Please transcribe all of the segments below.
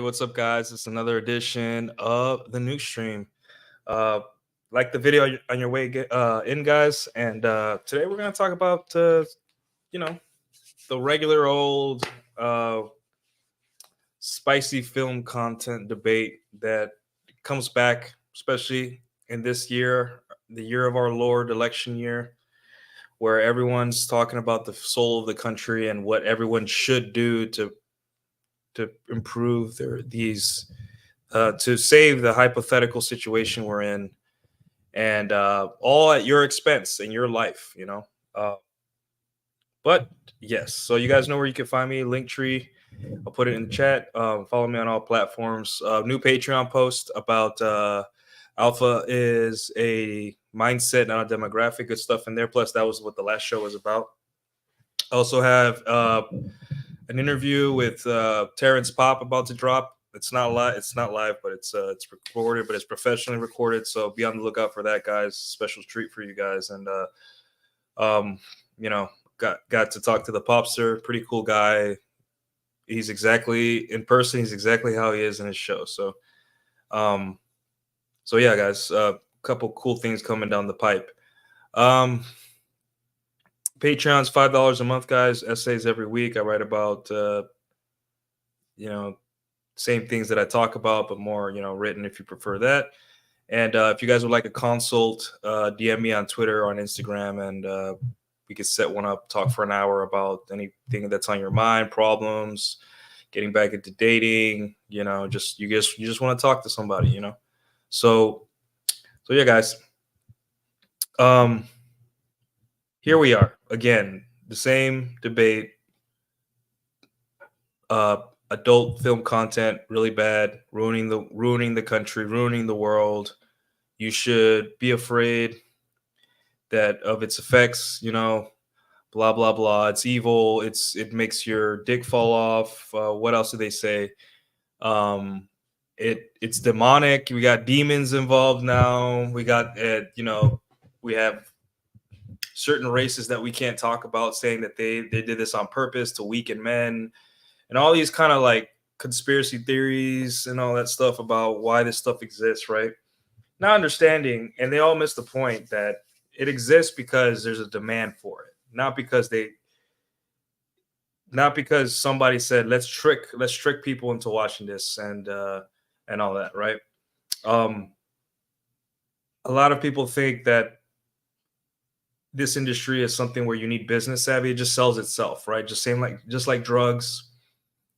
what's up, guys? It's another edition of the NukeStream. Uh, like the video on your way in, guys. And today we're going to talk about, you know, the regular old uh, spicy film content debate that comes back, especially in this year, the year of our Lord, election year, where everyone's talking about the soul of the country and what everyone should do to improve these to save the hypothetical situation we're in, and all at your expense in your life, but yes, so you guys know where you can find me. Linktree, I'll put it in the chat. Follow me on all platforms. New Patreon post about alpha is a mindset, not a demographic. Good stuff in there. Plus that was what the last show was about. I also have an interview with Terrence Pop about to drop. It's not live. It's not live, but it's recorded, but it's professionally recorded. So be on the lookout for that, guys. Special treat for you guys. And you know, got to talk to the popster. Pretty cool guy. He's exactly in person. He's exactly how he is in his show. So, so yeah, guys. A couple cool things coming down the pipe. Patreon's $5 a month, guys. Essays every week. I write about same things that I talk about, but more written if you prefer that. And if you guys would like a consult, DM me on Twitter or on Instagram, and we could set one up, talk for an hour about anything that's on your mind, problems, getting back into dating, you just want to talk to somebody, So yeah, guys. Here we are again, the same debate. Adult film content, really bad, ruining the country, ruining the world. You should be afraid that of its effects, blah blah blah. It's evil. It makes your dick fall off. What else do they say? It's demonic. We got demons involved now. We got we have certain races that we can't talk about, saying that they did this on purpose to weaken men, and all these kind of like conspiracy theories and all that stuff about why this stuff exists, right? Not understanding, and they all miss the point that it exists because there's a demand for it, not because somebody said let's trick people into watching this and all that, right? A lot of people think that this industry is something where you need business savvy. It just sells itself, right? Just like drugs,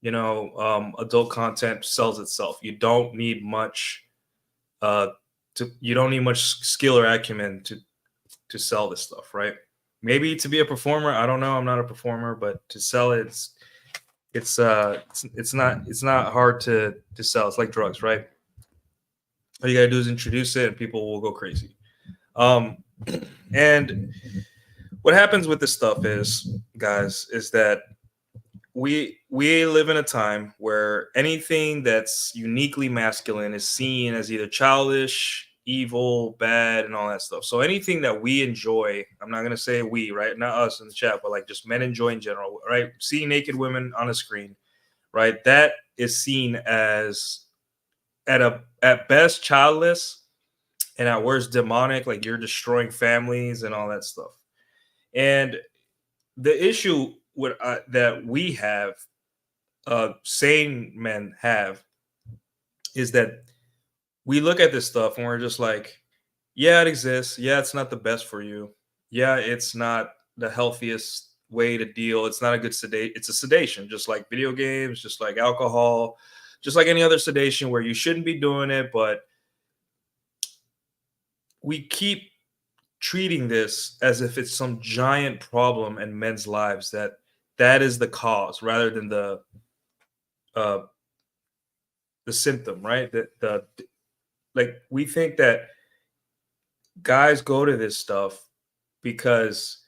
adult content sells itself. You don't need much skill or acumen to sell this stuff, right? Maybe to be a performer, I don't know, I'm not a performer, but to sell it, it's not hard to sell. It's like drugs, right? All you gotta do is introduce it and people will go crazy. And what happens with this stuff is, guys, is that we live in a time where anything that's uniquely masculine is seen as either childish, evil, bad, and all that stuff. So anything that we enjoy, I'm not going to say we, right? Not us in the chat, but like just men enjoy in general, right? Seeing naked women on a screen, right? That is seen as at best childless, and at worst demonic, like you're destroying families and all that stuff. And the issue with that we have, sane men have, is that we look at this stuff and we're just like, yeah, it exists. Yeah, it's not the best for you. Yeah, it's not the healthiest way to deal. It's not a good sedation. It's a sedation, just like video games, just like alcohol, just like any other sedation where you shouldn't be doing it. But we keep treating this as if it's some giant problem in men's lives that is the cause rather than the symptom, right? Like we think that guys go to this stuff because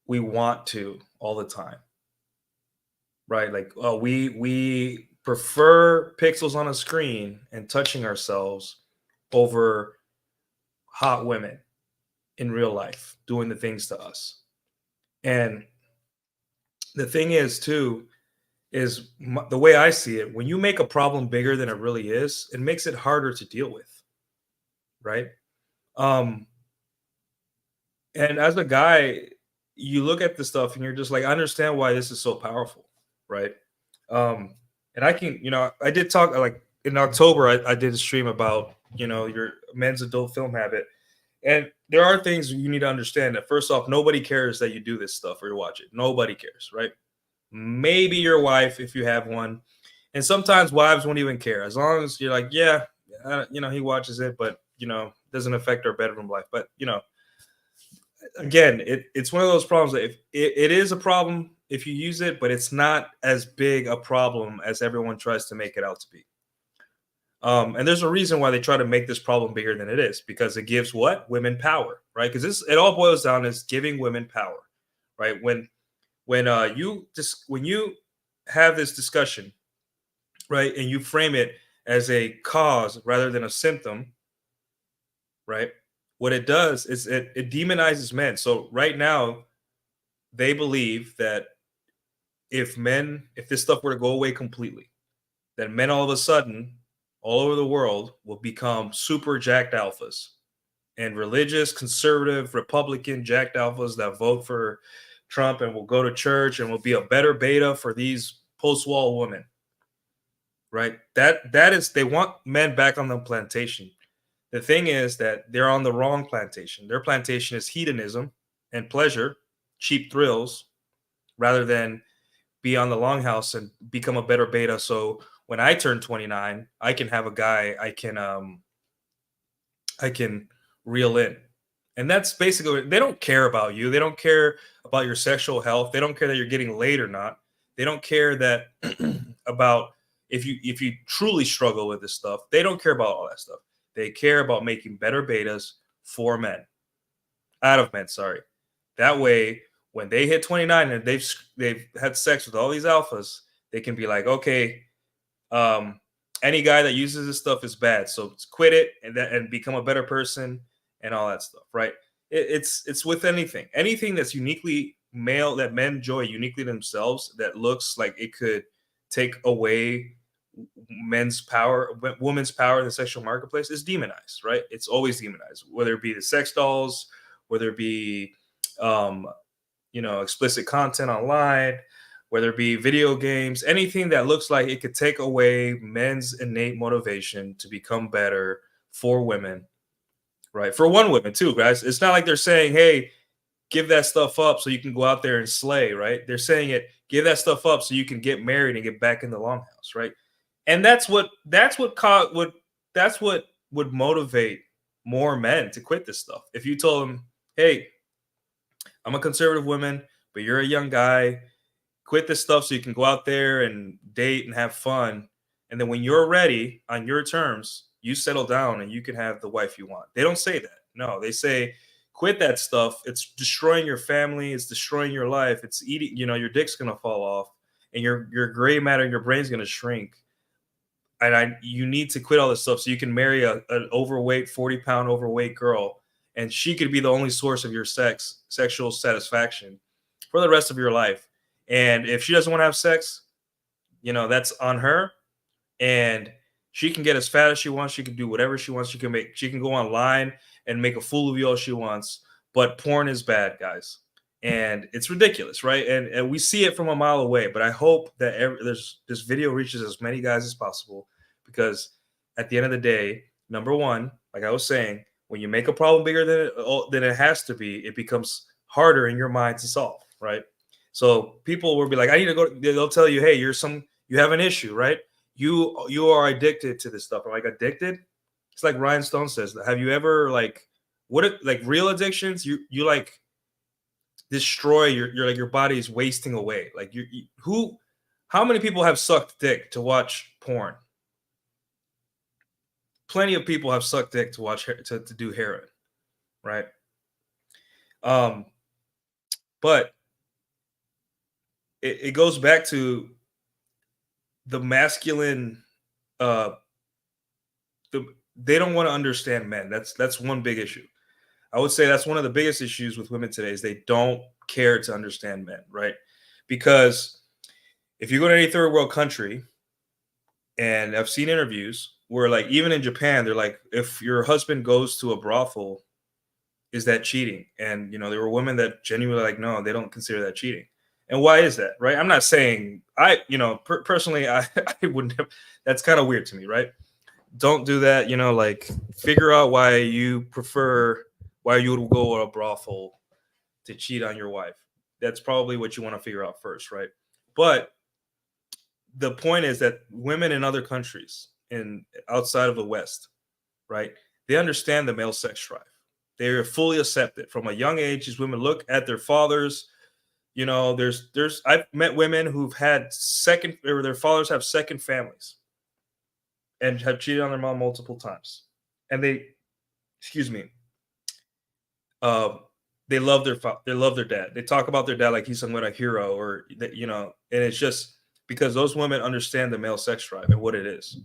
we want to all the time, right? Like, oh, we prefer pixels on a screen and touching ourselves over hot women in real life doing the things to us. And the thing is too, the way I see it. When you make a problem bigger than it really is, it makes it harder to deal with, right? Um, and as a guy, you look at the stuff and you're just like, I understand why this is so powerful, right? Um, and I can, I did talk like in October, I did a stream about, your men's adult film habit. And there are things you need to understand that first off, nobody cares that you do this stuff or you watch it. Nobody cares, right? Maybe your wife, if you have one. And sometimes wives won't even care as long as you're like, yeah, he watches it, but, doesn't affect our bedroom life. But, again, it's one of those problems that if it is a problem if you use it, but it's not as big a problem as everyone tries to make it out to be. And there's a reason why they try to make this problem bigger than it is, because it gives what? Women power, right? Because it all boils down as giving women power, right? When you have this discussion, right, and you frame it as a cause rather than a symptom, right? What it does is it demonizes men. So right now, they believe that if this stuff were to go away completely, then men all of a sudden, all over the world, will become super jacked alphas and religious, conservative, Republican jacked alphas that vote for Trump and will go to church and will be a better beta for these post-wall women. Right? That is, they want men back on the plantation. The thing is that they're on the wrong plantation. Their plantation is hedonism and pleasure, cheap thrills, rather than be on the longhouse and become a better beta. So when I turn 29, I can have a guy I can reel in. And that's basically, they don't care about you. They don't care about your sexual health. They don't care that you're getting laid or not. They don't care that about if you truly struggle with this stuff. They don't care about all that stuff. They care about making better betas for men, out of men, sorry. That way, when they hit 29 and they've had sex with all these alphas, they can be like, okay, um, any guy that uses this stuff is bad. So quit it and become a better person and all that stuff, right? It's with anything that's uniquely male, that men enjoy uniquely themselves, that looks like it could take away men's power, women's power in the sexual marketplace, is demonized, right? It's always demonized, whether it be the sex dolls, whether it be um, explicit content online, whether it be video games, anything that looks like it could take away men's innate motivation to become better for women, right? For one woman too, guys. It's not like they're saying, hey, give that stuff up so you can go out there and slay, right? They're saying it, give that stuff up so you can get married and get back in the longhouse, right? And that's what would motivate more men to quit this stuff. If you told them, hey, I'm a conservative woman, but you're a young guy, quit this stuff so you can go out there and date and have fun. And then when you're ready on your terms, you settle down and you can have the wife you want. They don't say that. No, they say, quit that stuff. It's destroying your family. It's destroying your life. It's eating, your dick's going to fall off and your gray matter in your brain's going to shrink. And you need to quit all this stuff so you can marry an overweight, 40-pound overweight girl. And she could be the only source of your sexual satisfaction for the rest of your life. And if she doesn't want to have sex, that's on her. And she can get as fat as she wants. She can do whatever she wants. She can go online and make a fool of you all she wants. But porn is bad, guys. And it's ridiculous, right? And we see it from a mile away. But I hope that this video reaches as many guys as possible, because at the end of the day, number one, like I was saying, when you make a problem bigger than it has to be, it becomes harder in your mind to solve, right? So people will be like, I need to go. They'll tell you, hey, you have an issue, right? You are addicted to this stuff. I'm like, addicted? It's like Ryan Stone says. Have you ever like real addictions? You like destroy your body is wasting away. Like how many people have sucked dick to watch porn? Plenty of people have sucked dick to watch to do heroin, right? Um, but it goes back to the masculine. They don't want to understand men. That's one big issue. I would say that's one of the biggest issues with women today, is they don't care to understand men, right? Because if you go to any third world country, and I've seen interviews where, like, even in Japan, they're like, if your husband goes to a brothel, is that cheating? And there were women that genuinely like, no, they don't consider that cheating. And why is that, right? I'm not saying personally, I wouldn't have. That's kind of weird to me, right? Don't do that. Like, figure out why you would go to a brothel to cheat on your wife. That's probably what you want to figure out first, right? But the point is that women in other countries in outside of the West, right? They understand the male sex drive. They're fully accepted from a young age. These women look at their fathers. There's I've met women who've had their fathers have second families and have cheated on their mom multiple times. And excuse me, uh, they love they love their dad. They talk about their dad like he's somewhat a hero, or and it's just because those women understand the male sex drive and what it is.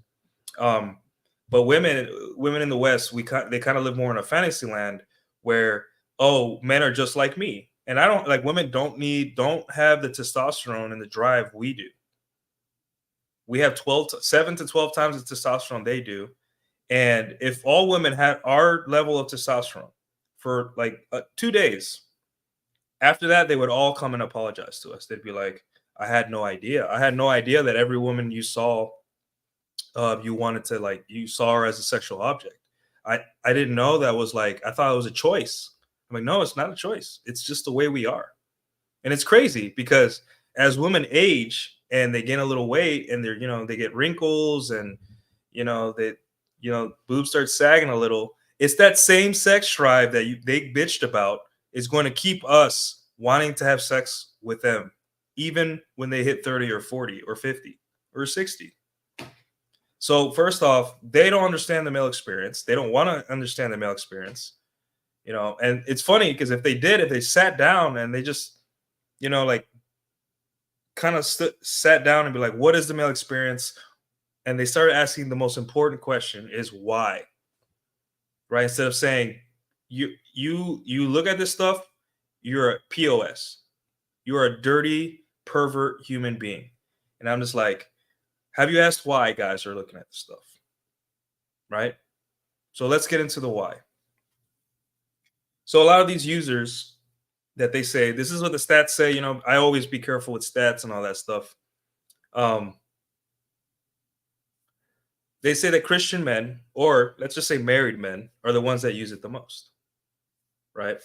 But women in the West, they kind of live more in a fantasy land where, oh, men are just like me, and I don't like women don't have the testosterone and the drive we do. We have 7 to 12 times the testosterone they do, and if all women had our level of testosterone for like 2 days, after that they would all come and apologize to us. They'd be like, I had no idea that every woman you saw, you wanted to, like, you saw her as a sexual object. I didn't know that was, like, I thought it was a choice. I'm like, no, it's not a choice. It's just the way we are. And it's crazy because as women age and they gain a little weight and they get wrinkles and they boobs start sagging a little, it's that same sex drive that they bitched about is going to keep us wanting to have sex with them even when they hit 30 or 40 or 50 or 60. So first off, they don't understand the male experience. They don't want to understand the male experience, and it's funny because if they sat down and they just, like, kind of sat down and be like, what is the male experience? And they started asking the most important question is why, right? Instead of saying, you look at this stuff, you're a POS. You're a dirty pervert human being. And I'm just like, have you asked why guys are looking at this stuff? Right? So let's get into the why. So a lot of these users that they say, this is what the stats say, I always be careful with stats and all that stuff. They say that Christian men, or let's just say married men, are the ones that use it the most. Right?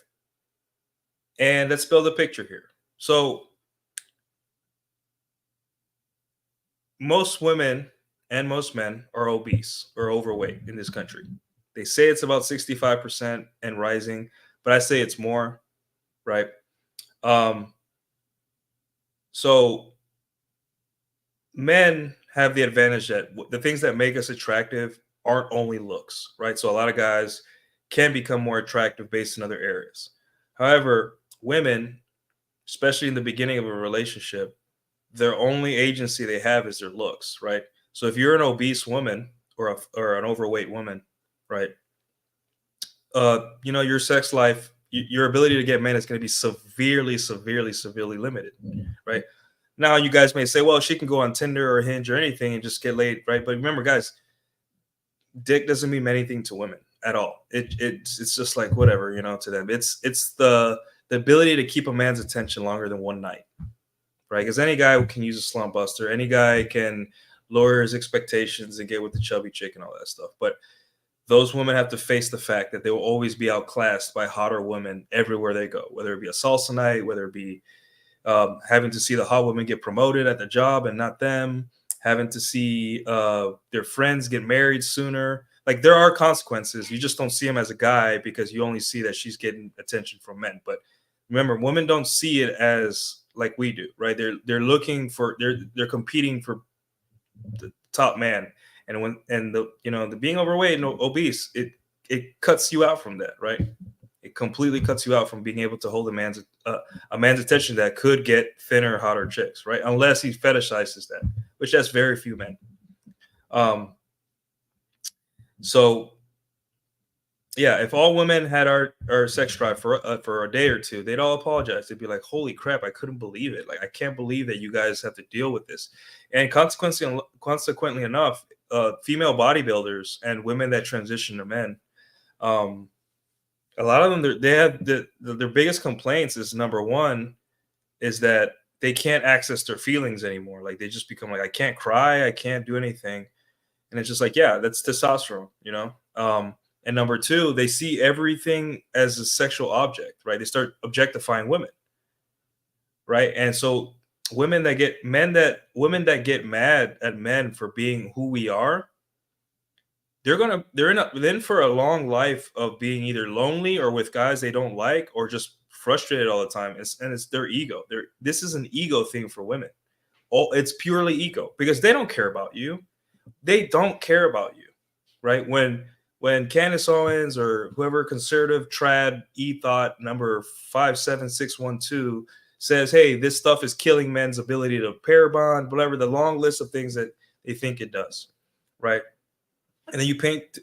And let's build a picture here. So most women and most men are obese or overweight in this country. They say it's about 65% and rising, but I say it's more, right? So men have the advantage that the things that make us attractive aren't only looks, right? So a lot of guys can become more attractive based in other areas. However, women, especially in the beginning of a relationship, their only agency they have is their looks, right? So if you're an obese woman or an overweight woman, right? Your sex life, your ability to get men is going to be severely, severely, severely limited, right? Now you guys may say, well, she can go on Tinder or Hinge or anything and just get laid, right? But remember, guys, dick doesn't mean anything to women at all. It's just like whatever, to them. It's the ability to keep a man's attention longer than one night, right? Because any guy can use a slump buster. Any guy can lower his expectations and get with the chubby chick and all that stuff. But those women have to face the fact that they will always be outclassed by hotter women everywhere they go, whether it be a salsa night, whether it be having to see the hot women get promoted at the job and not them, having to see their friends get married sooner. Like, there are consequences. You just don't see them as a guy because you only see that she's getting attention from men. But remember, women don't see it as like we do, right? They're looking for, they're competing for the top man. And the being overweight and obese, it cuts you out from that, right? It completely cuts you out from being able to hold a man's attention that could get thinner, hotter chicks, right? Unless he fetishizes that, which that's very few men. So Yeah, if all women had our sex drive for a day or two, they'd all apologize. They'd be like, "Holy crap, I couldn't believe it! Like, I can't believe that you guys have to deal with this." And consequently enough, female bodybuilders and women that transition to men, um, a lot of them they have their biggest complaints is number one is that they can't access their feelings anymore. Like they just become like, I can't cry, I can't do anything. And it's just like, yeah, that's testosterone, you know? And number two, they see everything as a sexual object, right? They start objectifying women, right? And so women that get mad at men for being who we are, they're in for a long life of being either lonely or with guys they don't like or just frustrated all the time. It's their ego. This is an ego thing for women. Oh, it's purely ego because they don't care about you. They don't care about you, right? When Candace Owens or whoever conservative trad thought number 57612 says, "Hey, this stuff is killing men's ability to pair bond," whatever the long list of things that they think it does, right? And then you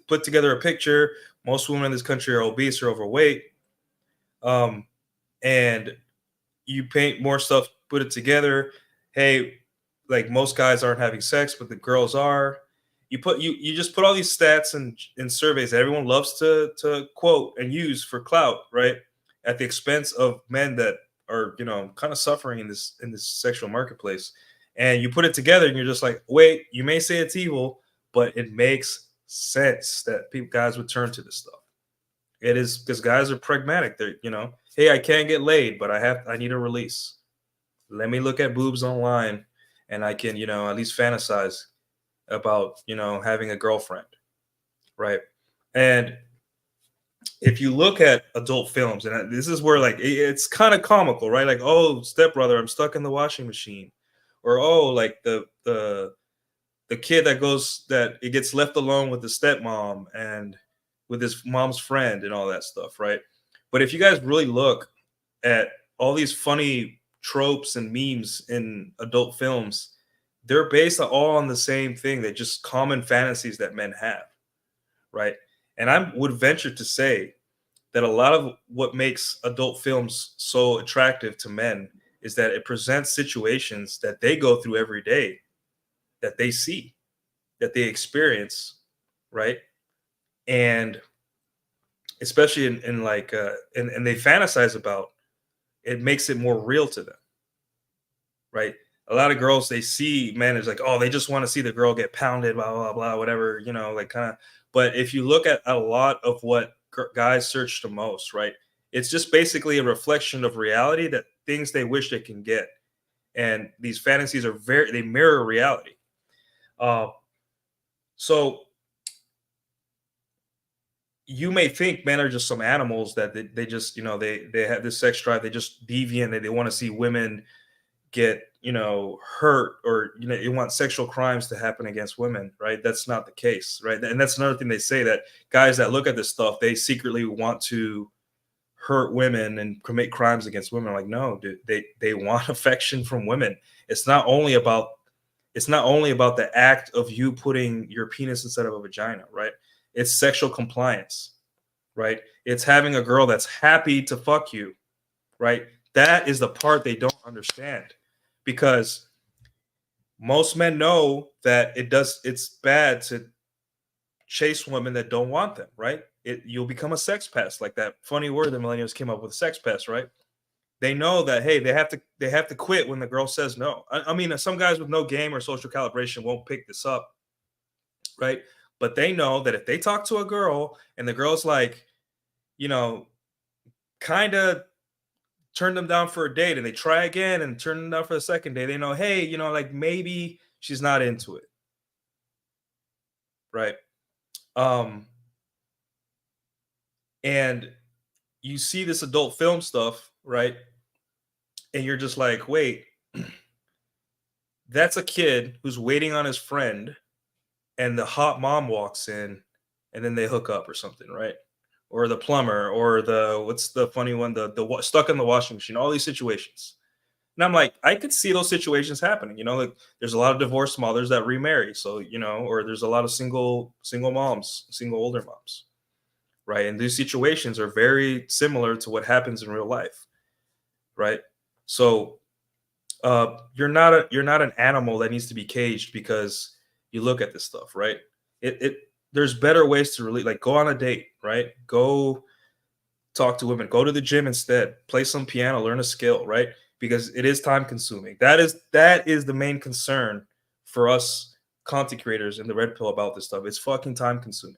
put together a picture. Most women in this country are obese or overweight, um, and you paint more stuff, put it together. Hey, like most guys aren't having sex, but the girls are. You just put all these stats and in surveys that everyone loves to quote and use for clout, right? At the expense of men that are kind of suffering in this sexual marketplace. And you put it together, and you're just like, wait, you may say it's evil, but it makes sense that guys would turn to this stuff. It is because guys are pragmatic. They're, hey, I can't get laid, but I need a release. Let me look at boobs online and I can, at least fantasize about, having a girlfriend. Right. And if you look at adult films, and this is where like it's kind of comical, right? Like, oh, stepbrother, I'm stuck in the washing machine. Or oh, like the kid that it gets left alone with the stepmom and with his mom's friend and all that stuff, right? But if you guys really look at all these funny tropes and memes in adult films, they're based all on the same thing. They're just common fantasies that men have, right? And I would venture to say that a lot of what makes adult films so attractive to men is that it presents situations that they go through every day, that they see, that they experience, right? And especially in like and they fantasize about, it makes it more real to them, right? A lot of girls, they see men as like, oh, they just want to see the girl get pounded, blah blah blah, whatever, like kind of. But if you look at a lot of what guys search the most, right, it's just basically a reflection of reality, that things they wish they can get, and these fantasies are they mirror reality. uh, so you may think men are just some animals that they just they have this sex drive, they just deviant, they want to see women get hurt, or they want sexual crimes to happen against women, right? That's not the case, right? And that's another thing they say, that guys that look at this stuff, they secretly want to hurt women and commit crimes against women. Like, no, dude, they want affection from women. It's not only about the act of you putting your penis inside of a vagina, right? It's sexual compliance, right? It's having a girl that's happy to fuck you, right? That is the part they don't understand, because most men know that it's bad to chase women that don't want them, right? You'll become a sex pest, like that funny word the millennials came up with, sex pest, right? They know that, hey, they have to quit when the girl says no. I mean, some guys with no game or social calibration won't pick this up, right? But they know that if they talk to a girl and the girl's like, you know, kind of turn them down for a date, and they try again and turn them down for the second day, they know, hey, like maybe she's not into it, right? Um, and you see this adult film stuff, right? And you're just like, wait, that's a kid who's waiting on his friend, and the hot mom walks in, and then they hook up or something, right? Or the plumber, or the what's the funny one, the stuck in the washing machine, all these situations. And I'm like, I could see those situations happening. Like there's a lot of divorced mothers that remarry, so or there's a lot of single moms, single older moms, right? And these situations are very similar to what happens in real life, right? So you're not an animal that needs to be caged because you look at this stuff, right? It there's better ways to really like go on a date, right? Go talk to women, go to the gym instead, play some piano, learn a skill, right? Because it is time consuming. That is the main concern for us content creators in the red pill about this stuff. It's fucking time consuming.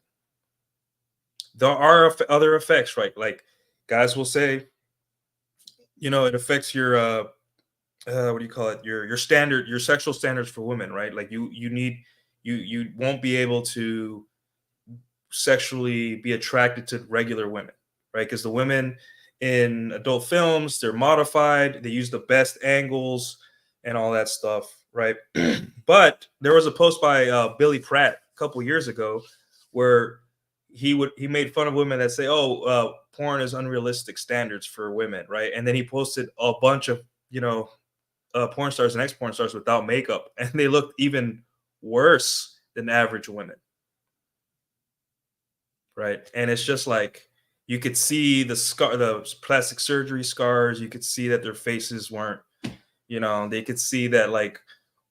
There are other effects, right? Like guys will say, it affects your what do you call it? Your standard, your sexual standards for women, right? Like you won't be able to sexually be attracted to regular women, right? Because the women in adult films, they're modified, they use the best angles and all that stuff, right? But there was a post by Billy Pratt a couple years ago where he made fun of women that say, "Oh, porn is unrealistic standards for women," right? And then he posted a bunch of porn stars and ex porn stars without makeup, and they looked even worse than average women, right? And it's just like you could see the plastic surgery scars. You could see that their faces weren't, they could see that like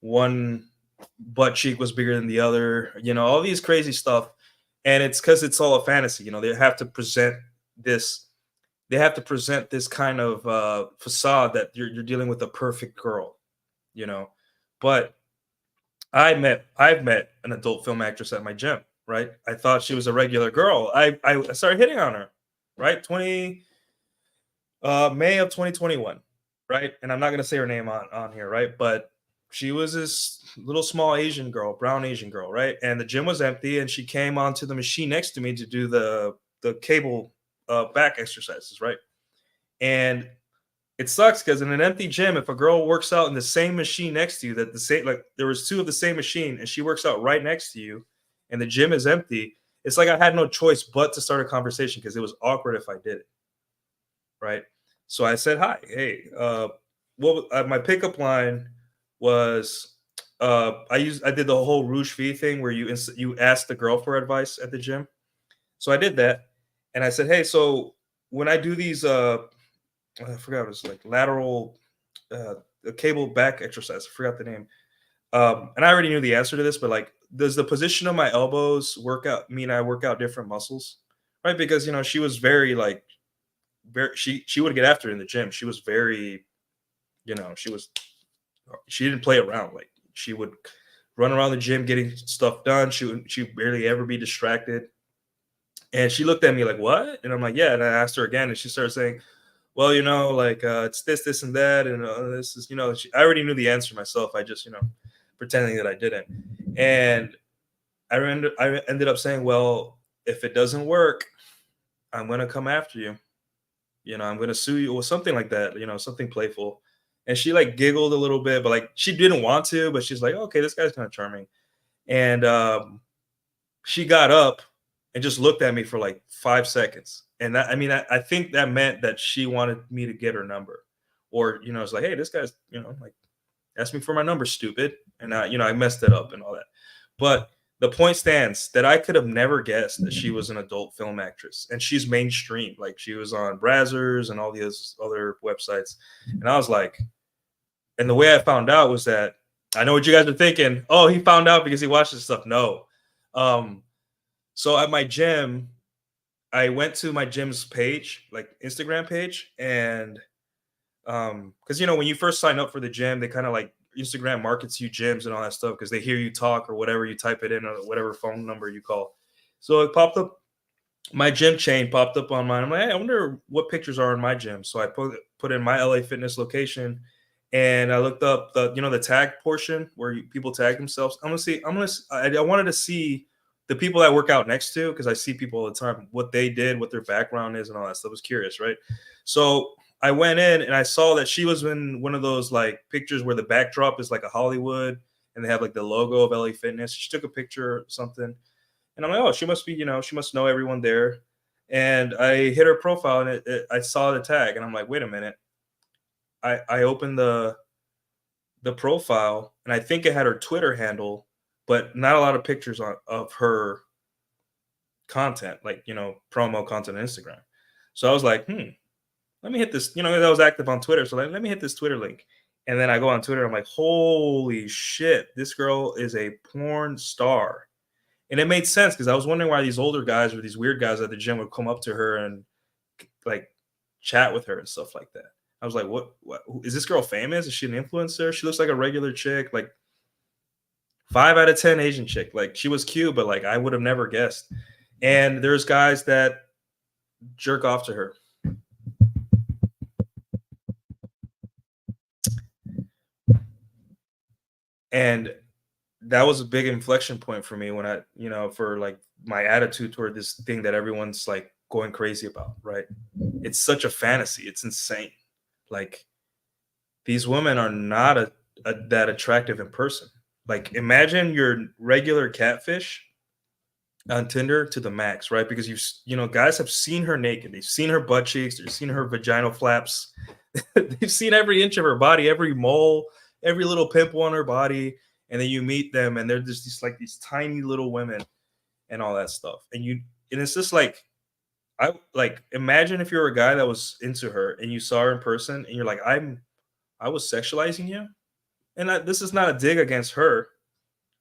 one butt cheek was bigger than the other, all these crazy stuff. And it's because it's all a fantasy. This they have to present this kind of facade that you're dealing with a perfect girl, you know. But I've met an adult film actress at my gym, right? I thought she was a regular girl. I started hitting on her, right? 20 May of 2021, right? And I'm not gonna say her name on here, right? But she was this little small Asian girl, brown Asian girl, right? And the gym was empty, and she came onto the machine next to me to do the cable back exercises, right? And it sucks because in an empty gym, if a girl works out in the same machine next to you, that the same like there was two of the same machine, and she works out right next to you, and the gym is empty, it's like I had no choice but to start a conversation because it was awkward if I did it, right? So I said, "Hi, hey, my pickup line was I did the whole Rouge fee thing where you ask the girl for advice at the gym. So I did that, and I said, "Hey, so when I do these I forgot, it was like lateral the cable back exercise. I forgot the name. And I already knew the answer to this, but like, does the position of my elbows mean I work out different muscles? Right? Because she was very like very she would get after it in the gym. She was very, she didn't play around. Like she would run around the gym getting stuff done. She would barely ever be distracted. And she looked at me like, what? And I'm like, yeah. And I asked her again, and she started saying, well, like it's this and that, and this is, I already knew the answer myself. I just, pretending that I didn't. And I ended up saying, well, if it doesn't work, I'm gonna come after you. I'm gonna sue you or something like that. Something playful. And she like giggled a little bit, but like she didn't want to, but she's like, okay, this guy's kind of charming. And she got up and just looked at me for like 5 seconds. And that, I mean, I think that meant that she wanted me to get her number. Or, it's like, hey, this guy's, like, ask me for my number, stupid. And, I messed it up and all that. But the point stands that I could have never guessed that she was an adult film actress. And she's mainstream. Like, she was on Brazzers and all these other websites. And I was like, and the way I found out was that I know what you guys are thinking. Oh, he found out because he watched this stuff. No. So at my gym, I went to my gym's page, like Instagram page, and because when you first sign up for the gym, they kind of like Instagram markets you gyms and all that stuff because they hear you talk or whatever you type it in or whatever phone number you call. So it popped up, my gym chain popped up on mine. I'm like, hey, I wonder what pictures are in my gym. So I put in my LA Fitness location, and I looked up the tag portion where people tag themselves. I wanted to see the people that work out next to, because I see people all the time, what they did, what their background is, and all that stuff. I was curious, right? So I went in and I saw that she was in one of those like pictures where the backdrop is like a Hollywood and they have like the logo of LA Fitness. She took a picture or something. And I'm like, oh, she must be, she must know everyone there. And I hit her profile, and I saw the tag, and I'm like, wait a minute. I opened the profile, and I think it had her Twitter handle, but not a lot of pictures of her content, like, promo content on Instagram. So I was like, let me hit this. I was active on Twitter, so let me hit this Twitter link. And then I go on Twitter. I'm like, holy shit, this girl is a porn star. And it made sense because I was wondering why these older guys or these weird guys at the gym would come up to her and like chat with her and stuff like that. I was like, what is this girl famous? Is she an influencer? She looks like a regular chick, like 5 out of 10 Asian chick. Like, she was cute, but like I would have never guessed. And there's guys that jerk off to her. And that was a big inflection point for me when I, for like my attitude toward this thing that everyone's like going crazy about, right? It's such a fantasy. It's insane. Like, these women are not that attractive in person. Like, imagine your regular catfish on Tinder to the max, right? Because guys have seen her naked. They've seen her butt cheeks. They've seen her vaginal flaps. They've seen every inch of her body, every mole, every little pimple on her body. And then you meet them, and they're just these tiny little women and all that stuff. And it's just like, imagine if you're a guy that was into her and you saw her in person, and you're like, I was sexualizing you. And this is not a dig against her,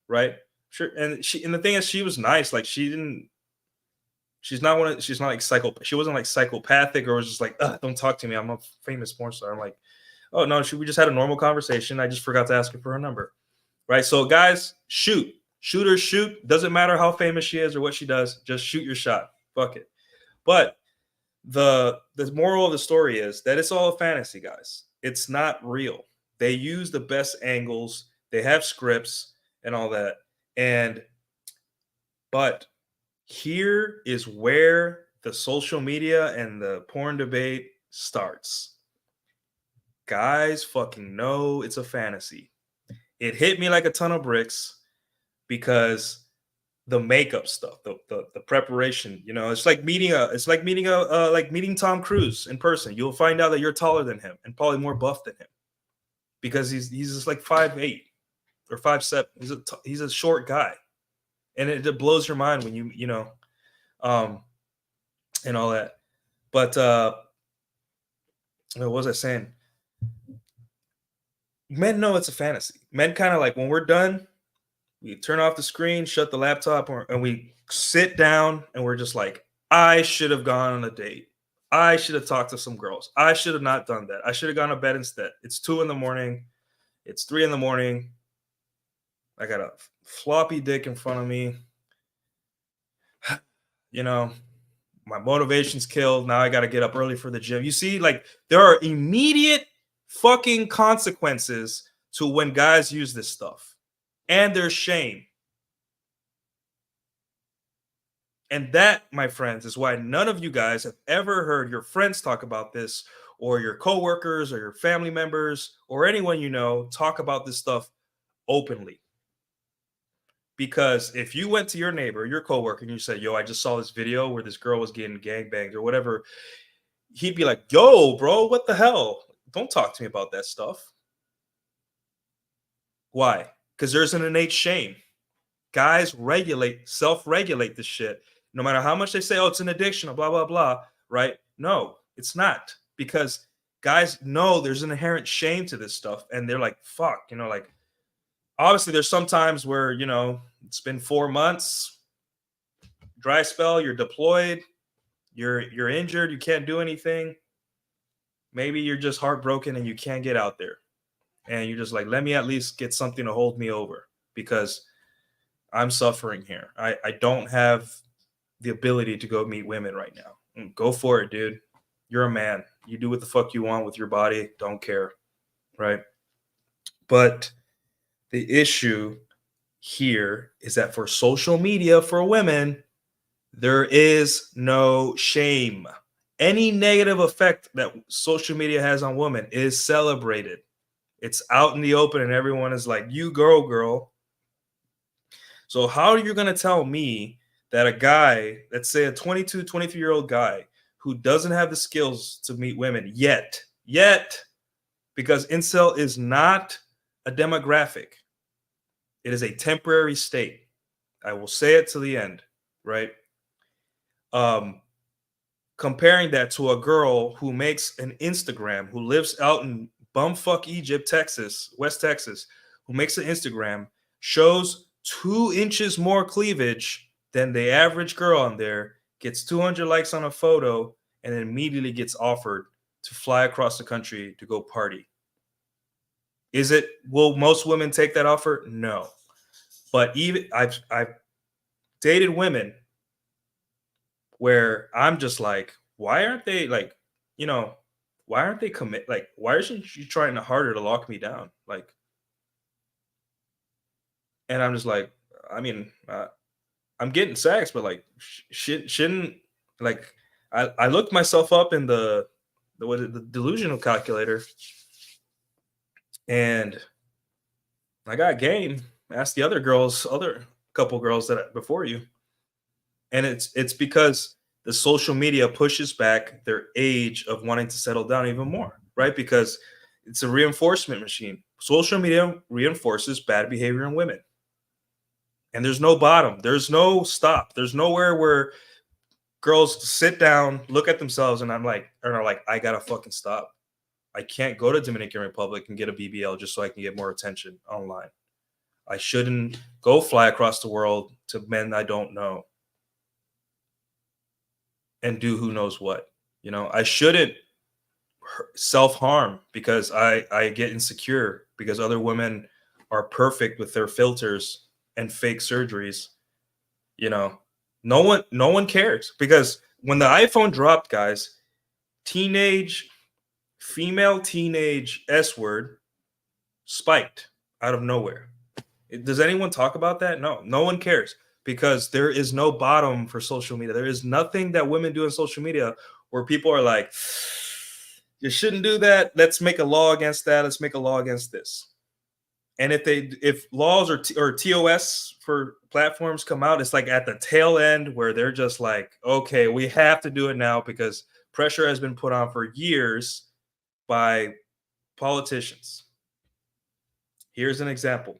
right? Sure. And the thing is, she was nice. Like, she's not like she wasn't like psychopathic, or was just like, don't talk to me, I'm a famous porn star. I'm like, oh no, we just had a normal conversation. I just forgot to ask her for her number. Right. So guys, shoot her, shoot. Doesn't matter how famous she is or what she does, just shoot your shot. Fuck it. But the moral of the story is that it's all a fantasy, guys. It's not real. They use the best angles, they have scripts and all that. But here is where the social media and the porn debate starts. Guys fucking know it's a fantasy. It hit me like a ton of bricks because the makeup stuff, the preparation, it's like meeting Tom Cruise in person. You'll find out that you're taller than him and probably more buff than him because he's just like 5'8" or 5'7". He's a short guy, and it blows your mind when and all that. But what was I saying? Men know it's a fantasy. Men kind of like, when we're done, we turn off the screen, shut the laptop, and we sit down, and we're just like, I should have gone on a date. I should have talked to some girls. I should have not done that. I should have gone to bed instead. It's 2 a.m. It's 3 a.m. I got a floppy dick in front of me. My motivation's killed. Now I got to get up early for the gym. You see, like, there are immediate fucking consequences to when guys use this stuff. And there's shame. And that, my friends, is why none of you guys have ever heard your friends talk about this, or your coworkers, or your family members, or anyone you know talk about this stuff openly. Because if you went to your neighbor, your coworker, and you said, yo, I just saw this video where this girl was getting gangbanged or whatever, he'd be like, yo, bro, what the hell? Don't talk to me about that stuff. Why? Because there's an innate shame. Guys self-regulate this shit. No matter how much they say, oh, it's an addiction, blah, blah, blah, right? No, it's not. Because guys know there's an inherent shame to this stuff. And they're like, fuck, like, obviously there's some times where, it's been 4 months, dry spell, you're deployed, you're injured, you can't do anything. Maybe you're just heartbroken and you can't get out there. And you're just like, let me at least get something to hold me over, because I'm suffering here. I don't have the ability to go meet women right now. Go for it, dude. You're a man. You do what the fuck you want with your body. Don't care. Right? But the issue here is that for social media, for women, there is no shame. Any negative effect that social media has on women is celebrated. It's out in the open, and everyone is like, you girl. So how are you going to tell me that a guy, let's say a 22, 23-year-old guy who doesn't have the skills to meet women yet, because incel is not a demographic. It is a temporary state. I will say it to the end, right? Um, Comparing that to a girl who makes an Instagram, who lives out in bumfuck Egypt, Texas, West Texas, who makes an Instagram, shows 2 inches more cleavage than the average girl on there, gets 200 likes on a photo, and then immediately gets offered to fly across the country to go party. Will most women take that offer? No. But even I've dated women where I'm just like, why aren't they like, you know, why aren't they why isn't she trying harder to lock me down? Like, and I'm just like, I mean, I'm getting sex, but like, shouldn't like, I looked myself up in the delusional calculator, and I got game. Ask the other couple girls that before you, and it's because the social media pushes back their age of wanting to settle down even more, right? Because it's a reinforcement machine. Social media reinforces bad behavior in women, and there's no bottom, there's no stop, there's nowhere where girls sit down, look at themselves, and are like, I gotta fucking stop. I can't go to Dominican Republic and get a BBL just so I can get more attention online. I shouldn't go fly across the world to men I don't know and do who knows what. I shouldn't self harm because I get insecure because other women are perfect with their filters and fake surgeries. You know, no one cares because when the iPhone dropped, guys, teenage female teenage S word spiked out of nowhere. Does anyone talk about that? No, no one cares because there is no bottom for social media. There is nothing that women do in social media where people are like, you shouldn't do that. Let's make a law against that. Let's make a law against this. And if laws or TOS for platforms come out, it's like at the tail end where they're just like, okay, we have to do it now because pressure has been put on for years by politicians. Here's an example.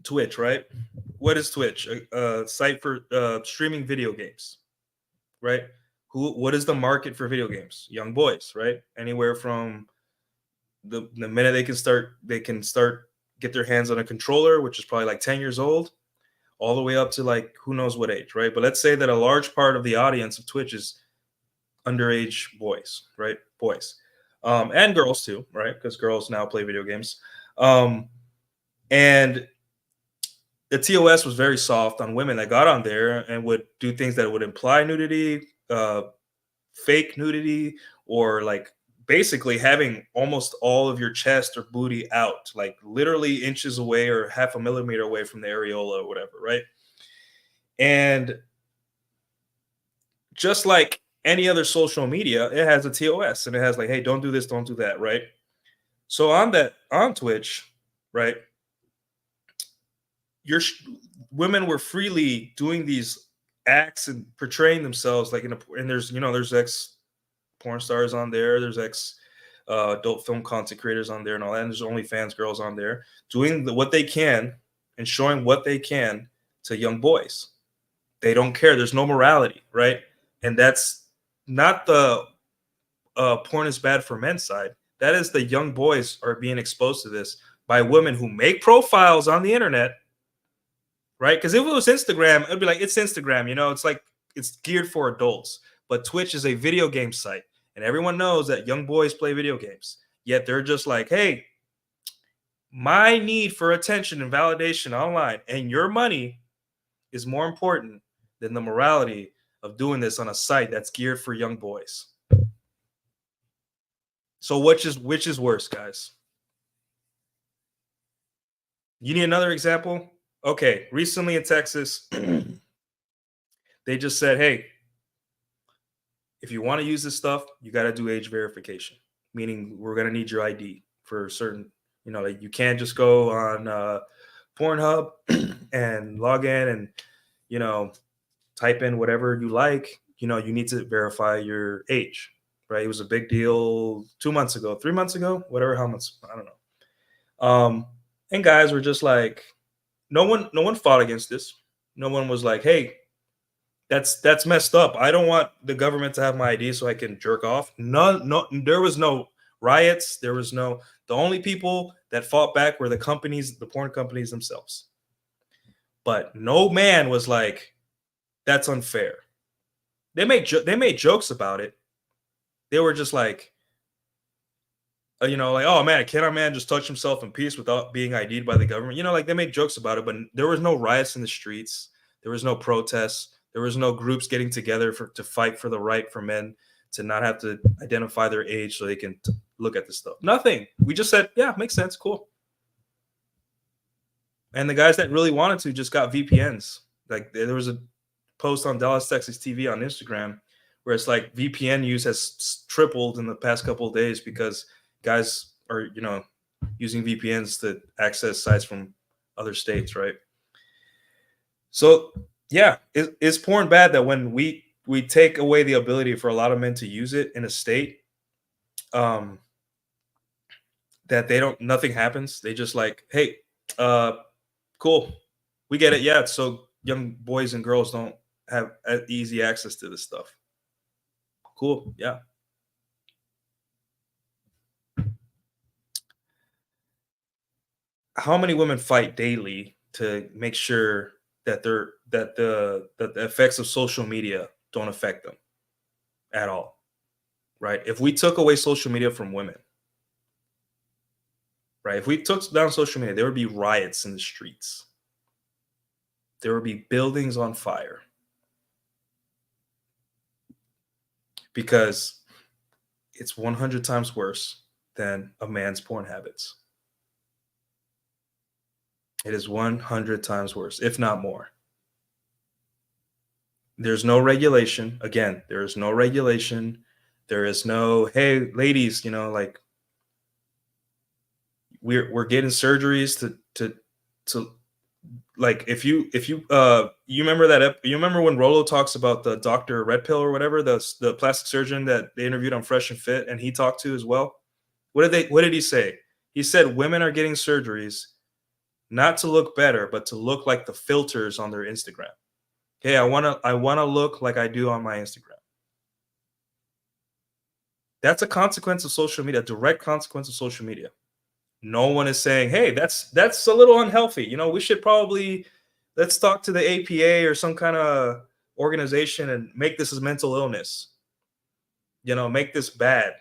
Twitch, right? What is Twitch? A site for streaming video games, right? What is the market for video games? Young boys, right? Anywhere from the minute they can start get their hands on a controller, which is probably like 10 years old, all the way up to like who knows what age, right? But let's say that a large part of the audience of Twitch is underage boys, right? Boys. And girls too, right? Because girls now play video games. And the TOS was very soft on women that got on there and would do things that would imply nudity, fake nudity, or like basically having almost all of your chest or booty out, like literally inches away or half a millimeter away from the areola or whatever, right? And just like any other social media, it has a TOS and it has like, hey, don't do this, don't do that, right? So on Twitch, right? Your women were freely doing these acts and portraying themselves like and there's ex porn stars on there, there's ex adult film content creators on there and all that, and there's OnlyFans girls on there doing what they can and showing what they can to young boys. They don't care. There's no morality, right? And that's not the porn is bad for men's side. That is the young boys are being exposed to this by women who make profiles on the internet, right? Because if it was Instagram, it'd be like, it's Instagram, it's like it's geared for adults. But Twitch is a video game site, and everyone knows that young boys play video games. Yet they're just like, hey, my need for attention and validation online and your money is more important than the morality of doing this on a site that's geared for young boys. So which is worse, guys? You need another example? Okay, recently in Texas, they just said, hey, if you want to use this stuff, you got to do age verification, meaning we're going to need your ID for certain, like you can't just go on Pornhub and log in and, type in whatever you like. You need to verify your age, right? It was a big deal 2 months ago, 3 months ago, whatever, how much, I don't know. And guys were just like, no one fought against this. No one was like, hey, That's messed up. I don't want the government to have my ID so I can jerk off. None, no, there was no riots. There was no. The only people that fought back were the companies, the porn companies themselves. But no man was like, "That's unfair." They made jokes about it. They were just like, like, "Oh man, can our man just touch himself in peace without being ID'd by the government?" Like they made jokes about it, but there was no riots in the streets. There was no protests. There was no groups getting together to fight for the right for men to not have to identify their age so they can look at this stuff. Nothing. We just said, yeah, makes sense, cool. And the guys that really wanted to just got VPNs. Like there was a post on Dallas Texas TV on Instagram where it's like VPN use has tripled in the past couple of days because guys are using VPNs to access sites from other states, right? So yeah, is porn bad that when we take away the ability for a lot of men to use it in a state, um, that they don't nothing happens. They just like, hey, cool, we get it. Yeah, so young boys and girls don't have easy access to this stuff. Cool, yeah. How many women fight daily to make sure that the effects of social media don't affect them at all, right? If we took away social media from women, right? If we took down social media, there would be riots in the streets. There would be buildings on fire because it's 100 times worse than a man's porn habits. It is 100 times worse, if not more. There's no regulation. Again, there is no regulation. There is no, hey, ladies, like we're getting surgeries to like you remember you remember when Rolo talks about the Dr. Red Pill or whatever, the plastic surgeon that they interviewed on Fresh and Fit and he talked to as well. What did he say? He said women are getting surgeries not to look better, but to look like the filters on their Instagram. Hey, I wanna look like I do on my Instagram. That's a consequence of social media, a direct consequence of social media. No one is saying, hey, that's a little unhealthy. We should probably let's talk to the APA or some kind of organization and make this as mental illness. Make this bad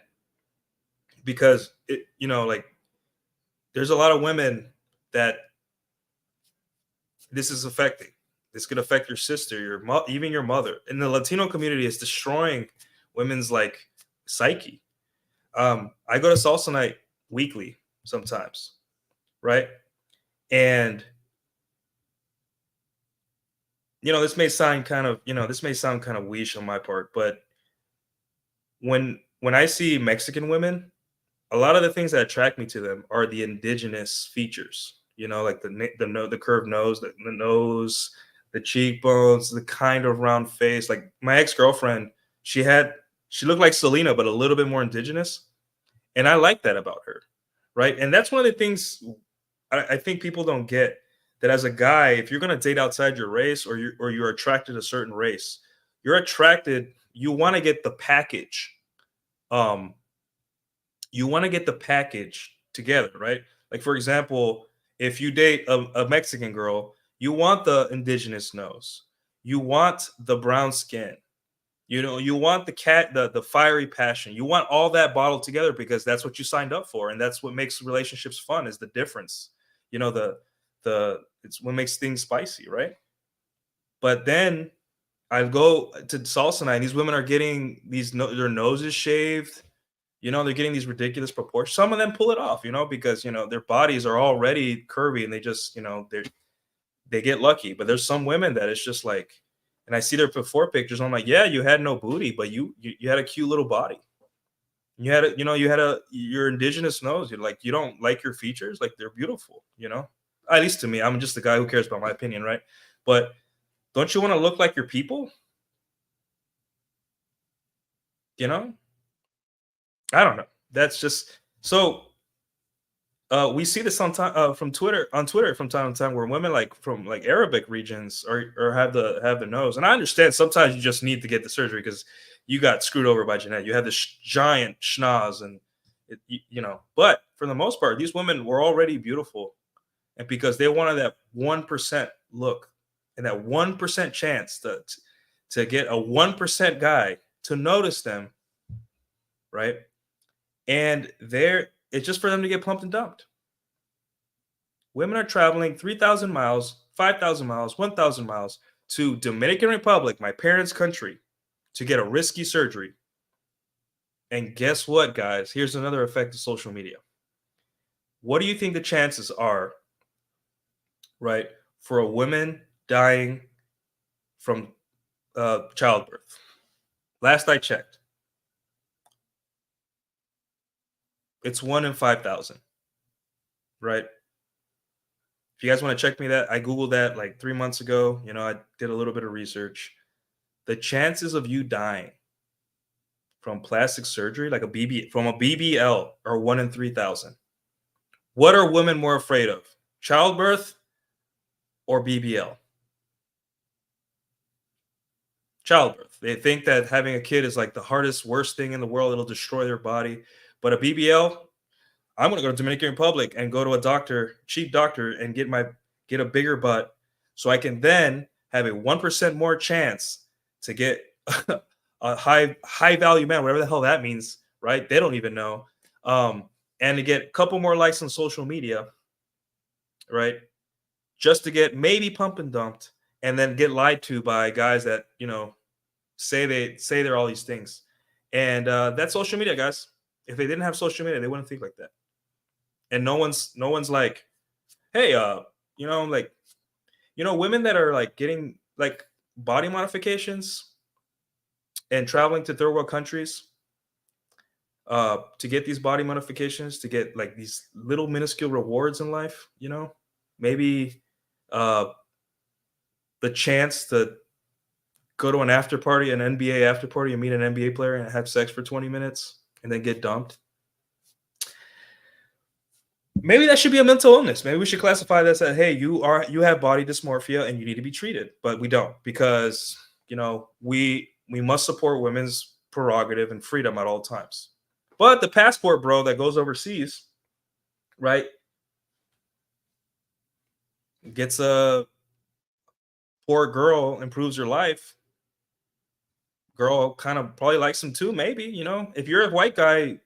because like there's a lot of women that this is affecting. This could affect your sister, even your mother. And the Latino community is destroying women's like psyche. I go to salsa night weekly sometimes, right? And this may sound kind of weesh on my part, but when I see Mexican women, a lot of the things that attract me to them are the indigenous features. Like the curved nose, the nose, the cheekbones, the kind of round face. Like my ex girlfriend, she looked like Selena, but a little bit more indigenous, and I like that about her, right? And that's one of the things I think people don't get, that as a guy, if you're going to date outside your race or you're attracted to a certain race, you want to get the package. Um, you want to get the package together, right? Like for example, if you date a Mexican girl, you want the indigenous nose, you want the brown skin, you want the fiery passion, you want all that bottled together because that's what you signed up for, and that's what makes relationships fun, is the difference. The it's what makes things spicy, right? But then I go to salsa night, and these women are getting their noses shaved. They're getting these ridiculous proportions. Some of them pull it off, because their bodies are already curvy and they just, they get lucky. But there's some women that it's just like, and I see their before pictures. I'm like, yeah, you had no booty, but you had a cute little body. Your indigenous nose. You're like, you don't like your features, like they're beautiful. At least to me, I'm just the guy who cares about my opinion, right? But don't you want to look like your people? You know, I don't know. That's just so. We see this sometime from Twitter from time to time, where women like from like Arabic regions or have the nose. And I understand sometimes you just need to get the surgery because you got screwed over by Jeanette. You had this giant schnoz, and you know. But for the most part, these women were already beautiful, and because they wanted that 1% look and that 1% chance to get a 1% guy to notice them, right? And they're it's just for them to get pumped and dumped. Women are traveling 3,000 miles, 5,000 miles, 1,000 miles to Dominican Republic, my parents' country, to get a risky surgery. And guess what, guys? Here's another effect of social media. What do you think the chances are, right, for a woman dying from childbirth? Last I checked, it's 1 in 5,000, right? If you guys want to check me that, I Googled that like 3 months ago. You know, I did a little bit of research. The chances of you dying from plastic surgery, like from a BBL, are 1 in 3,000. What are women more afraid of? Childbirth or BBL? Childbirth. They think that having a kid is like the hardest, worst thing in the world. It'll destroy their body. But a BBL, I'm gonna go to Dominican Republic and go to a doctor, cheap doctor, and get a bigger butt, so I can then have a 1% more chance to get a high value man, whatever the hell that means, right? They don't even know. And to get a couple more likes on social media, right? Just to get maybe pump and dumped, and then get lied to by guys that say they're all these things. And that's social media, guys. If they didn't have social media, they wouldn't think like that. And no one's like, hey, like, women that are like getting like body modifications and traveling to third world countries to get these body modifications, to get like these little minuscule rewards in life, maybe uh the chance to go to an after party, an NBA after party, and meet an NBA player and have sex for 20 minutes and then get dumped. Maybe that should be a mental illness. Maybe we should classify this as, hey, you have body dysmorphia and you need to be treated. But we don't, because we must support women's prerogative and freedom at all times. But the passport bro that goes overseas, right, gets a poor girl, improves her life. Girl kind of probably likes him too, maybe. If you're a white guy,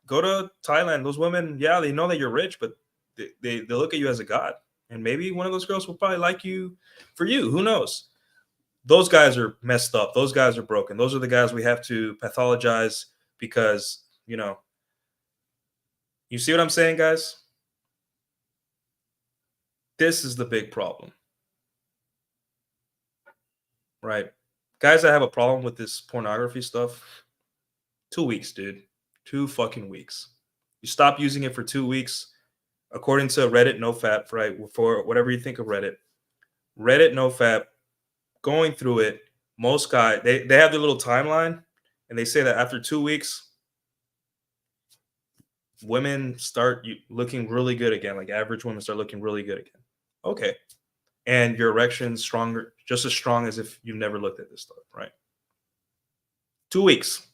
go to Thailand. Those women, yeah, they know that you're rich, but they look at you as a god. And maybe one of those girls will probably like you for you. Who knows? Those guys are messed up. Those guys are broken. Those are the guys we have to pathologize because, you see what I'm saying, guys? This is the big problem, right? Guys that have a problem with this pornography stuff, 2 weeks, dude. 2 fucking weeks. You stop using it for 2 weeks. According to Reddit NoFap, right? For whatever you think of Reddit NoFap, going through it, most guys they have their little timeline, and they say that after 2 weeks, women start looking really good again. Like average women start looking really good again. Okay. And your erection's stronger, just as strong as if you never looked at this stuff, right? 2 weeks.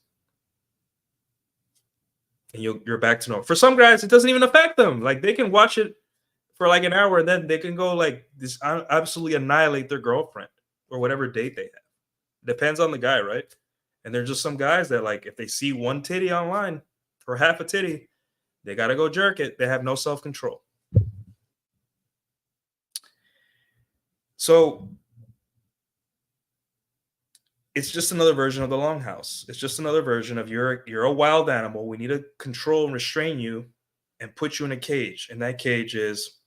And you're back to normal. For some guys, it doesn't even affect them. Like they can watch it for like an hour and then they can go like this, absolutely annihilate their girlfriend or whatever date they have. Depends on the guy, right? And there's just some guys that, like, if they see one titty online or half a titty, they gotta go jerk it. They have no self-control. So it's just another version of the longhouse. It's just another version of you're a wild animal. We need to control and restrain you and put you in a cage. And that cage is,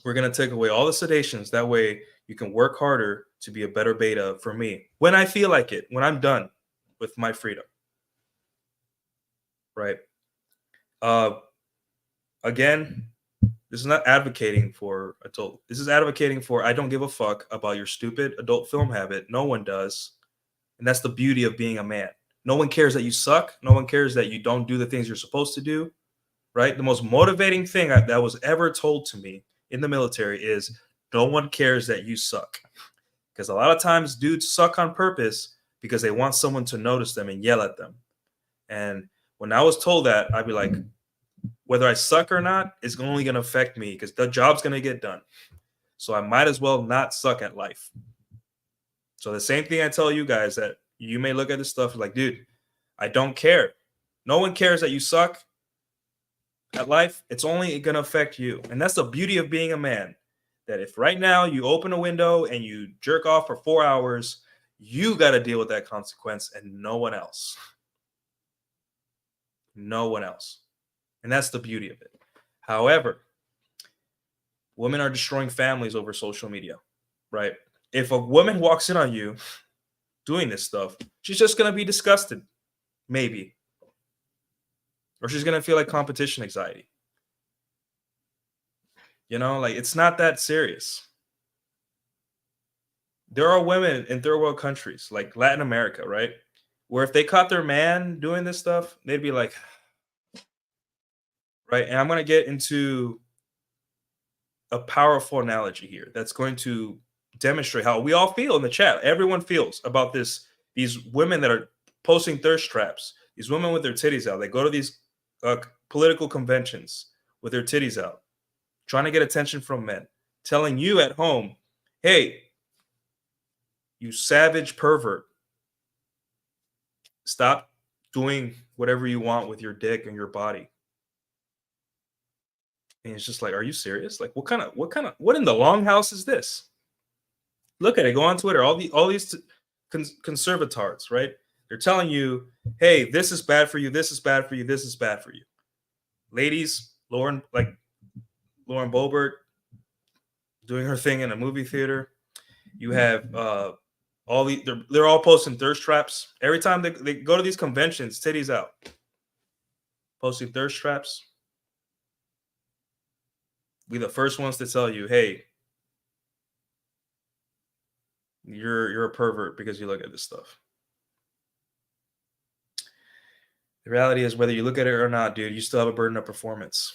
we're going to take away all the sedations. That way you can work harder to be a better beta for me when I feel like it, when I'm done with my freedom. Right. Again, this is not advocating for adult. This is advocating for, I don't give a fuck about your stupid adult film habit. No one does. And that's the beauty of being a man. No one cares that you suck. No one cares that you don't do the things you're supposed to do. right? The most motivating thing that was ever told to me in the military is no one cares that you suck. Because a lot of times dudes suck on purpose because they want someone to notice them and yell at them. And when I was told that, I'd be like, whether I suck or not, it's only going to affect me because the job's going to get done. So I might as well not suck at life. So the same thing I tell you guys, that you may look at this stuff like, dude, I don't care. No one cares that you suck at life. It's only going to affect you. And that's the beauty of being a man. That if right now you open a window and you jerk off for 4 hours, you got to deal with that consequence and no one else. No one else. And that's the beauty of it. However, women are destroying families over social media, right? If a woman walks in on you doing this stuff, she's just going to be disgusted, maybe. Or she's going to feel like competition anxiety. You know, like it's not that serious. There are women in third world countries like Latin America, right? Where if they caught their man doing this stuff, they'd be like, right? And I'm going to get into a powerful analogy here that's going to demonstrate how we all feel in the chat. Everyone feels about this. These women that are posting thirst traps, these women with their titties out, they go to these political conventions with their titties out, trying to get attention from men, telling you at home, hey, you savage pervert, stop doing whatever you want with your dick and your body. And it's just like, are you serious? Like, what in the longhouse is this? Look at it. Go on Twitter. All these conservatards, right? They're telling you, hey, this is bad for you. This is bad for you. This is bad for you. Ladies, Lauren Boebert doing her thing in a movie theater. You have they're all posting thirst traps. Every time they go to these conventions, titties out. Posting thirst traps. We the first ones to tell you, hey, you're a pervert because you look at this stuff. The reality is, whether you look at it or not, dude, you still have a burden of performance.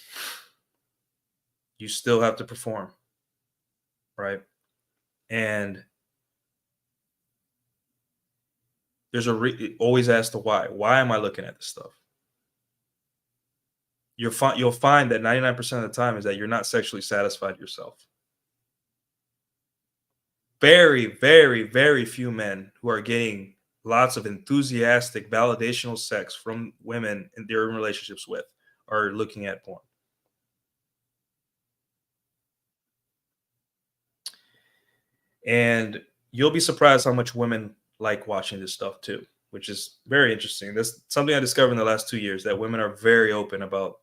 You still have to perform, right? And there's always ask the why. Why am I looking at this stuff? You'll find that 99% of the time is that you're not sexually satisfied yourself. Very, very, very few men who are getting lots of enthusiastic validational sex from women in their relationships with are looking at porn. And you'll be surprised how much women like watching this stuff too, which is very interesting. That's something I discovered in the last 2 years, that women are very open about,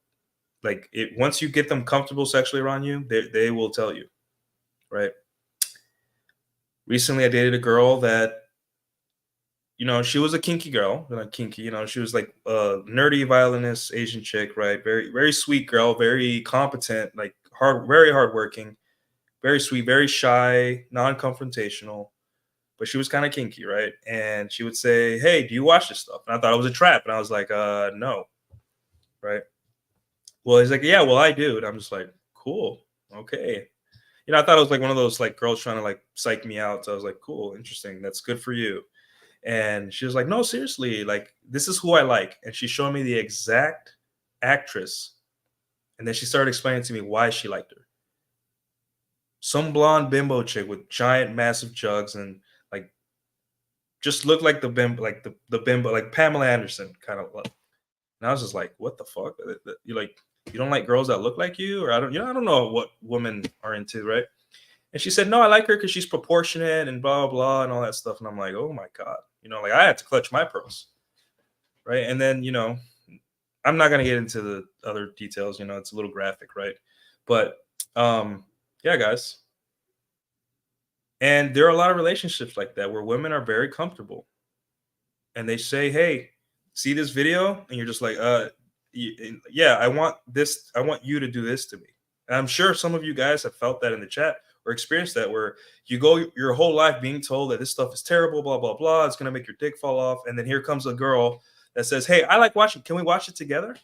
like, it. Once you get them comfortable sexually around you, they will tell you, right? Recently, I dated a girl that, she was a kinky girl, not kinky, she was like a nerdy violinist, Asian chick, right? Very, very sweet girl, very competent, like very hardworking, very sweet, very shy, non-confrontational, but she was kind of kinky, right? And she would say, hey, do you watch this stuff? And I thought it was a trap. And I was like, no, right? Well, he's like, yeah, well, I do. And I'm just like, cool, okay. I thought it was like one of those like girls trying to like psych me out. So I was like, cool, interesting. That's good for you. And she was like, no, seriously, like, this is who I like. And she showed me the exact actress. And then she started explaining to me why she liked her. Some blonde bimbo chick with giant, massive jugs and like just looked like the bimbo, like the bimbo, like Pamela Anderson kind of look. And I was just like, what the fuck? You don't like girls that look like you? Or I don't know what women are into, right? And she said, no, I like her because she's proportionate and blah, blah, blah, and all that stuff. And I'm like, oh my God. Like I had to clutch my pearls. Right. And then, I'm not going to get into the other details, it's a little graphic, right? But yeah, guys. And there are a lot of relationships like that where women are very comfortable and they say, hey, see this video? And you're just like, yeah, I want this. I want you to do this to me. And I'm sure some of you guys have felt that in the chat or experienced that, where you go your whole life being told that this stuff is terrible, blah, blah, blah. It's going to make your dick fall off. And then here comes a girl that says, hey, I like watching. Can we watch it together?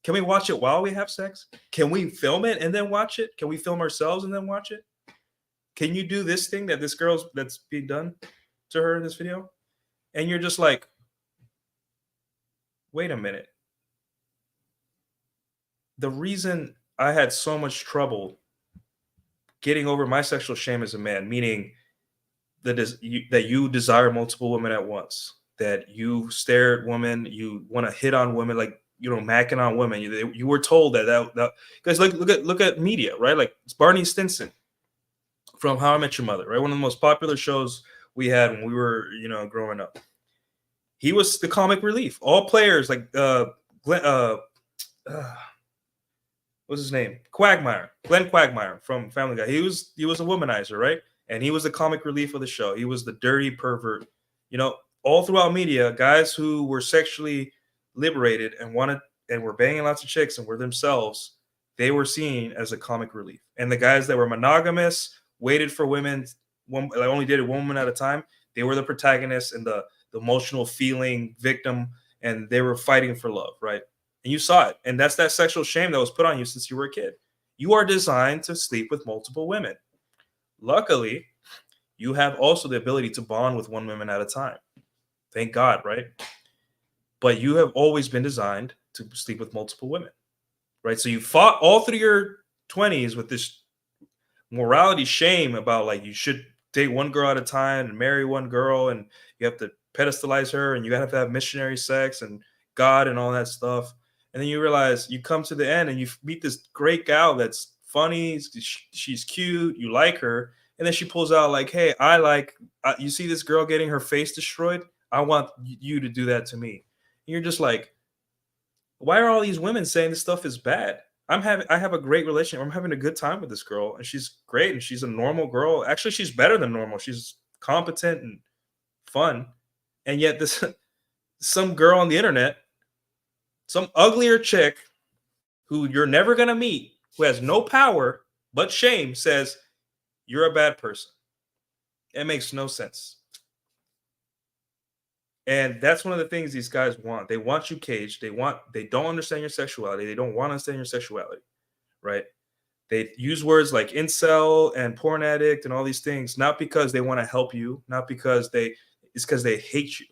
Can we watch it while we have sex? Can we film it and then watch it? Can we film ourselves and then watch it? Can you do this thing that this girl's that's being done to her in this video? And you're just like, wait a minute. The reason I had so much trouble getting over my sexual shame as a man, meaning that you desire multiple women at once, that you stare at women, you want to hit on women, like macking on women. You were told that because look at media, right? Like it's Barney Stinson from How I Met Your Mother, right? One of the most popular shows we had when we were growing up. He was the comic relief. All players like Glenn, what's his name? Glenn Quagmire from Family Guy. He was a womanizer, right? And he was the comic relief of the show. He was the dirty pervert. All throughout media, guys who were sexually liberated and were banging lots of chicks and were themselves, they were seen as a comic relief. And the guys that were monogamous, waited for women, only dated one woman at a time, they were the protagonists and the emotional feeling victim, and they were fighting for love, right? And you saw it. And that's that sexual shame that was put on you since you were a kid. You are designed to sleep with multiple women. Luckily, you have also the ability to bond with one woman at a time. Thank God, right? But you have always been designed to sleep with multiple women, right? So you fought all through your 20s with this morality shame about like you should date one girl at a time and marry one girl, and you have to pedestalize her, and you have to have missionary sex and God and all that stuff. And then you realize you come to the end and you meet this great gal that's funny, she's cute, you like her, and then she pulls out like, hey, you see this girl getting her face destroyed? I want you to do that to me. And you're just like, why are all these women saying this stuff is bad? I have a great relationship. I'm having a good time with this girl, and she's great, and she's a normal girl. Actually, she's better than normal. She's competent and fun. And yet this some girl on the internet, some uglier chick who you're never going to meet, who has no power but shame, says you're a bad person. It makes no sense. And that's one of the things these guys want. They want you caged. They don't understand your sexuality. They don't want to understand your sexuality, right? They use words like incel and porn addict and all these things, not because they want to help you, not because it's because they hate you.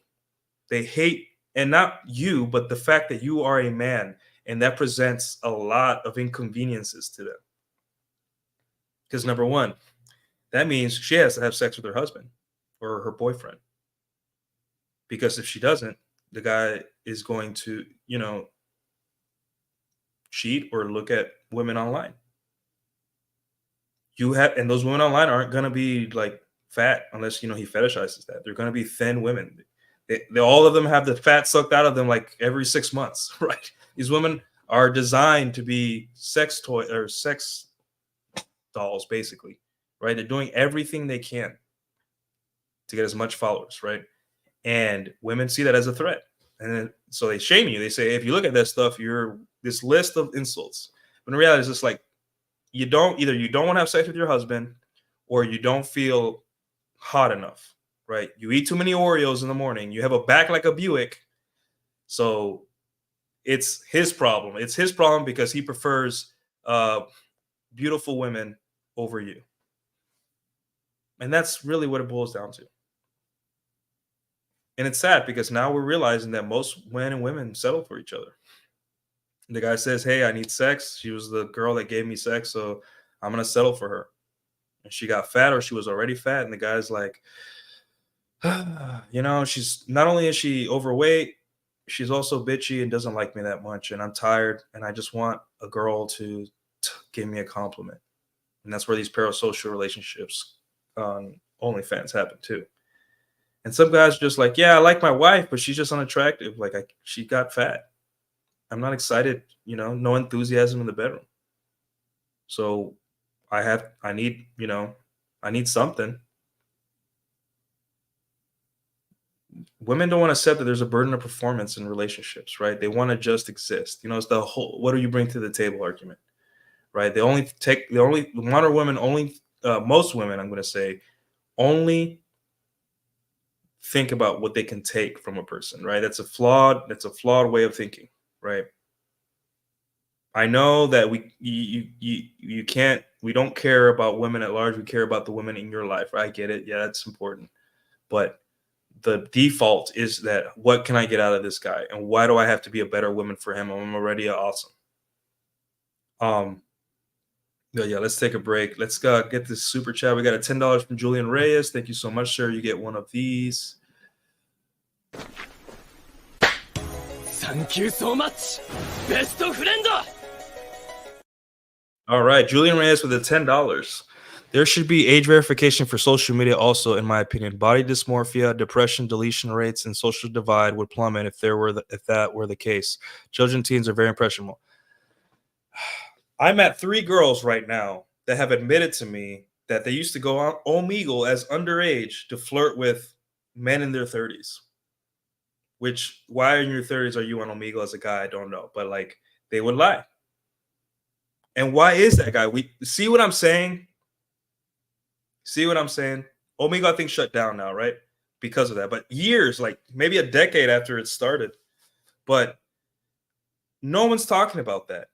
They hate, and not you, but the fact that you are a man, and that presents a lot of inconveniences to them. Because number one, that means she has to have sex with her husband or her boyfriend. Because if she doesn't, the guy is going to, cheat or look at women online. And those women online aren't going to be like fat unless, he fetishizes that. They're going to be thin women. All of them have the fat sucked out of them like every 6 months, right? These women are designed to be sex toy or sex dolls, basically, right? They're doing everything they can to get as much followers, right? And women see that as a threat. And then, so they shame you. They say, if you look at that stuff, you're this list of insults. But in reality, it's just like, you don't want to have sex with your husband, or you don't feel hot enough, right? You eat too many Oreos in the morning. You have a back like a Buick. So it's his problem. It's his problem because he prefers beautiful women over you. And that's really what it boils down to. And it's sad because now we're realizing that most men and women settle for each other. The guy says, hey, I need sex. She was the girl that gave me sex, so I'm going to settle for her. And she got fat, or she was already fat. And the guy's like, she's not only is she overweight, she's also bitchy and doesn't like me that much. And I'm tired, and I just want a girl to give me a compliment. And that's where these parasocial relationships on OnlyFans happen too. And some guys are just like, yeah, I like my wife, but she's just unattractive. Like she got fat. I'm not excited, no enthusiasm in the bedroom. So I need something. Women don't want to accept that there's a burden of performance in relationships, right? They want to just exist. It's the whole, what do you bring to the table argument, right? Modern women most women, I'm going to say, only think about what they can take from a person, right? That's a flawed way of thinking, right? I know that you can't, we don't care about women at large. We care about the women in your life. I get it. Yeah, that's important. But the default is that what can I get out of this guy, and why do I have to be a better woman for him? I'm already awesome. Yeah, let's take a break. Let's get this super chat. We got a $10 from Julian Reyes. Thank you so much, sir. You get one of these. Thank you so much. Best friend. All right, Julian Reyes with the $10. There should be age verification for social media also, in my opinion. Body dysmorphia, depression, deletion rates, and social divide would plummet if that were the case. Children, teens are very impressionable. I'm at 3 girls right now that have admitted to me that they used to go on Omegle as underage to flirt with men in their 30s. Which, why in your 30s are you on Omegle as a guy? I don't know, but like, they would lie. And why is that, guy? We see what I'm saying. See what I'm saying? Omegle, I think, shut down now, right? Because of that. But years, like maybe a decade after it started. But no one's talking about that.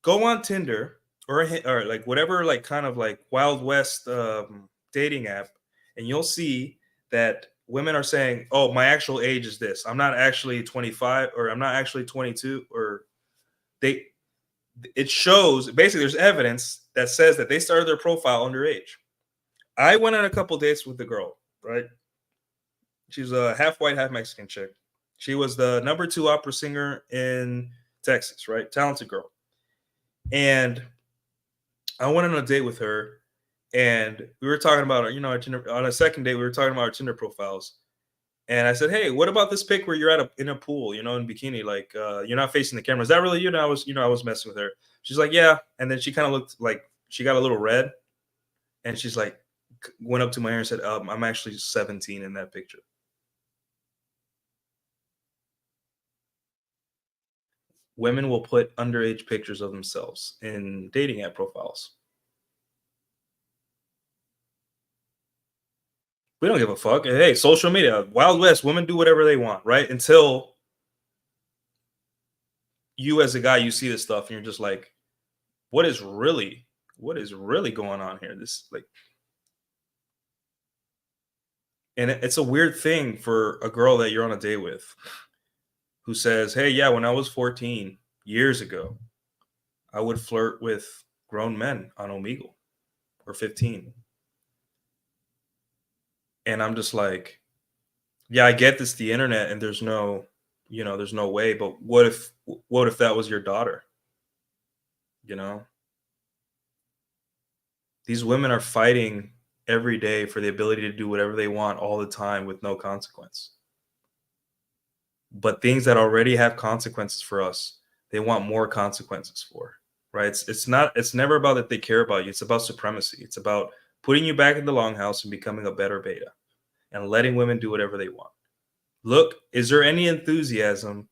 Go on Tinder or like whatever, like kind of like Wild West dating app, and you'll see that women are saying, "Oh, my actual age is this. I'm not actually 25, or I'm not actually 22." Or they, it shows basically there's evidence that says that they started their profile underage. I went on a couple dates with the girl, right? She's a half white, half Mexican chick. She was the number 2 opera singer in Texas, right? Talented girl. And I went on a date with her, and we were talking about, you know, on a second date, we were talking about our Tinder profiles. And I said, "Hey, what about this pic where you're in a pool, you know, in bikini, like you're not facing the camera? Is that really you?" And I was messing with her. She's like, "Yeah." And then she kind of looked like she got a little red, and she's like, went up to my hair and said, "I'm actually 17 in that picture." Women will put underage pictures of themselves in dating app profiles. We don't give a fuck. Hey, social media, Wild West, women do whatever they want, right? Until you as a guy, you see this stuff and you're just like, what is really going on here? This, like, and it's a weird thing for a girl that you're on a date with who says, "Hey, yeah, when I was 14 years ago, I would flirt with grown men on Omegle, or 15." And I'm just like, yeah, I get this, the internet, and there's no, there's no way, but what if that was your daughter? You know, these women are fighting every day for the ability to do whatever they want all the time with no consequence. But things that already have consequences for us, they want more consequences for, right? It's never about that they care about you. It's about supremacy. It's about putting you back in the longhouse and becoming a better beta and letting women do whatever they want. Look, is there any enthusiasm?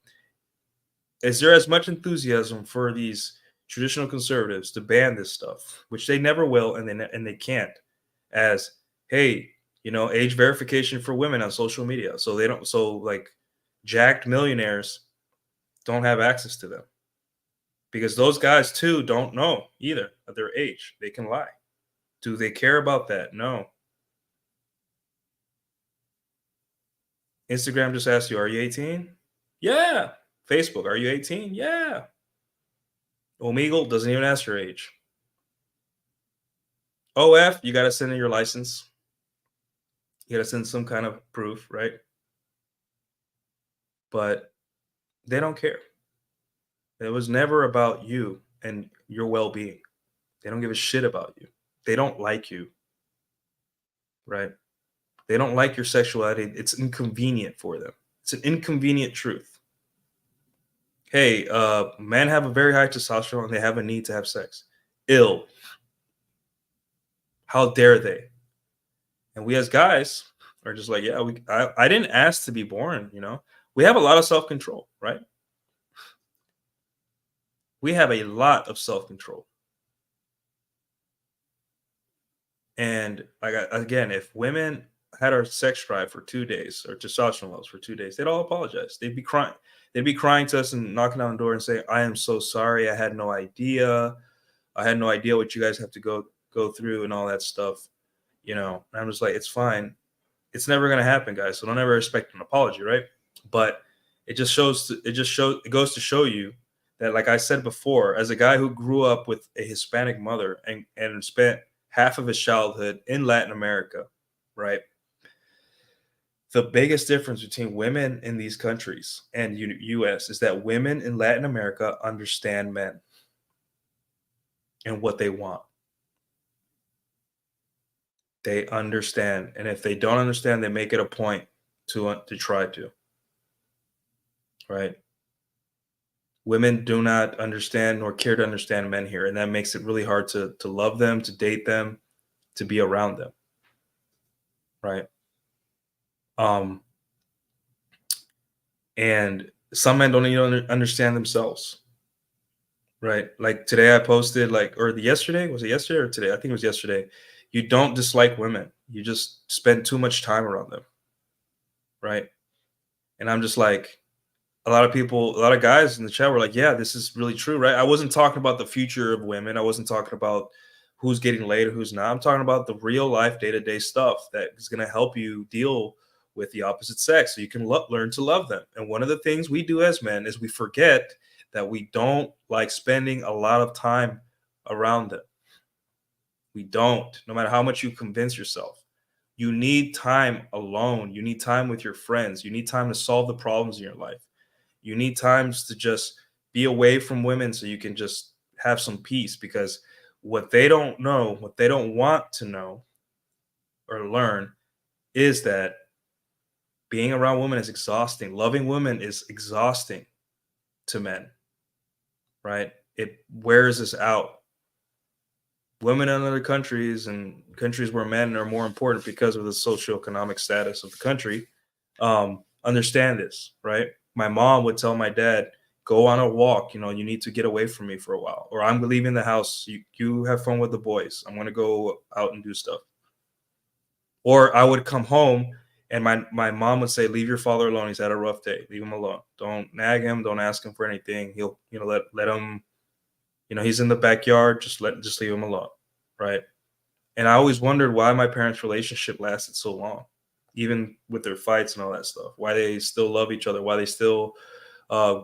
Is there as much enthusiasm for these traditional conservatives to ban this stuff, which they never will, and they can't, as, hey, age verification for women on social media, so they don't, so like jacked millionaires don't have access to them, because those guys too don't know either at their age. They can lie. Do they care about that? No. Instagram just asks you, are you 18? Yeah. Facebook, are you 18? Yeah. Omegle doesn't even ask your age. OF, you got to send in your license. You got to send some kind of proof, right? But they don't care. It was never about you and your well-being. They don't give a shit about you. They don't like you, right? They don't like your sexuality. It's inconvenient for them. It's an inconvenient truth. Hey, men have a very high testosterone and they have a need to have sex. Ill. How dare they? And we as guys are just like, yeah, I didn't ask to be born, We have a lot of self-control, right? We have a lot of self-control. And again, if women, had our sex drive for 2 days or testosterone levels for 2 days, they'd all apologize. They'd be crying. They'd be crying to us and knocking on the door and saying, "I am so sorry. I had no idea. I had no idea what you guys have to go through and all that stuff." And I'm just like, it's fine. It's never gonna happen, guys. So don't ever expect an apology, right? But it goes to show you that, like I said before, as a guy who grew up with a Hispanic mother and spent half of his childhood in Latin America, right? The biggest difference between women in these countries and US is that women in Latin America understand men and what they want. They understand, and if they don't understand, they make it a point to try to, right? Women do not understand nor care to understand men here, and that makes it really hard to love them, to date them, to be around them, right? Um, and some men don't even understand themselves, right? Like today, I posted yesterday, was it yesterday or today? I think it was yesterday. You don't dislike women; you just spend too much time around them, right? And I'm just like, a lot of people, a lot of guys in the chat were like, yeah, this is really true, right? I wasn't talking about the future of women. I wasn't talking about who's getting laid or who's not. I'm talking about the real life, day to day stuff that is going to help you deal with the opposite sex so you can learn to love them. And one of the things we do as men is we forget that we don't like spending a lot of time around them. We don't, no matter how much you convince yourself. You need time alone. You need time with your friends. You need time to solve the problems in your life. You need times to just be away from women so you can just have some peace, because what they don't know, what they don't want to know or learn is that being around women is exhausting. Loving women is exhausting to men, right? It wears us out. Women in other countries and countries where men are more important because of the socioeconomic status of the country understand this, right? My mom would tell my dad, "Go on a walk. You need to get away from me for a while, or I'm leaving the house. You have fun with the boys. I'm going to go out and do stuff." Or I would come home and my mom would say, "Leave your father alone. He's had a rough day. Leave him alone. Don't nag him. Don't ask him for anything. He'll let him. He's in the backyard. Just leave him alone." Right. And I always wondered why my parents' relationship lasted so long, even with their fights and all that stuff. Why they still love each other, why they still uh,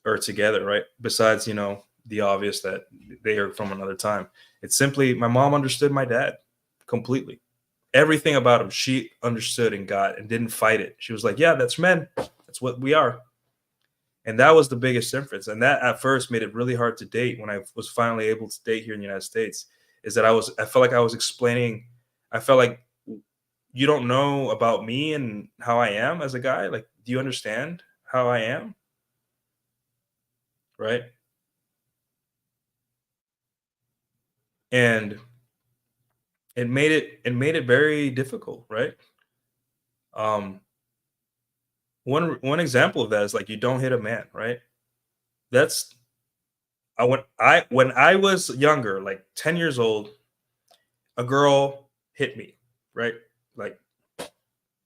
are together, right? Besides, the obvious that they are from another time. It's simply my mom understood my dad completely. Everything about him, she understood and got and didn't fight it. She was like, "Yeah, that's men. That's what we are." And that was the biggest difference. And that at first made it really hard to date when I was finally able to date here in the United States. Is that I felt like I was explaining, I felt like you don't know about me and how I am as a guy. Like, do you understand how I am? Right. And it made it very difficult, right? Um, one example of that is like you don't hit a man, right? That's when I was younger, like 10 years old, a girl hit me, right? Like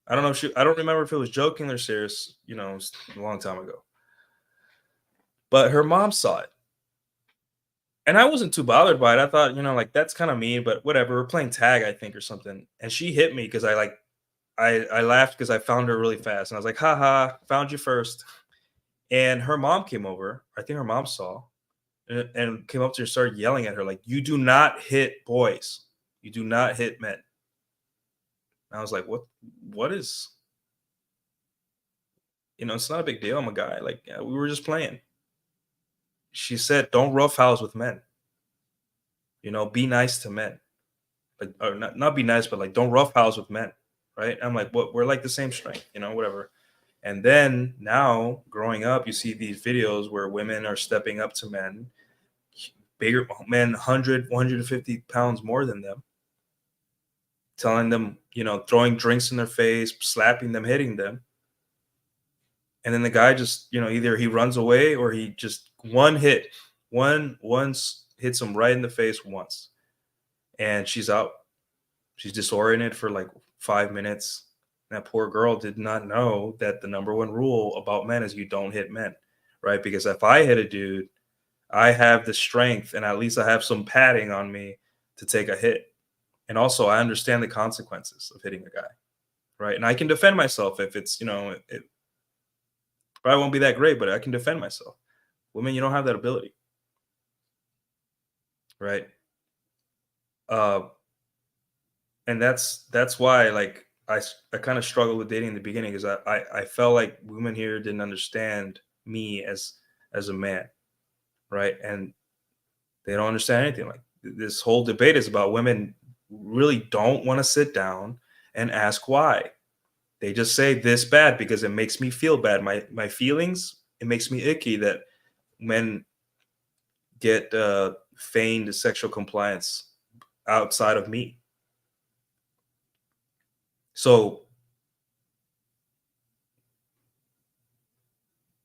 I don't remember if it was joking or serious, it was a long time ago. But her mom saw it. And I wasn't too bothered by it. I thought, like that's kind of mean, but whatever. We're playing tag, I think, or something. And she hit me because I laughed because I found her really fast. And I was like, haha, found you first. And her mom came over. I think her mom saw and came up to her and started yelling at her, like, "You do not hit boys. You do not hit men." And I was like, what is, it's not a big deal. I'm a guy. Like, yeah, we were just playing. She said, "Don't roughhouse with men. Be nice to men." Like, or not be nice, but like don't roughhouse with men. Right. I'm like, what, we're like the same strength, whatever. And then now growing up, you see these videos where women are stepping up to men, bigger men, 100, 150 pounds more than them, telling them, throwing drinks in their face, slapping them, hitting them. And then the guy just, either he runs away or he just once hits him right in the face once. And she's out. She's disoriented for like 5 minutes. That poor girl did not know that the number one rule about men is you don't hit men, right? Because if I hit a dude, I have the strength and at least I have some padding on me to take a hit. And also, I understand the consequences of hitting a guy, right? And I can defend myself if it's, it probably won't be that great, but I can defend myself. Women, you don't have that ability, right? Uh, and that's why, like, I kind of struggled with dating in the beginning because I felt like women here didn't understand me as a man, right? And they don't understand anything. Like this whole debate is about women really don't want to sit down and ask why. They just say this bad because it makes me feel bad. My feelings, it makes me icky that men get feigned sexual compliance outside of me. So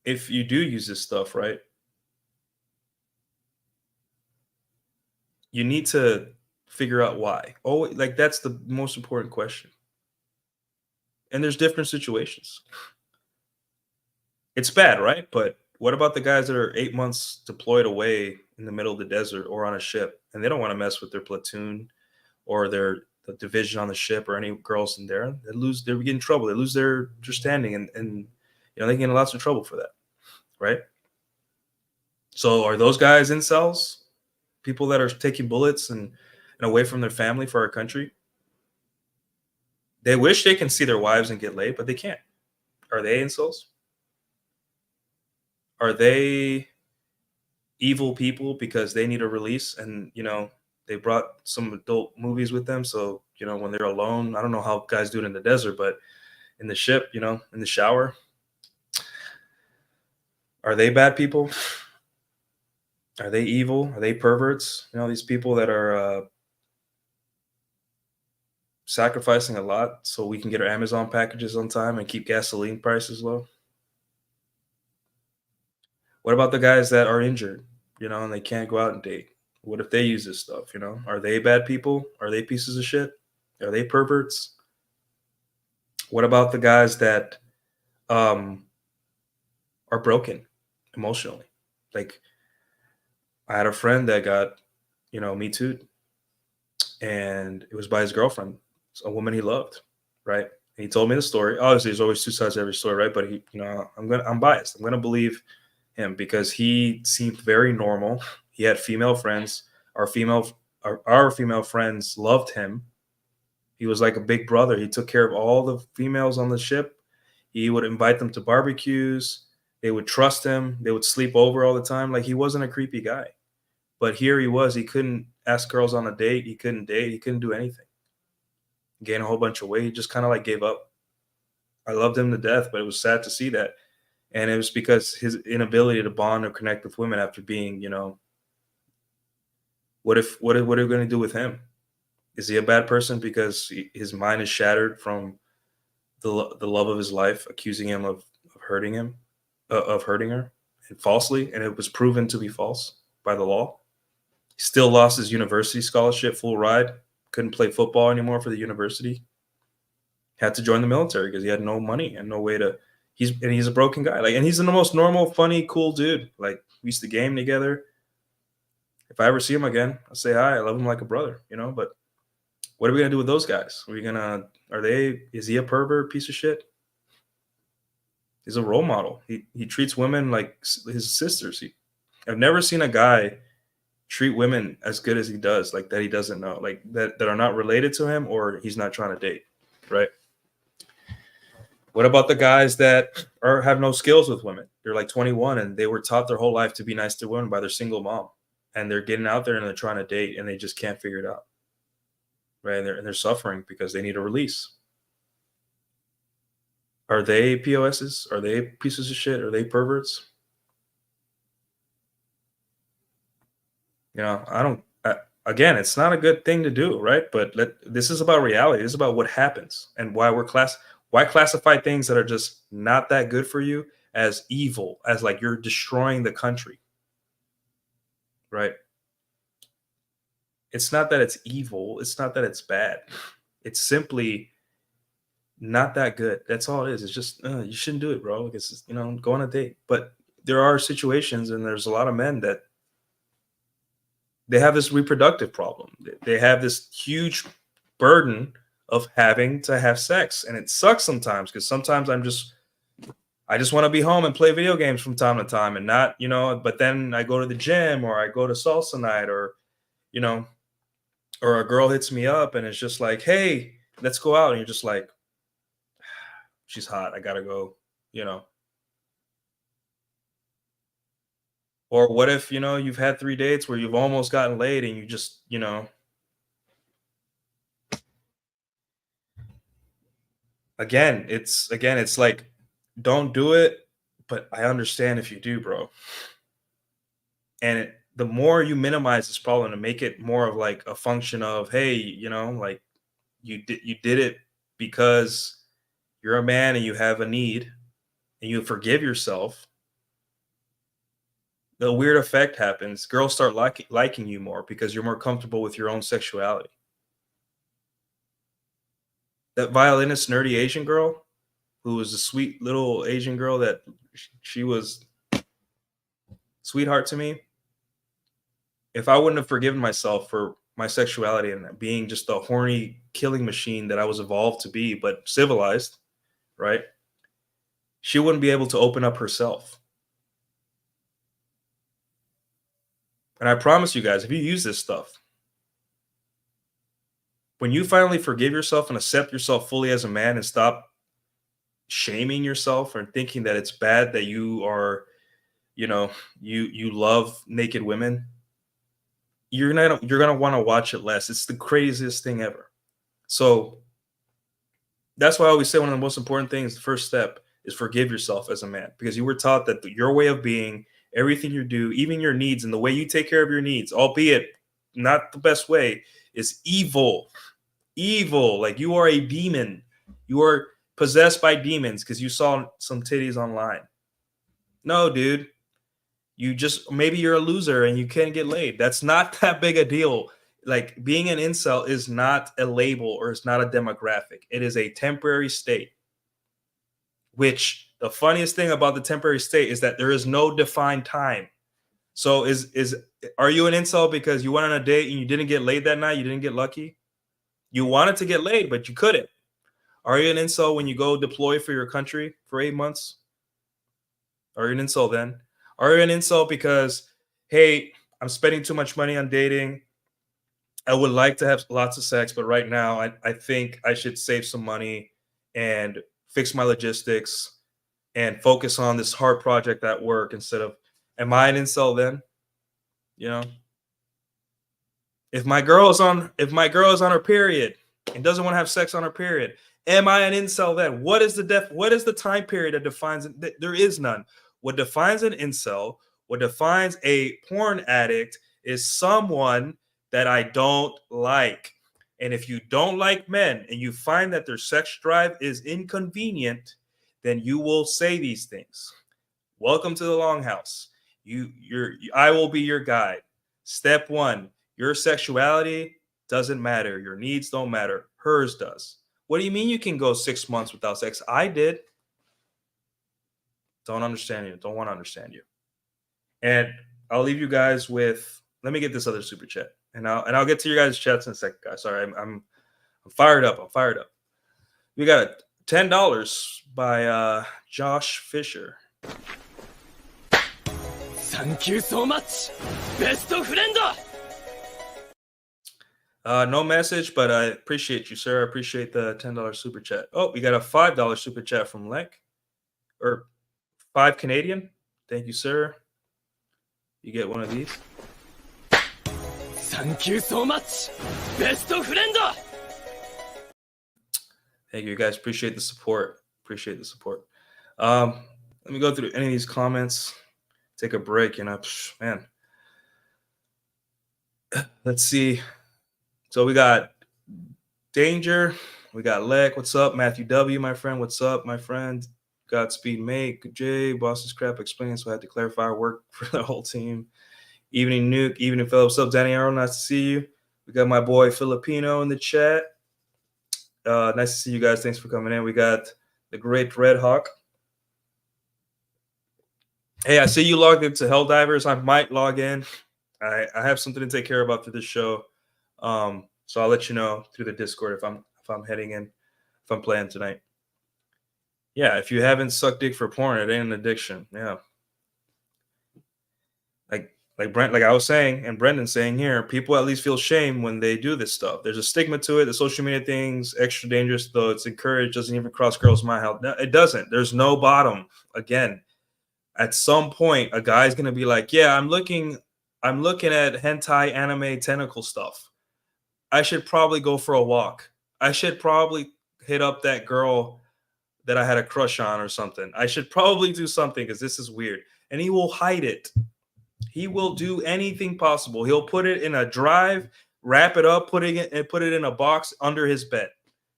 if you do use this stuff, right, you need to figure out why. Oh, like that's the most important question. And there's different situations. It's bad, right? But what about the guys that are 8 months deployed away in the middle of the desert or on a ship and they don't want to mess with their platoon or the division on the ship or any girls in there? They get in trouble. They lose their understanding and they get in lots of trouble for that, right? So are those guys incels? People that are taking bullets and away from their family for our country? They wish they can see their wives and get laid, but they can't. Are they incels? Are they evil people because they need a release and they brought some adult movies with them, so when they're alone, I don't know how guys do it in the desert, but in the ship, in the shower, are they bad people? Are they evil? Are they perverts? These people that are sacrificing a lot so we can get our Amazon packages on time and keep gasoline prices low. What about the guys that are injured, and they can't go out and date? What if they use this stuff? Are they bad people? Are they pieces of shit? Are they perverts? What about the guys that um, are broken emotionally? Like, I had a friend that got, Me Too, and it was by his girlfriend, a woman he loved, right? And he told me the story. Obviously, there's always two sides to every story, right? But I'm biased. I'm gonna believe him because he seemed very normal. He had female friends. Our female friends loved him. He was like a big brother. He took care of all the females on the ship. He would invite them to barbecues. They would trust him. They would sleep over all the time. Like he wasn't a creepy guy. But here he was. He couldn't ask girls on a date. He couldn't date. He couldn't do anything. Gained a whole bunch of weight. He just kind of like gave up. I loved him to death, but it was sad to see that. And it was because his inability to bond or connect with women after being, what are we going to do with him? Is he a bad person because his mind is shattered from the love of his life, accusing him of hurting him, of hurting her and falsely, and it was proven to be false by the law? He still lost his university scholarship, full ride. Couldn't play football anymore for the university. Had to join the military because he had no money and no way to. He's a broken guy. Like, and he's the most normal, funny, cool dude. Like, we used to game together. If I ever see him again, I'll say hi. I love him like a brother, But what are we gonna do with those guys? Is he a pervert piece of shit? He's a role model. He treats women like his sisters. I've never seen a guy treat women as good as he does, like that he doesn't know, like that are not related to him or he's not trying to date, right? What about the guys that have no skills with women? They're like 21 and they were taught their whole life to be nice to women by their single mom, and they're getting out there and they're trying to date and they just can't figure it out, right? And they're suffering because they need a release. Are they POSs? Are they pieces of shit? Are they perverts? I don't. Again, it's not a good thing to do, right? But this is about reality. This is about what happens and why classify things that are just not that good for you as evil, as like you're destroying the country, right? It's not that it's evil. It's not that it's bad. It's simply not that good. That's all it is. It's just you shouldn't do it, bro. Because go on a date. But there are situations, and there's a lot of men that they have this reproductive problem. They have this huge burden of having to have sex, and it sucks sometimes because sometimes I just want to be home and play video games from time to time, and not But then I go to the gym, or I go to salsa night, or you know, or a girl hits me up, and it's just like, hey, let's go out, and you're just like, she's hot, I gotta go, you know. Or what if you've had 3 dates where you've almost gotten laid, and you just again, it's like, don't do it, but I understand if you do, bro. And the more you minimize this problem and make it more of like a function of, hey, like you did it because you're a man and you have a need, and you forgive yourself, the weird effect happens. Girls start liking you more because you're more comfortable with your own sexuality. That violinist nerdy Asian girl, who was a sweet little Asian girl, that she was sweetheart to me. If I wouldn't have forgiven myself for my sexuality and being just a horny killing machine that I was evolved to be, but civilized, right? She wouldn't be able to open up herself. And I promise you guys, if you use this stuff, when you finally forgive yourself and accept yourself fully as a man, and stop shaming yourself or thinking that it's bad that you are, you love naked women, you're gonna want to watch it less. It's the craziest thing ever. So that's why I always say one of the most important things, the first step, is forgive yourself as a man, because you were taught that your way of being, everything you do, even your needs and the way you take care of your needs, albeit not the best way, is evil. Evil. Like, you are a demon. You are possessed by demons because you saw some titties online. No, dude. Maybe you're a loser and you can't get laid. That's not that big a deal. Like, being an incel is not a label, or it's not a demographic. It is a temporary state. Which, the funniest thing about the temporary state is that there is no defined time. So are you an incel because you went on a date and you didn't get laid that night? You didn't get lucky? You wanted to get laid, but you couldn't. Are you an incel when you go deploy for your country for 8 months? Are you an incel then? Are you an incel because, hey, I'm spending too much money on dating. I would like to have lots of sex, but right now I think I should save some money and fix my logistics and focus on this hard project at work instead of, am I an incel then? You know, if my girl is on her period and doesn't want to have sex on her period, am I an incel then? What is the time period that defines it? There is none. What defines an incel, what defines a porn addict, is someone that I don't like. And if you don't like men and you find that their sex drive is inconvenient, then you will say these things. Welcome to the Longhouse. I will be your guide. Step 1, your sexuality doesn't matter. Your needs don't matter. Hers does. What do you mean you can go 6 months without sex? I did. Don't understand you. Don't want to understand you. And I'll leave you guys with, let me get this other super chat. And I'll get to your guys' chats in a second, guys. Sorry, I'm fired up. I'm fired up. We got $10 by Josh Fisher. Thank you so much, best friend. No message, but I appreciate you, sir. I appreciate the $10 super chat. Oh, we got a $5 super chat from Lek, or 5 Canadian. Thank you, sir. You get one of these. Thank you so much, best friend. Thank you, guys. Appreciate the support. Appreciate the support. Let me go through any of these comments. Take a break, man. Let's see. So we got Danger. We got Lek. What's up? Matthew W., my friend. What's up, my friend? Godspeed, mate. Good Jay. Boss's crap explained, so I had to clarify our work for the whole team. Evening, Nuke. Evening, Philip. What's up, Danny Arrow? Nice to see you. We got my boy Filipino in the chat. Nice to see you guys. Thanks for coming in. We got the great Red Hawk. Hey, I see you logged into Helldivers. I might log in. I have something to take care of after this show. So I'll let you know through the Discord if I'm heading in, if I'm playing tonight. Yeah, if you haven't sucked dick for porn, it ain't an addiction. Yeah. Like I was saying, and Brendan's saying here, people at least feel shame when they do this stuff. There's a stigma to it. The social media thing's extra dangerous, though it's encouraged, doesn't even cross girls' mind. No, it doesn't. There's no bottom. Again, at some point, a guy's gonna be like, "Yeah, I'm looking at hentai anime tentacle stuff. I should probably go for a walk. I should probably hit up that girl that I had a crush on or something. I should probably do something because this is weird." And he will hide it. He will do anything possible. He'll put it in a drive, wrap it up, put it in a box under his bed,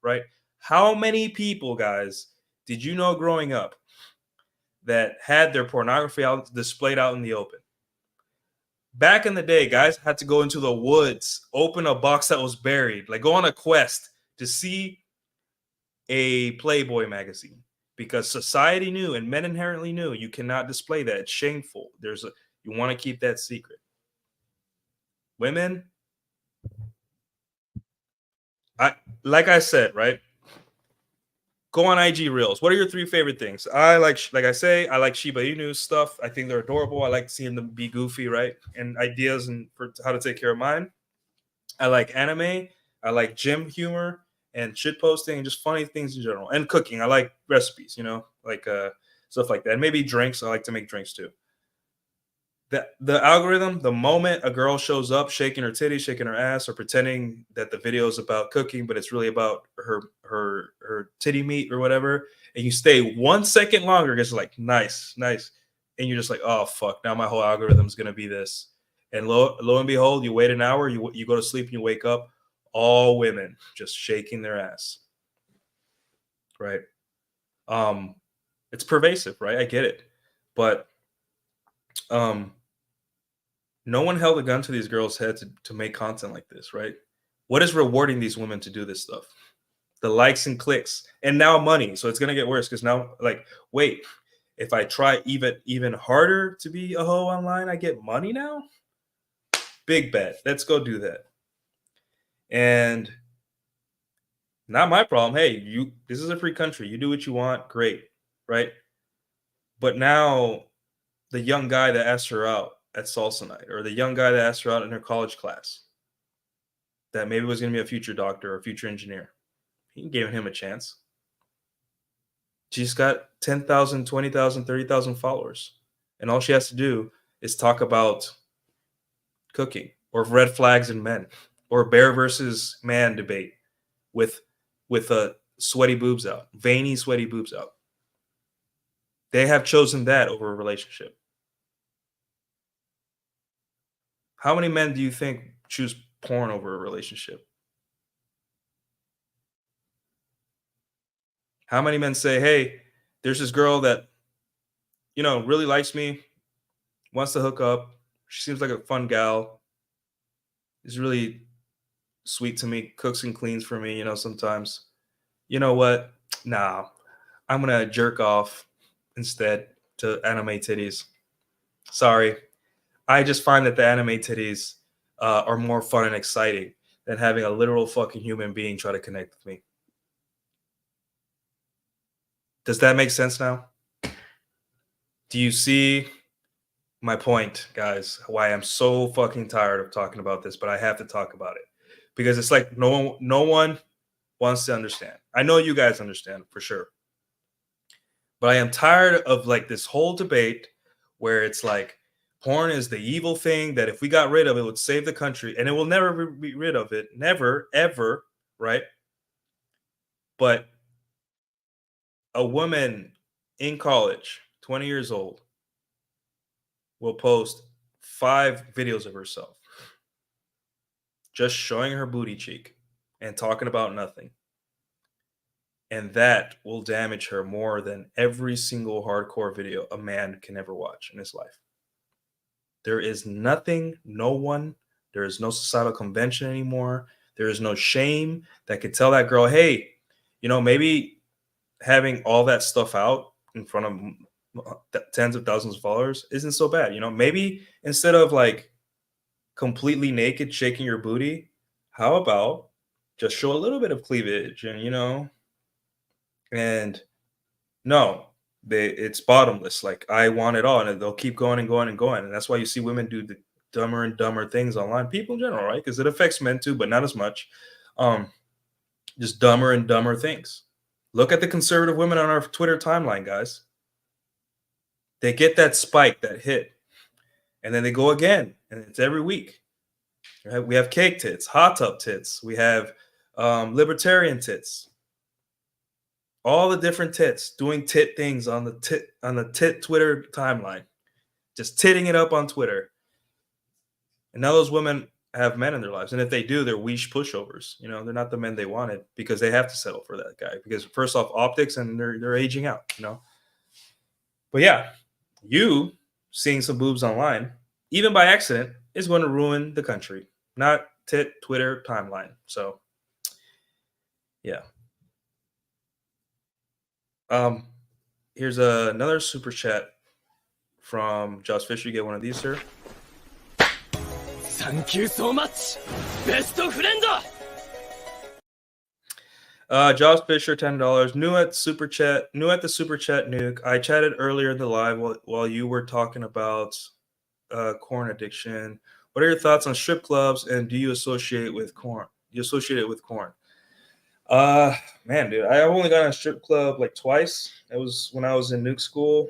right? How many people, guys, did you know growing up that had their pornography out displayed out in the open? Back in the day, guys had to go into the woods, open a box that was buried, like go on a quest to see a Playboy magazine because society knew and men inherently knew you cannot display that. It's shameful. You want to keep that secret. Women, like I said, right? Go on IG Reels. What are your 3 favorite things? I like I like Shiba Inu stuff. I think they're adorable. I like seeing them be goofy, right? And ideas and for how to take care of mine. I like anime. I like gym humor and shit posting and just funny things in general. And cooking. I like recipes, like stuff like that. And maybe drinks. I like to make drinks too. The algorithm, the moment a girl shows up shaking her titty, shaking her ass, or pretending that the video is about cooking, but it's really about her titty meat or whatever, and you stay 1 second longer, it's like nice, and you're just like, oh fuck, now my whole algorithm is gonna be this, and lo and behold, you wait an hour, you go to sleep, and you wake up, all women just shaking their ass, right? It's pervasive, right? I get it, but no one held a gun to these girls' heads to make content like this, right? What is rewarding these women to do this stuff? The likes and clicks, and now money. So it's gonna get worse because now, like, wait, if I try even harder to be a hoe online, I get money now. Big bet. Let's go do that. And not my problem. Hey, this is a free country. You do what you want. Great, right? But now the young guy that asked her out at salsa night, or the young guy that asked her out in her college class, that maybe was going to be a future doctor or a future engineer, he gave him a chance. She's got 10,000, 20,000, 30,000 followers. And all she has to do is talk about cooking or red flags in men or bear versus man debate with sweaty boobs out, veiny, sweaty boobs out. They have chosen that over a relationship. How many men do you think choose porn over a relationship? How many men say, hey, there's this girl that, really likes me, wants to hook up. She seems like a fun gal. Is really sweet to me, cooks and cleans for me, sometimes. You know what? Nah, I'm going to jerk off instead to anime titties. Sorry. I just find that the anime titties are more fun and exciting than having a literal fucking human being try to connect with me. Does that make sense now? Do you see my point, guys? Why I'm so fucking tired of talking about this, but I have to talk about it because it's like no one wants to understand. I know you guys understand for sure, but I am tired of like this whole debate where it's like porn is the evil thing that if we got rid of it would save the country, and it will never be rid of it, never ever, right? But a woman in college, 20 years old, will post 5 videos of herself just showing her booty cheek and talking about nothing. And that will damage her more than every single hardcore video a man can ever watch in his life. There is nothing, no one, there is no societal convention anymore. There is no shame that could tell that girl, hey, maybe having all that stuff out in front of tens of thousands of followers isn't so bad. Maybe instead of like completely naked shaking your booty, how about just show a little bit of cleavage and no, it's bottomless. Like I want it all, and they'll keep going and going and going. And that's why you see women do the dumber and dumber things online. People in general, right? Because it affects men too, but not as much. Um, just dumber and dumber things. Look at the conservative women on our Twitter timeline, guys. They get that spike, that hit, and then they go again, and it's every week. Right? We have cake tits, hot tub tits. We have libertarian tits. All the different tits doing tit things on the tit Twitter timeline, just titting it up on Twitter. And now those women have men in their lives, and if they do, they're weesh pushovers. They're not the men they wanted because they have to settle for that guy. Because first off, optics, and they're aging out. But yeah, you seeing some boobs online, even by accident, is going to ruin the country, not tit Twitter timeline. So yeah. Here's another super chat from Josh Fisher. You get one of these, sir. Thank you so much, best friend. Josh Fisher, $10. New at the super chat, Nuke. I chatted earlier in the live while you were talking about corn addiction. What are your thoughts on strip clubs, and do you associate with corn? Man, dude, I've only gone to a strip club like twice. It was when I was in Nuke school.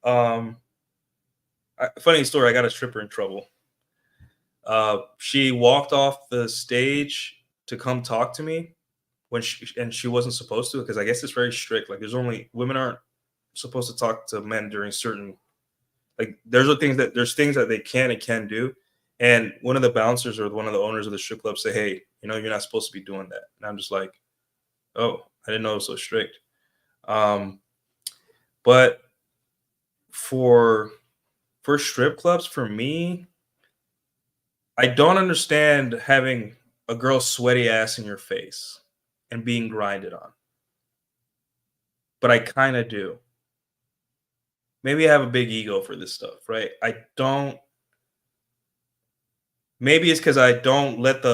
Funny story, I got a stripper in trouble. She walked off the stage to come talk to me when she wasn't supposed to, because I guess it's very strict. Like women aren't supposed to talk to men during certain, like there's things that they can and can do. And one of the bouncers or one of the owners of the strip club say, hey, you're not supposed to be doing that. And I'm just like, oh, I didn't know it was so strict. But for strip clubs, for me, I don't understand having a girl's sweaty ass in your face and being grinded on. But I kind of do. Maybe I have a big ego for this stuff, right? Maybe it's because I don't let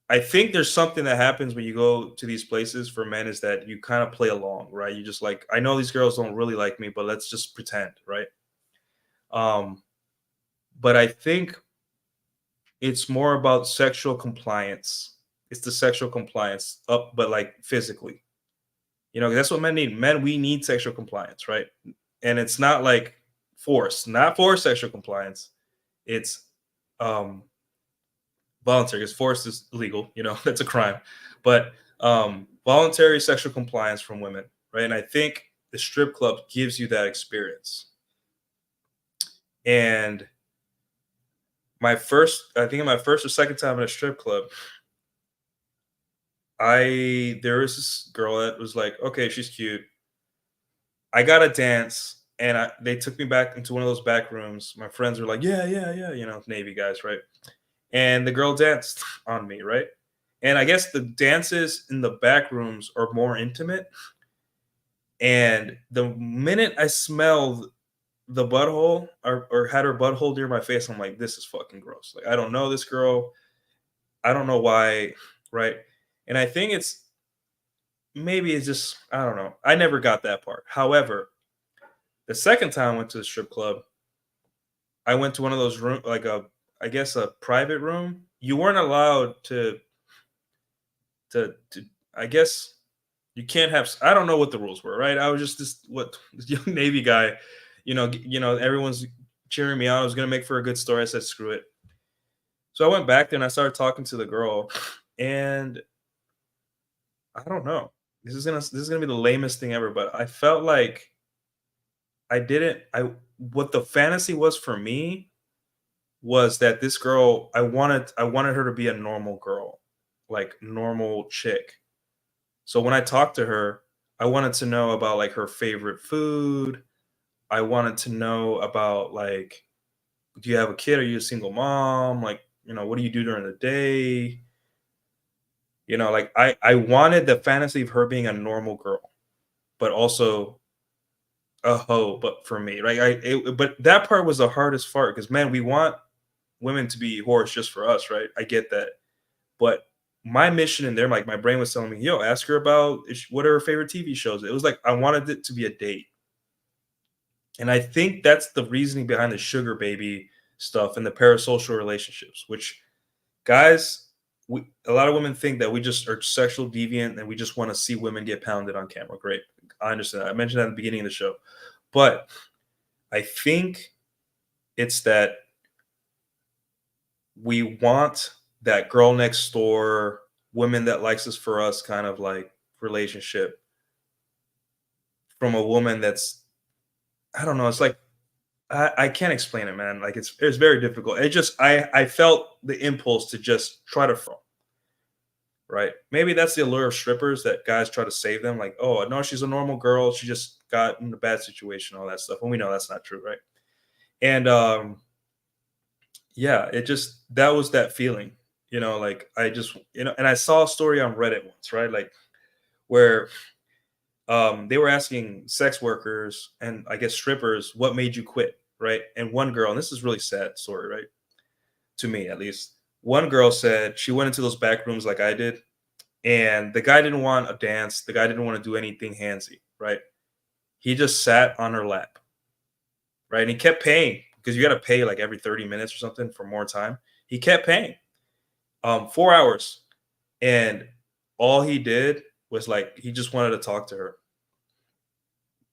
I think there's something that happens when you go to these places for men, is that you kind of play along, right? You just like, I know these girls don't really like me, but let's just pretend, right? But I think it's more about sexual compliance. It's the sexual compliance but like physically, that's what men need. We need sexual compliance, right? And it's not like not forced sexual compliance. It's voluntary, because forced is illegal, that's a crime. But voluntary sexual compliance from women, right? And I think the strip club gives you that experience. And I think in my first or second time in a strip club, there was this girl that was like, okay, she's cute. I got to dance, and they took me back into one of those back rooms. My friends were like, yeah, Navy guys, right? And the girl danced on me, right? And I guess the dances in the back rooms are more intimate. And the minute I smelled the butthole or had her butthole near my face, I'm like, this is fucking gross. Like, I don't know this girl. I don't know why, right? And I think maybe it's just, I don't know. I never got that part. However, the second time I went to the strip club, I went to one of those rooms, like I guess a private room. You weren't allowed to I guess you can't have, I don't know what the rules were, right? I was just this young Navy guy, everyone's cheering me on. I was gonna make for a good story. I said, screw it. So I went back there and I started talking to the girl, and I don't know. This is gonna be the lamest thing ever, but I felt like what the fantasy was for me was that this girl, I wanted her to be a normal girl, like normal chick. So when I talked to her, I wanted to know about like her favorite food. I wanted to know about like, do you have a kid? Are you a single mom? Like, what do you do during the day? You know, like I wanted the fantasy of her being a normal girl, but also a hoe, but for me, right? But that part was the hardest part because man, we want women to be whores just for us, right? I get that, but my mission in there, like my brain was telling me, yo, ask her about what are her favorite TV shows. It was like I wanted it to be a date, and I think that's the reasoning behind the sugar baby stuff and the parasocial relationships, which guys, a lot of women think that we just are sexual deviant and we just want to see women get pounded on camera. Great, I understand that. I mentioned that at the beginning of the show, but I think it's that we want that girl next door, women that likes us for us kind of like relationship from a woman that's, I don't know. It's like I can't explain it, man. Like it's very difficult. It just I felt the impulse to just try to right. Maybe that's the allure of strippers that guys try to save them. Like, oh no, she's a normal girl. She just got in a bad situation, all that stuff. And we know that's not true, right? And yeah, it just that was that feeling, like I just and I saw a story on Reddit once, right? Like where they were asking sex workers and I guess strippers what made you quit, right? And one girl, and this is really sad story, right? To me at least. One girl said she went into those back rooms like I did, and the guy didn't want a dance, the guy didn't want to do anything handsy, right? He just sat on her lap, right? And he kept paying because you got to pay like every 30 minutes or something for more time. He kept paying 4 hours, and all he did was like he just wanted to talk to her.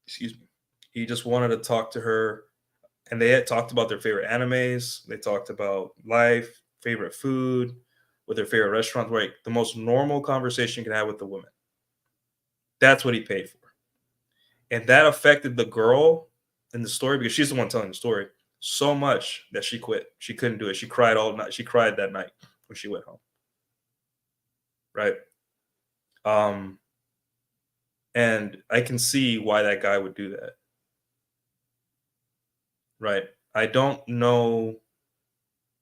Excuse me. He just wanted to talk to her, and they had talked about their favorite animes. They talked about life, favorite food, with their favorite restaurants. Right, the most normal conversation you can have with the woman. That's what he paid for, and that affected the girl in the story because she's the one telling the story so much that she quit. She couldn't do it. She cried all night. She cried that night when she went home. Right. Um, and I can see why that guy would do that. Right. I don't know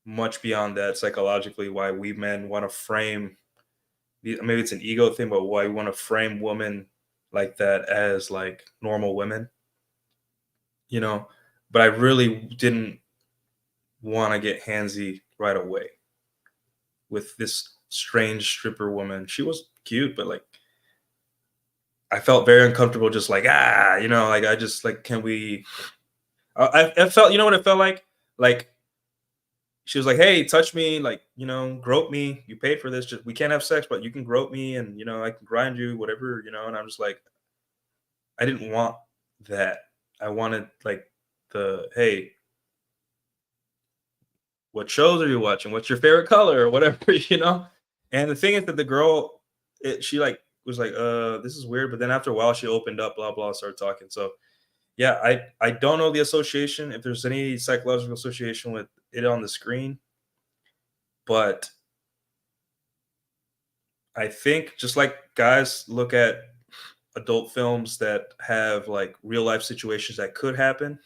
much beyond that psychologically why we men want to frame maybe it's an ego thing, but why we want to frame women like that as like normal women, you know. But I really didn't want to get handsy right away with this strange stripper woman. She was cute, but like I felt very uncomfortable, just like like I just like, can we? I felt, you know what it felt like? Like she was like, "Hey, touch me, like grope me. You paid for this. Just we can't have sex, but you can grope me, and I can grind you, whatever, And I'm just like, I didn't want that. I wanted like hey, what shows are you watching? What's your favorite color or whatever, And the thing is that the girl, she like was like, this is weird. But then after a while, she opened up, blah blah, started talking. So yeah, I don't know the association if there's any psychological association with it on the screen, but I think just like guys look at adult films that have like real life situations that could happen,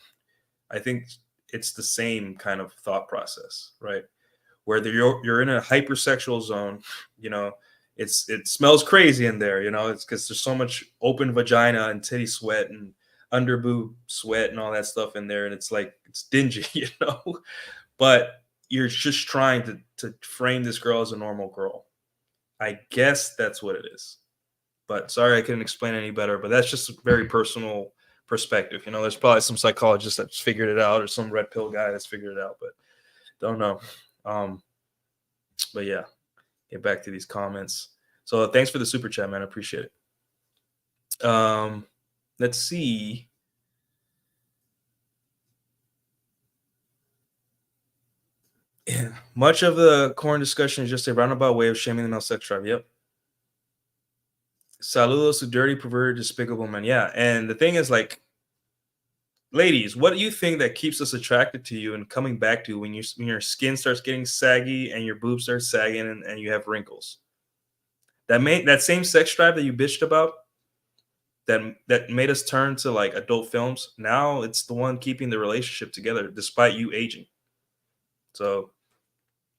I think it's the same kind of thought process, right? Where you're in a hypersexual zone, you know, it smells crazy in there, it's because there's so much open vagina and titty sweat and under boob sweat and all that stuff in there, and it's like it's dingy, But you're just trying to frame this girl as a normal girl. I guess that's what it is. But sorry I couldn't explain any better, but that's just a very personal perspective. There's probably some psychologist that's figured it out or some red pill guy that's figured it out, but don't know. But yeah, get back to these comments. So thanks for the super chat, man. I appreciate it. Let's see. Yeah, much of the corn discussion is just a roundabout way of shaming the male sex drive. Yep. Saludos to dirty, perverted, despicable men. Yeah, and the thing is, like, ladies, what do you think that keeps us attracted to you and coming back to you when your skin starts getting saggy and your boobs start sagging and you have wrinkles? That same sex drive that you bitched about that made us turn to like adult films. Now it's the one keeping the relationship together despite you aging. So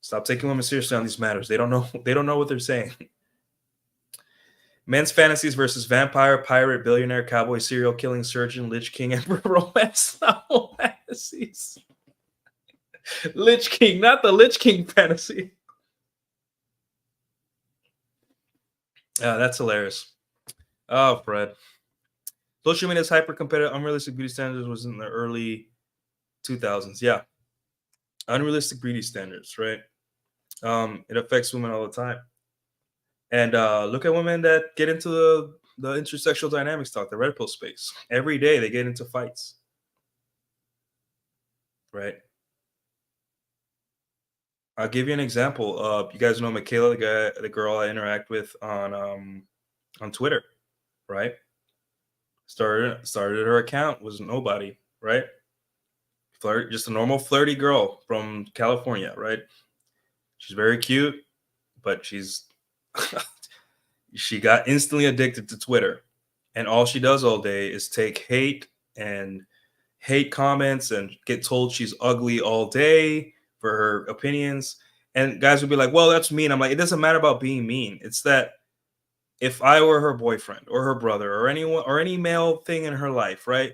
stop taking women seriously on these matters. They don't know. They don't know what they're saying. Men's fantasies versus vampire, pirate, billionaire, cowboy, serial killing, surgeon, lich king, emperor, romance novel fantasies. Lich King, not the Lich King fantasy. That's hilarious. Oh, Fred. Social media is hyper competitive. Unrealistic beauty standards was in the early 2000s. Yeah. Unrealistic beauty standards, right? It affects women all the time. And look at women that get into the intersexual dynamics talk, the red pill space. Every day they get into fights, right? I'll give you an example. You guys know Michaela, the girl I interact with on Twitter, right? Started her account, was nobody, right? Just a normal flirty girl from California, right? She's very cute, but she got instantly addicted to Twitter, and all she does all day is take hate comments and get told she's ugly all day for her opinions. And guys would be like, well, that's mean. I'm like, it doesn't matter about being mean. It's that if I were her boyfriend or her brother or anyone or any male thing in her life, right?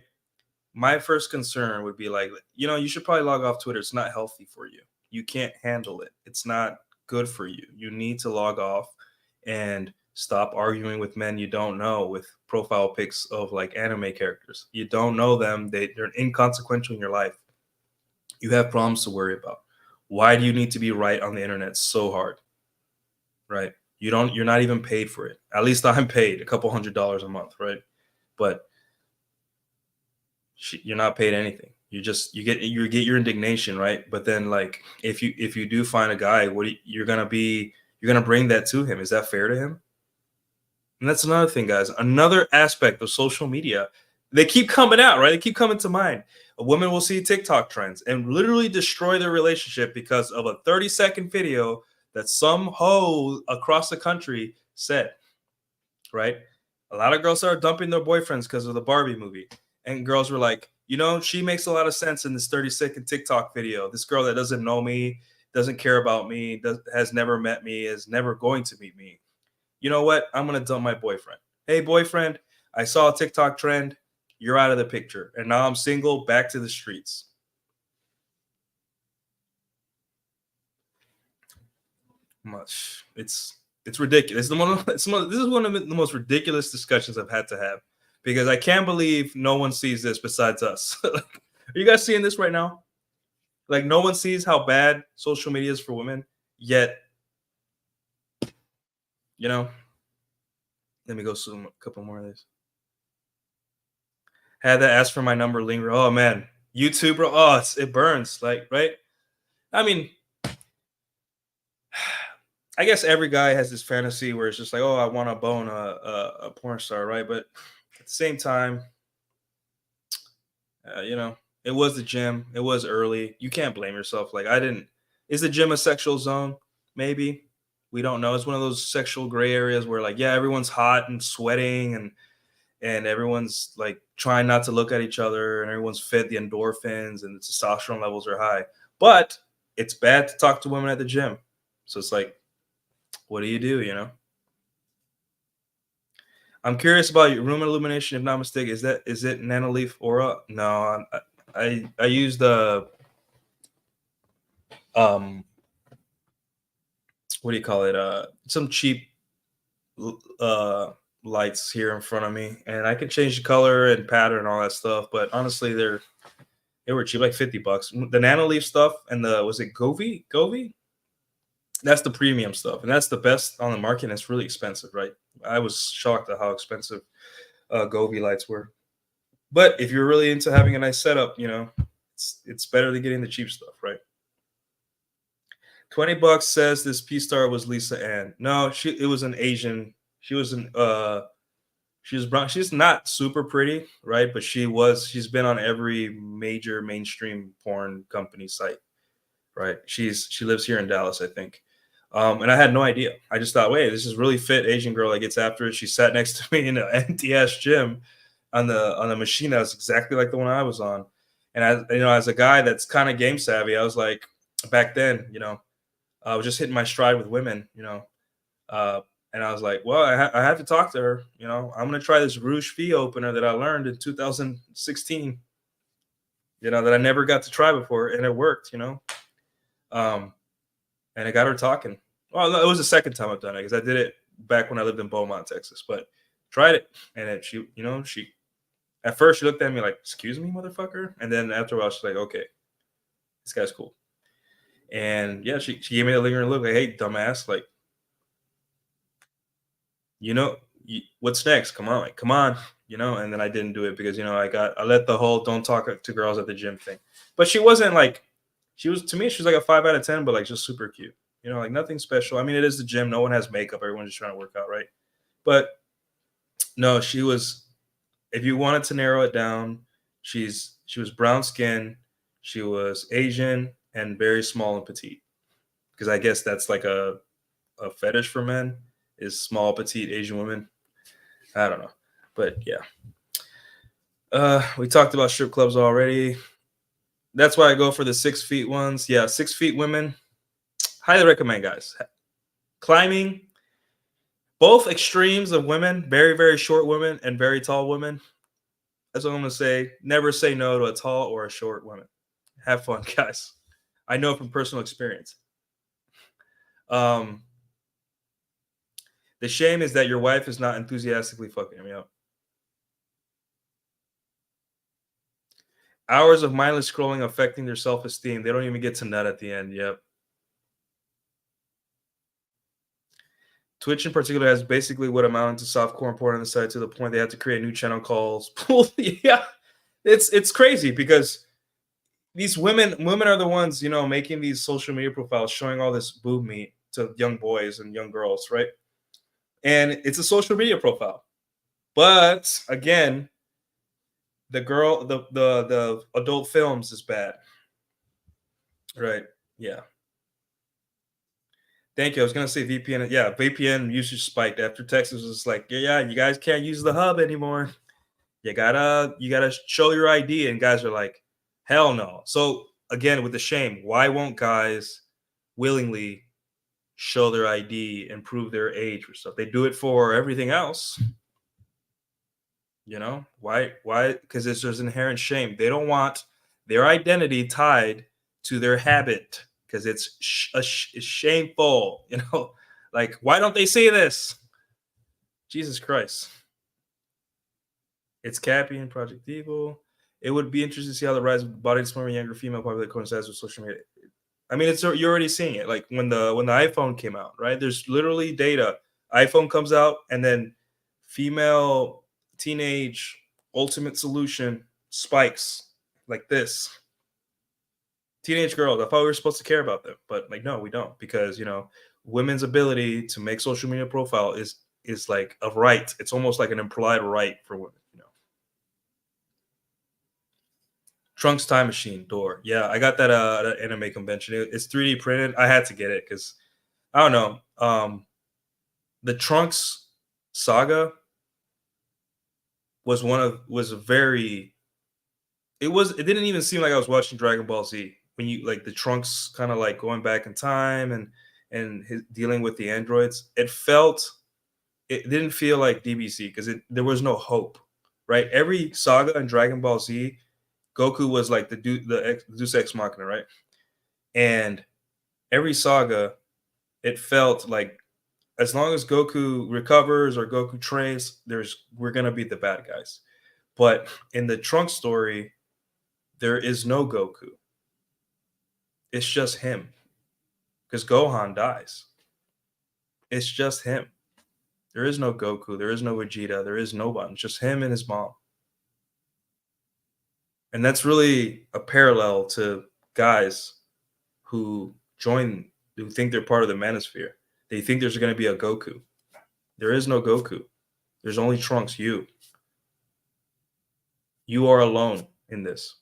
My first concern would be like, you should probably log off Twitter. It's not healthy for you. You can't handle it. It's not good for you. You need to log off and stop arguing with men you don't know with profile pics of like anime characters. You don't know them. They're inconsequential in your life. You have problems to worry about. Why do you need to be right on the internet so hard? Right? You're not even paid for it. At least I'm paid a couple $100 a month, right? But you're not paid anything. You get your indignation, right? But then like if you do find a guy, you're gonna bring that to him. Is that fair to him? And that's another thing, guys. Another aspect of social media. They keep coming out, right? They keep coming to mind. A woman will see TikTok trends and literally destroy their relationship because of a 30-second video that some hoe across the country said, right? A lot of girls started dumping their boyfriends because of the Barbie movie. And girls were like, she makes a lot of sense in this 30-second TikTok video. This girl that doesn't know me, doesn't care about me, has never met me, is never going to meet me. You know what? I'm going to dump my boyfriend. Hey, boyfriend, I saw a TikTok trend. You're out of the picture. And now I'm single, back to the streets. It's ridiculous. This is one of the most ridiculous discussions I've had to have because I can't believe no one sees this besides us. Are you guys seeing this right now? Like no one sees how bad social media is for women, yet, let me go zoom a couple more of these. Had to ask for my number linger. Oh man, YouTube, bro. Oh, it burns. Like, right? I mean, I guess every guy has this fantasy where it's just like, oh, I want to bone a porn star, right? But at the same time, it was the gym. It was early. You can't blame yourself. Like, is the gym a sexual zone? Maybe. We don't know. It's one of those sexual gray areas where, like, yeah, everyone's hot and sweating and everyone's like trying not to look at each other and everyone's fed the endorphins and the testosterone levels are high. But it's bad to talk to women at the gym. So it's like, what do you do, I'm curious about your room illumination. If not mistaken, is it Nanoleaf Aura? No, I use the what do you call it? Some cheap lights here in front of me, and I can change the color and pattern and all that stuff. But honestly, they were cheap, like $50. The Nanoleaf stuff and was it Govee? That's the premium stuff, and that's the best on the market. And it's really expensive, right? I was shocked at how expensive Govee lights were. But if you're really into having a nice setup, it's better than getting the cheap stuff, right? $20 says this P star was Lisa Ann. No, it was an Asian. She was she was brown. She's not super pretty, right? But she's been on every major mainstream porn company site, right? She lives here in Dallas, I think. And I had no idea. I just thought, wait, this is really fit Asian girl that gets after it. She sat next to me in an empty ass gym on the machine that was exactly like the one I was on. And as a guy that's kind of game savvy, I was like, back then, I was just hitting my stride with women, And I was like, well, I have to talk to her. You know, I'm going to try this Rouge Fee opener that I learned in 2016, you know, that I never got to try before. And it worked, you know. And I got her talking. Well, it was the second time I've done it because I did it back when I lived in Beaumont, Texas. But tried it. And it, she, you know, she, at first she looked at me like, excuse me, motherfucker. And then after a while, she's like, okay, this guy's cool. And yeah, she gave me the lingering look like, hey, dumbass, like, you know, what's next? Come on, like, come on, you know. And then I didn't do it because you know I let the whole don't talk to girls at the gym thing. But she wasn't like, she was to me she was like a 5 out of 10, but like just super cute, you know, like nothing special. I mean, it is the gym. No one has makeup. Everyone's just trying to work out, right? But no, she was. If you wanted to narrow it down, she was brown skin, she was Asian, and very small and petite. Because I guess that's like a fetish for men is small petite Asian women. I don't know, but yeah. We talked about strip clubs already. That's why I go for the 6 feet ones. Yeah, 6 feet women. Highly recommend, guys. Climbing, both extremes of women, very, very short women and very tall women. That's what I'm gonna say. Never say no to a tall or a short woman. Have fun, guys. I know from personal experience. Um, the shame is that your wife is not enthusiastically fucking me up. Hours of mindless scrolling affecting their self-esteem. They don't even get to nut at the end. Yep. Twitch in particular has basically what amounted to softcore porn on the site to the point they had to create new channel calls. Yeah, it's crazy because these women are the ones, you know, making these social media profiles showing all this boob meat to young boys and young girls, right? And it's a social media profile. But again, the adult films is bad. Right. Yeah. Thank you. I was gonna say VPN. Yeah, VPN usage spiked after Texas was like, yeah, you guys can't use the hub anymore. You gotta show your ID, and guys are like, hell no. So again, with the shame, why won't guys willingly show their ID and prove their age or stuff? They do it for everything else. You know why? Why? Because there's inherent shame. They don't want their identity tied to their habit because it's shameful. You know, like why don't they say this? Jesus Christ! It's Cappy and Project Evil. It would be interesting to see how the rise of body dysmorphia younger female population coincides with social media. I mean, it's you're already seeing it. Like when the iPhone came out, right? There's literally data. iPhone comes out, and then female teenage ultimate solution spikes like this. Teenage girls. I thought we were supposed to care about them, but like no, we don't because you know women's ability to make social media profile is like a right. It's almost like an implied right for women. You know. Trunks Time Machine door. Yeah, I got that at an anime convention. It's 3D printed. I had to get it because I don't know. The Trunks saga was a very it didn't even seem like I was watching Dragon Ball Z when you like the Trunks kind of like going back in time and dealing with the androids. It didn't feel like DBZ because there was no hope, right? Every saga in Dragon Ball Z, Goku was like the Deus Ex Machina, right? And every saga, it felt like as long as Goku recovers or Goku trains, we're gonna beat the bad guys. But in the Trunks story, there is no Goku. It's just him. Because Gohan dies. It's just him. There is no Goku. There is no Vegeta. There is nobody. It's just him and his mom. And that's really a parallel to guys who think they're part of the manosphere. They think there's going to be a Goku. There is no Goku. There's only Trunks, you. You are alone in this.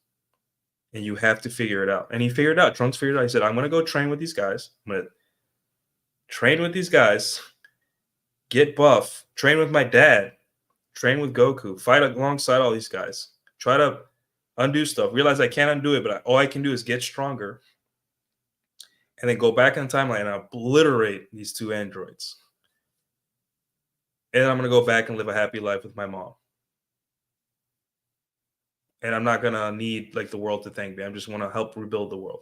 And you have to figure it out. And he figured it out. Trunks figured it out. He said, I'm going to go train with these guys. I'm going to train with these guys, get buff, train with my dad, train with Goku, fight alongside all these guys, try to undo stuff. Realize I can't undo it, but all I can do is get stronger. And then go back in the timeline and obliterate these two androids. and I'm gonna go back and live a happy life with my mom. And I'm not gonna need like the world to thank me. I just want to help rebuild the world.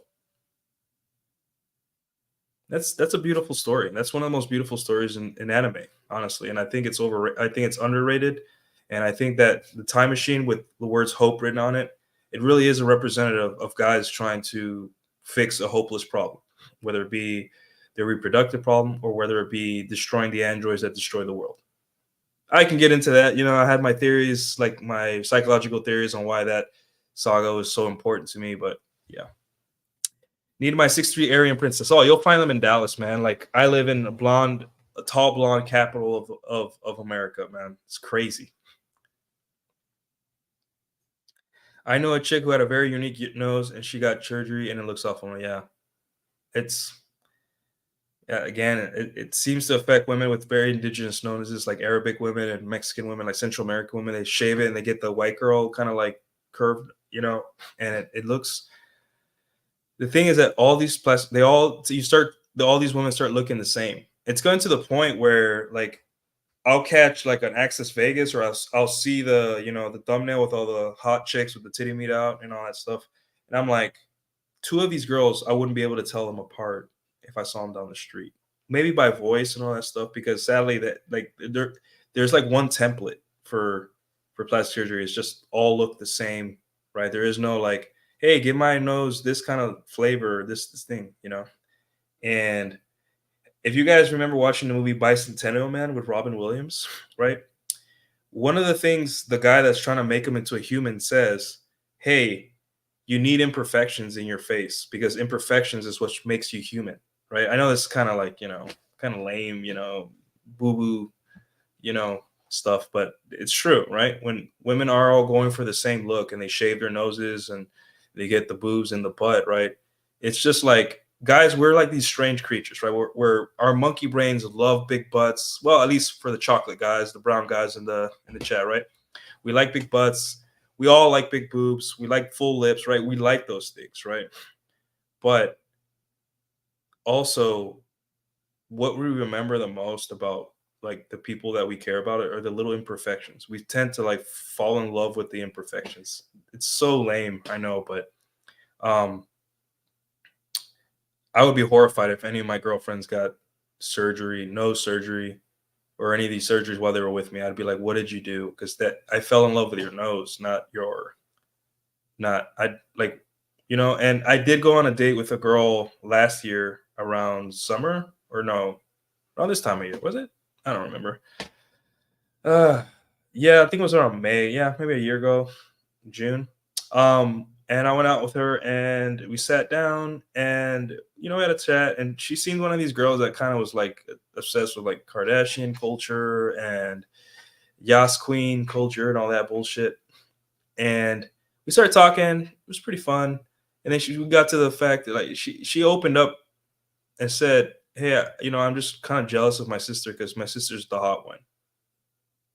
That's a beautiful story. That's one of the most beautiful stories in anime, honestly. And I think it's over. I think it's underrated. And I think that the Time Machine with the words "hope" written on it, it really is a representative of guys trying to fix a hopeless problem, whether it be their reproductive problem or whether it be destroying the androids that destroy the world. I can get into that. I had my theories, like my psychological theories on why that saga was so important to me. But yeah, need my 6'3" Aryan princess. Oh, you'll find them in Dallas, man. Like I live in a tall blonde capital of America, man. It's crazy. I know a chick who had a very unique nose, and she got surgery, and it looks awful. Yeah, it's yeah. Again, it seems to affect women with very indigenous noses, like Arabic women and Mexican women, like Central American women. They shave it and they get the white girl kind of like curved, and it looks. The thing is that all these plastic, they all you start all these women start looking the same. It's going to the point where like I'll catch like an Access Vegas, or I'll see the thumbnail with all the hot chicks with the titty meat out and all that stuff, and I'm like, two of these girls, I wouldn't be able to tell them apart if I saw them down the street. Maybe by voice and all that stuff, because sadly that like there's like one template for plastic surgery. It's just all look the same, right? There is no like, hey, give my nose this kind of flavor, this thing. And if you guys remember watching the movie Bicentennial Man with Robin Williams, right? One of the things the guy that's trying to make him into a human says, hey, you need imperfections in your face because imperfections is what makes you human, right? I know this is kind of like, kind of lame, boo boo, you know, stuff, but it's true, right? When women are all going for the same look and they shave their noses and they get the boobs and the butt, right? It's just like, guys, we're like these strange creatures, right? We're our monkey brains love big butts. Well, at least for the chocolate guys, the brown guys in the chat, right? We like big butts. We all like big boobs. We like full lips, right? We like those things, right? But also, what we remember the most about like the people that we care about are the little imperfections. We tend to like fall in love with the imperfections. It's so lame, I know, but um I would be horrified if any of my girlfriends got surgery, nose surgery, or any of these surgeries while they were with me. I'd be like, "What did you do?" Because that I fell in love with your nose, not I like, And I did go on a date with a girl last year around summer, or no, around this time of year, was it? I don't remember. Uh, yeah, I think it was around May. Yeah, maybe a year ago, June. And I went out with her and we sat down and we had a chat, and she seemed one of these girls that kind of was like obsessed with like Kardashian culture and Yas Queen culture and all that bullshit. And we started talking. It was pretty fun. And then we got to the fact that like she opened up and said, "Hey, I'm just kind of jealous of my sister because my sister's the hot one."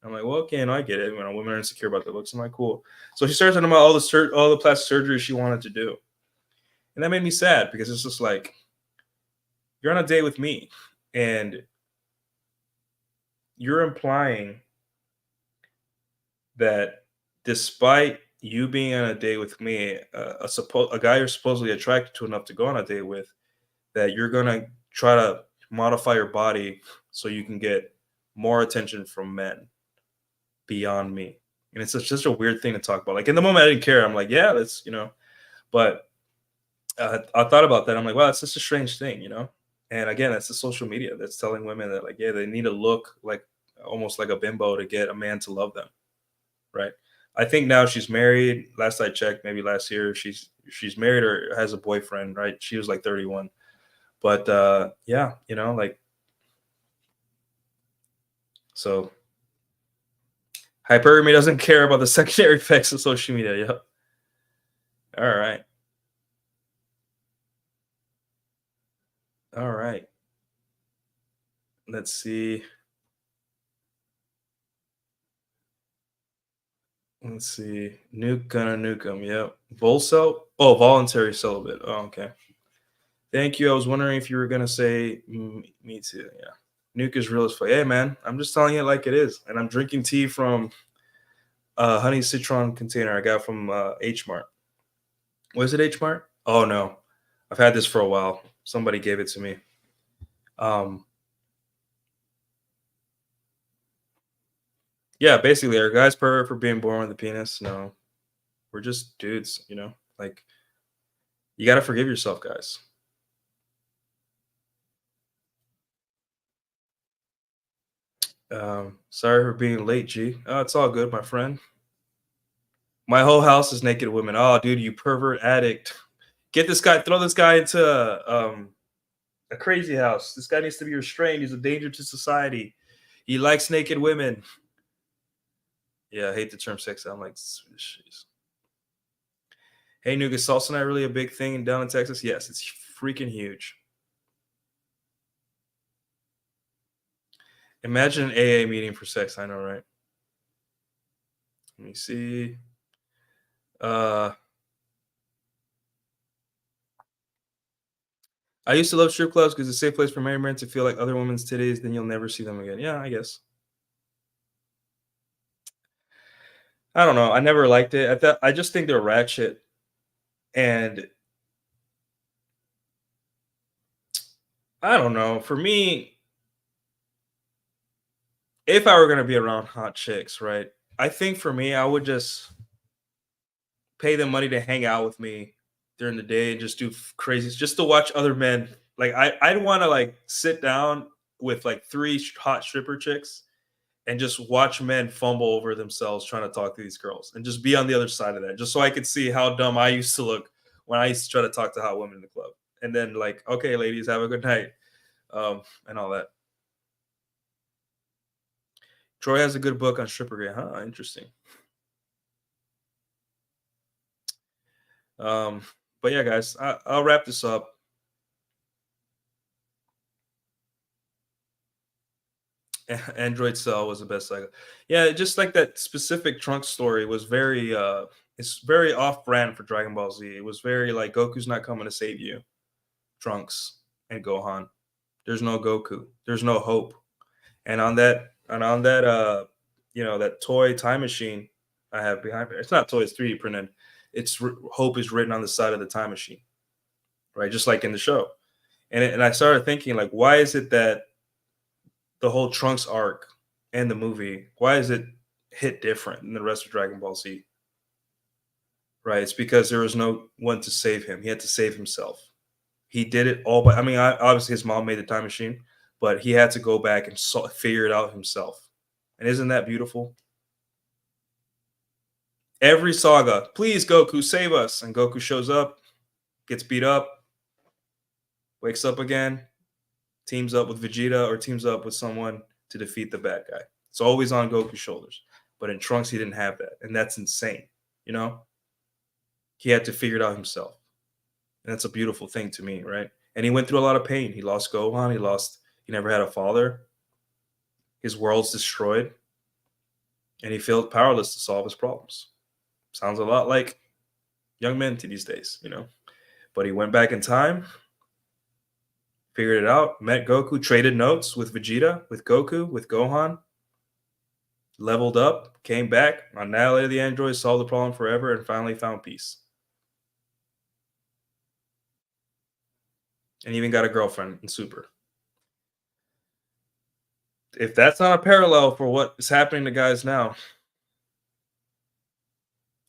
I'm like, well, okay, and I get it. Women are insecure about their looks. I'm like, cool. So she started talking about all the plastic surgery she wanted to do, and that made me sad because it's just like you're on a date with me, and you're implying that despite you being on a date with me, a guy you're supposedly attracted to enough to go on a date with, that you're gonna try to modify your body so you can get more attention from men beyond me. And it's just a weird thing to talk about. Like in the moment, I didn't care. I'm like, yeah, but I thought about that. I'm like, wow, it's just a strange thing. And again, that's the social media that's telling women that, like, yeah, they need to look like almost like a bimbo to get a man to love them, right? I think now she's married. Last I checked, maybe last year, she's married or has a boyfriend, right? She was like 31. But yeah, like so hypergamy doesn't care about the secondary effects of social media. Yep. All right. All right. Let's see. Let's see. Nuke gonna nuke him. Yep. Volcel. Oh, voluntary celibate. Oh, okay. Thank you. I was wondering if you were gonna say me too. Yeah. Nuke is real as fuck. Hey man, I'm just telling it like it is. And I'm drinking tea from a honey citron container I got from H Mart. Was it H Mart? Oh no. I've had this for a while. Somebody gave it to me. Um yeah, basically are guys pervert for being born with a penis? No. We're just dudes, you know? Like you gotta forgive yourself, guys. Sorry for being late, G. Oh, it's all good, my friend. My whole house is naked women. Oh, dude, you pervert addict. Get this guy, throw this guy into a crazy house. This guy needs to be restrained. He's a danger to society. He likes naked women. Yeah, I hate the term sex. I'm like, jeez. Hey, Nuke, is salsa not really a big thing down in Texas? Yes, it's freaking huge. Imagine an AA meeting for sex. I know, right? Let me see. I used to love strip clubs because it's a safe place for married men to feel like other women's titties, then you'll never see them again. Yeah, I guess. I don't know. I never liked it. I just think they're ratchet. And I don't know. For me, if I were gonna be around hot chicks, right? I think for me, I would just pay them money to hang out with me during the day and just do crazy, just to watch other men. Like I'd want to like sit down with like three hot stripper chicks and just watch men fumble over themselves trying to talk to these girls and just be on the other side of that, just so I could see how dumb I used to look when I used to try to talk to hot women in the club. And then like, okay, ladies, have a good night, and all that. Troy has a good book on stripper game, huh? Interesting. Um, but yeah, guys, I'll wrap this up. Android Cell was the best cycle. Yeah, just like that specific Trunks story was very it's very off brand for Dragon Ball Z. It was very like Goku's not coming to save you, Trunks and Gohan. There's no Goku. There's no hope. And on that that toy time machine I have behind me. It's not toy, it's 3D printed. Hope is written on the side of the time machine, right? Just like in the show. And I started thinking like why is it that the whole Trunks arc and the movie, why is it hit different than the rest of Dragon Ball Z? Right? It's because there was no one to save him. He had to save himself. He did it all by. I mean, obviously his mom made the time machine, but he had to go back and figure it out himself. And isn't that beautiful? Every saga, please Goku, save us, and Goku shows up, gets beat up, wakes up again, teams up with Vegeta or teams up with someone to defeat the bad guy. It's always on Goku's shoulders. But in Trunks, he didn't have that. And that's insane. You know? He had to figure it out himself. And that's a beautiful thing to me, right? And he went through a lot of pain. He lost Gohan. He never had a father. His world's destroyed. And he felt powerless to solve his problems. Sounds a lot like young men to these days, you know? But he went back in time, figured it out, met Goku, traded notes with Vegeta, with Goku, with Gohan, leveled up, came back, annihilated the androids, solved the problem forever, and finally found peace. And even got a girlfriend in Super. If that's not a parallel for what is happening to guys now,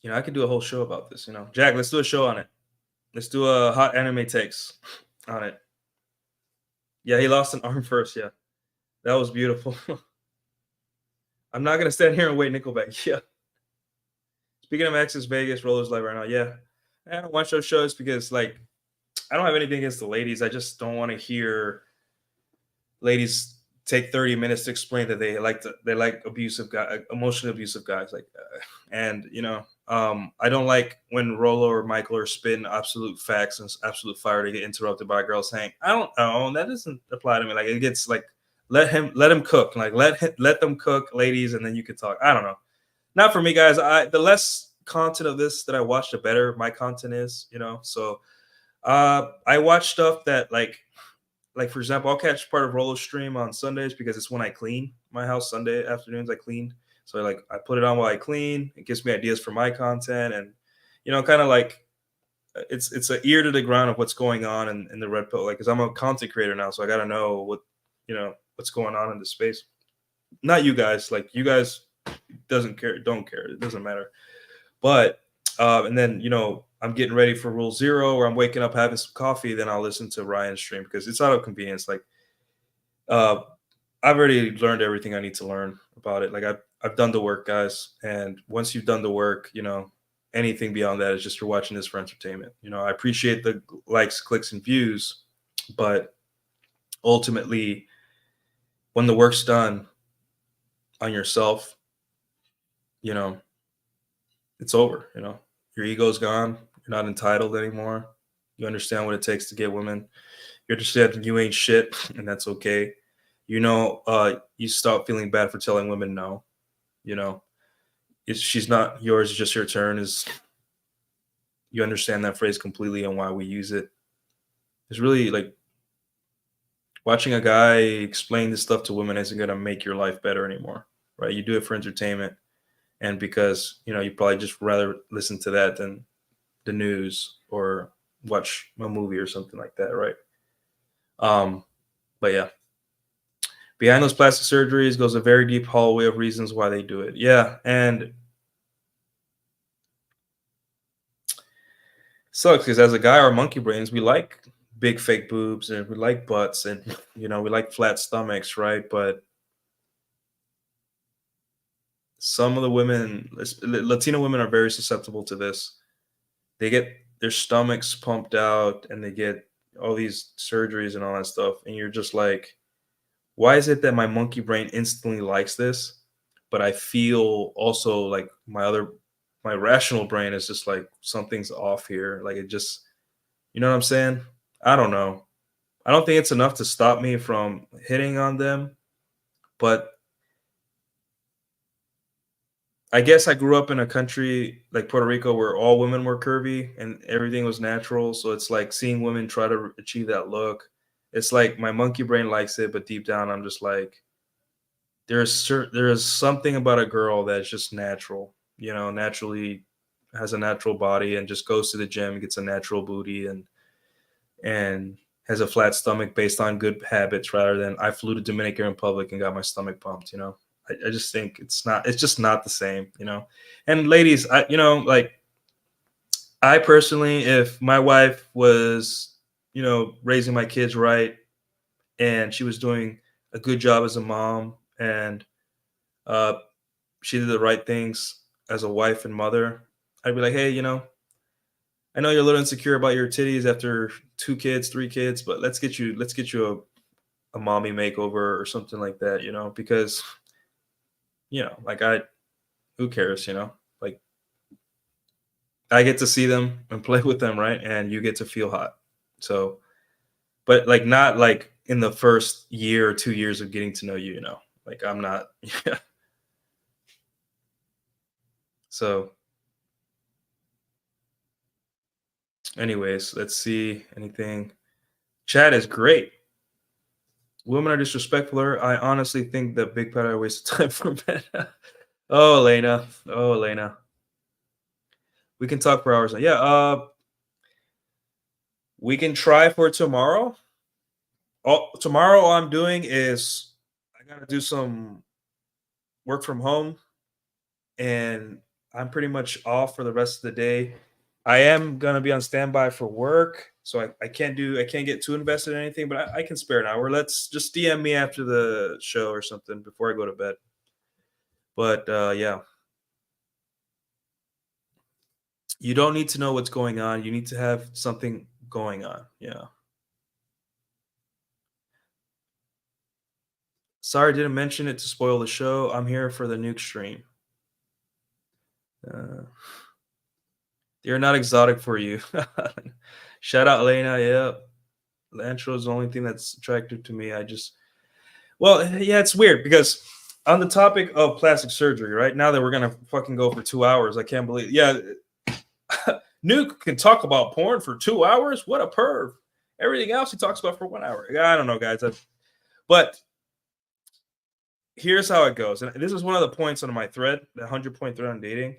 I could do a whole show about this. Jack, let's do a show on it. Let's do a hot anime takes on it. Yeah, he lost an arm first. Yeah, that was beautiful. I'm not gonna stand here and wait Nickelback. Yeah. Speaking of Access Vegas, Rollers Live right now. Yeah, I don't watch those shows because like I don't have anything against the ladies. I just don't want to hear ladies take 30 minutes to explain that they like abusive guys, emotionally abusive guys, and I don't like when Rolo or Michael are spitting absolute facts and absolute fire to get interrupted by a girl saying, "I don't know," that doesn't apply to me. Like it gets like let him cook, like let them cook, ladies, and then you can talk. I don't know, not for me, guys. The less content of this that I watch, the better my content is. So I watch stuff that like like for example, I'll catch part of Rolo stream on Sundays because it's when I clean my house. Sunday afternoons I clean, so like I put it on while I clean. It gives me ideas for my content, and kind of like it's an ear to the ground of what's going on in the red pill. Like, because I'm a content creator now, so I got to know what's going on in the space. Not you guys, like you guys don't care, it doesn't matter. But and then I'm getting ready for Rule Zero, or I'm waking up having some coffee, then I'll listen to Ryan's stream because it's out of convenience. Like I've already learned everything I need to learn about it. Like I've done the work, guys, and once you've done the work, anything beyond that is just you're watching this for entertainment. I appreciate the likes, clicks, and views, but ultimately, when the work's done on yourself, it's over. Your ego's gone. You're not entitled anymore. You understand what it takes to get women. You understand you ain't shit, and that's okay. You stop feeling bad for telling women no. If she's not yours, it's just your turn. You understand that phrase completely and why we use it. It's really like watching a guy explain this stuff to women isn't gonna make your life better anymore, right? You do it for entertainment, and because you probably just rather listen to that than the news or watch a movie or something like that, right? But yeah, behind those plastic surgeries goes a very deep hallway of reasons why they do it. Yeah, and sucks because as a guy, our monkey brains, we like big fake boobs and we like butts and we like flat stomachs, right? But some of the women, Latino women, are very susceptible to this. They get their stomachs pumped out and they get all these surgeries and all that stuff, and you're just like, why is it that my monkey brain instantly likes this, but I feel also like my rational brain is just like something's off here. Like it just, you know what I'm saying? I don't know. I don't think it's enough to stop me from hitting on them, but I guess I grew up in a country like Puerto Rico where all women were curvy and everything was natural. So it's like seeing women try to achieve that look. It's like my monkey brain likes it, but deep down I'm just like, there is something about a girl that's just natural, naturally has a natural body and just goes to the gym, gets a natural booty and has a flat stomach based on good habits rather than I flew to Dominican Republic and got my stomach pumped. I just think it's just not the same. And ladies, like I personally, if my wife was, raising my kids right and she was doing a good job as a mom and she did the right things as a wife and mother, I'd be like, hey, I know you're a little insecure about your titties after 2 kids, 3 kids, but let's get you a mommy makeover or something like that, because like who cares, like I get to see them and play with them, right? And you get to feel hot. So, but like not like in the first year or 2 years of getting to know you, like I'm not. Yeah. So anyways, let's see anything. Chat is great. Women are disrespectful. I honestly think that Big Pet are a waste of time for men. Oh, Elena. Oh, Elena. We can talk for hours. Yeah. We can try for tomorrow. Tomorrow all I'm doing is I gotta do some work from home, and I'm pretty much off for the rest of the day. I am gonna be on standby for work, so I can't get too invested in anything, but I can spare an hour. Let's just DM me after the show or something before I go to bed. But yeah. You don't need to know what's going on. You need to have something going on. Yeah. Sorry, didn't mention it to spoil the show. I'm here for the NukeStream. They're not exotic for you. Shout out Elena. Yeah. Lantro is the only thing that's attractive to me. Yeah, it's weird because on the topic of plastic surgery, right now that we're going to fucking go for 2 hours, I can't believe. Yeah. Nuke can talk about porn for 2 hours. What a perv. Everything else he talks about for 1 hour. I don't know, guys. But here's how it goes. And this is one of the points on my thread, the 100-point thread on dating.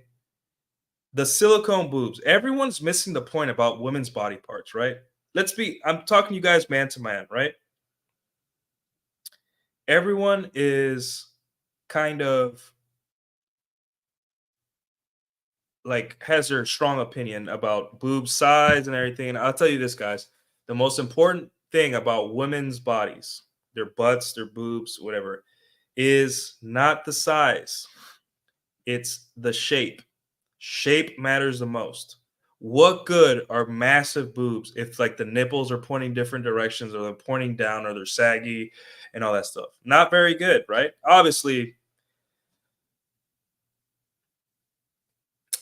The silicone boobs. Everyone's missing the point about women's body parts, right? I'm talking to you guys man to man, right? Everyone is kind of like has their strong opinion about boob size and everything. And I'll tell you this, guys, the most important thing about women's bodies, their butts, their boobs, whatever, is not the size. It's the shape. Shape matters the most. What good are massive boobs if like the nipples are pointing different directions or they're pointing down or they're saggy and all that stuff? Not very good, right? Obviously,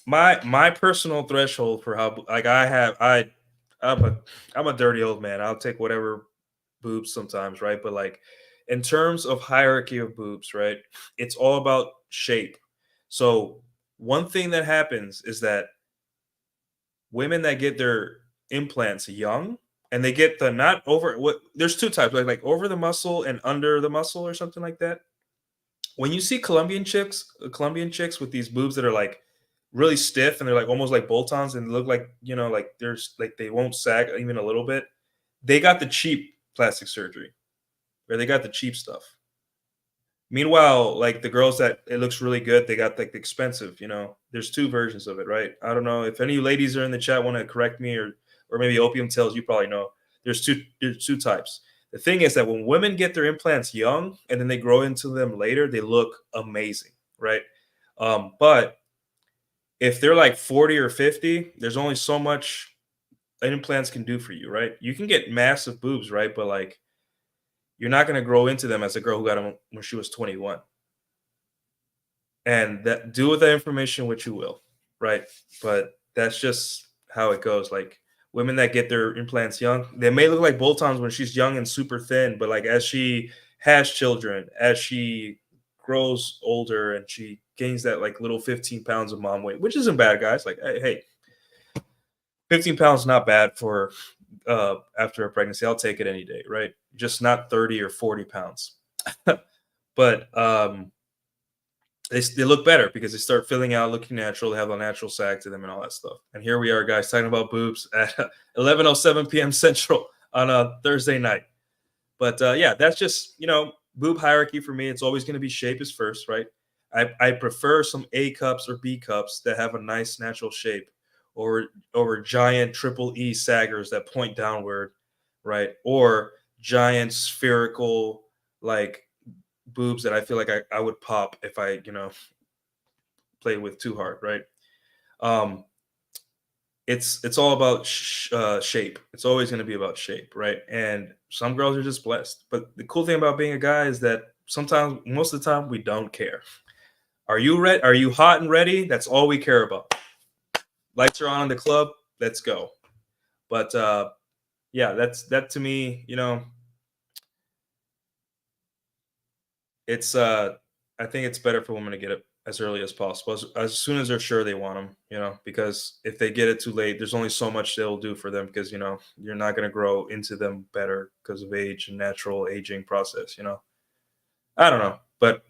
my personal threshold for how like I'm a dirty old man. I'll take whatever boobs sometimes, right? But like in terms of hierarchy of boobs, right? It's all about shape. So one thing that happens is that women that get their implants young and they get the not over what there's two types like over the muscle and under the muscle or something like that. When you see Colombian chicks with these boobs that are like really stiff and they're like almost like bolt-ons and look like like there's like they won't sag even a little bit, they got the cheap plastic surgery or they got the cheap stuff. Meanwhile, like the girls that it looks really good, they got like the expensive, There's two versions of it, right? I don't know if any ladies are in the chat want to correct me or maybe opium tells you probably know. There's two types. The thing is that when women get their implants young and then they grow into them later, they look amazing, right? But if they're like 40 or 50, there's only so much implants can do for you, right? You can get massive boobs, right? But like you're not going to grow into them as a girl who got them when she was 21. And that do with that information what you will, right? But that's just how it goes. Like women that get their implants young, they may look like bolt-ons when she's young and super thin, but like as she has children, as she grows older and she gains that like little 15 pounds of mom weight, which isn't bad, guys. Like, hey 15 pounds not bad for after a pregnancy. I'll take it any day, right? Just not 30 or 40 pounds. But they look better because they start filling out, looking natural. They have a natural sag to them and all that stuff. And here we are, guys, talking about boobs at 11:07 p.m. Central on a Thursday night. But yeah, that's just boob hierarchy for me. It's always going to be shape is first, right? I prefer some A cups or B cups that have a nice natural shape, or giant triple E saggers that point downward, right? Or giant spherical like boobs that I feel like I would pop if I played with too hard, right? Um, it's all about shape. It's always going to be about shape, right? And some girls are just blessed. But the cool thing about being a guy is that sometimes, most of the time, we don't care. Are you ready? Are you hot and ready? That's all we care about. Lights are on in the club. Let's go. But yeah, that to me. It's I think it's better for women to get it as early as possible, as soon as they're sure they want them, because if they get it too late, there's only so much they'll do for them because you're not going to grow into them better because of age and natural aging process. I don't know, but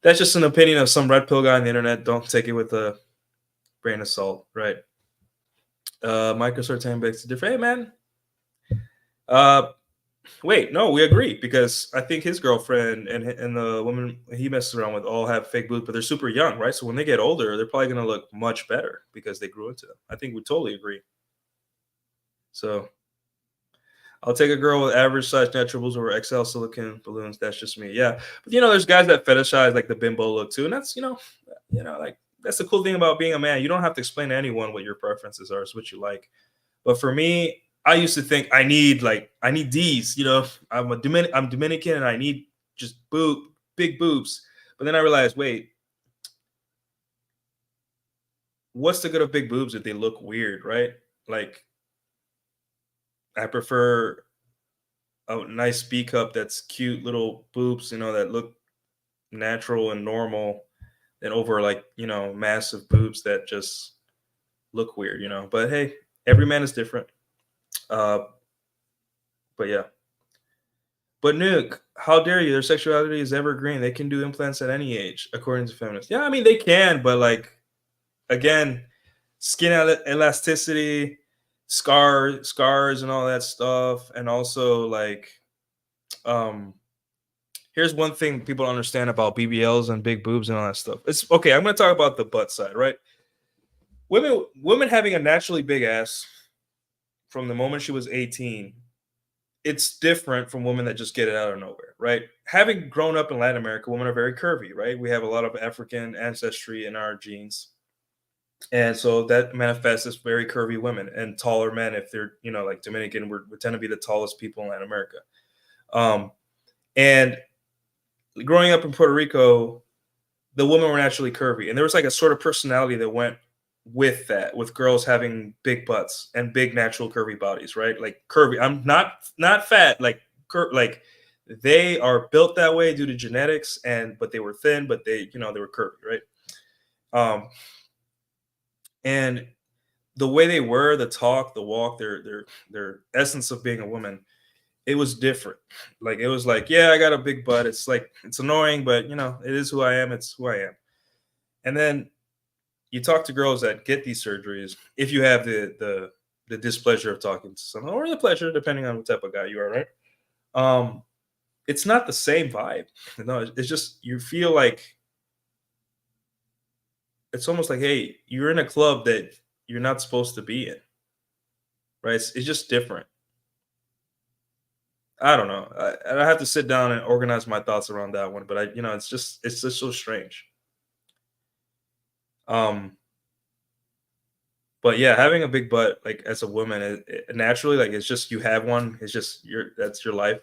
that's just an opinion of some red pill guy on the internet. Don't take it with a grain of salt, right? Microsoft 10 begs to differ. Hey man, uh wait, no, we agree because I think his girlfriend and the woman he messes around with all have fake boobs, but they're super young, right? So when they get older, they're probably going to look much better because they grew into them. I think we totally agree. So I'll take a girl with average size natural boobs over XL silicone balloons. That's just me. Yeah, but there's guys that fetishize like the bimbo look too, and that's like that's the cool thing about being a man. You don't have to explain to anyone what your preferences are. It's what you like. But for me, I used to think I need these. I'm Dominican and I need just big boobs. But then I realized, wait, what's the good of big boobs if they look weird, right? Like I prefer a nice B cup that's cute little boobs, that look natural and normal, than over like massive boobs that just look weird. But hey, every man is different. But yeah. But Nuke, how dare you? Their sexuality is evergreen. They can do implants at any age, according to feminists. Yeah, I mean they can, but like again, skin elasticity, scars, and all that stuff, and also like, um, here's one thing people don't understand about BBLs and big boobs and all that stuff. It's okay. I'm going to talk about the butt side, right? Women having a naturally big ass from the moment she was 18, it's different from women that just get it out of nowhere, right? Having grown up in Latin America, women are very curvy, right? We have a lot of African ancestry in our genes. And so that manifests as very curvy women and taller men. If they're, like Dominican, we tend to be the tallest people in Latin America. And growing up in Puerto Rico, the women were naturally curvy. And there was like a sort of personality that went with that, with girls having big butts and big natural curvy bodies, right? Like curvy. I'm not fat, like like they are built that way due to genetics, but they were thin, but they were curvy, right? And the way they were, the talk, the walk, their essence of being a woman, it was different. Like it was like, yeah, I got a big butt. It's like it's annoying, but it is who I am. It's who I am. And then you talk to girls that get these surgeries, if you have the displeasure of talking to someone, or the pleasure, depending on what type of guy you are, right? It's not the same vibe. No, it's just you feel like it's almost like, hey, you're in a club that you're not supposed to be in, right? It's just different. I don't know. I have to sit down and organize my thoughts around that one, but it's just so strange. Um, but yeah, having a big butt, like as a woman, naturally, like it's just you have one. It's just that's your life.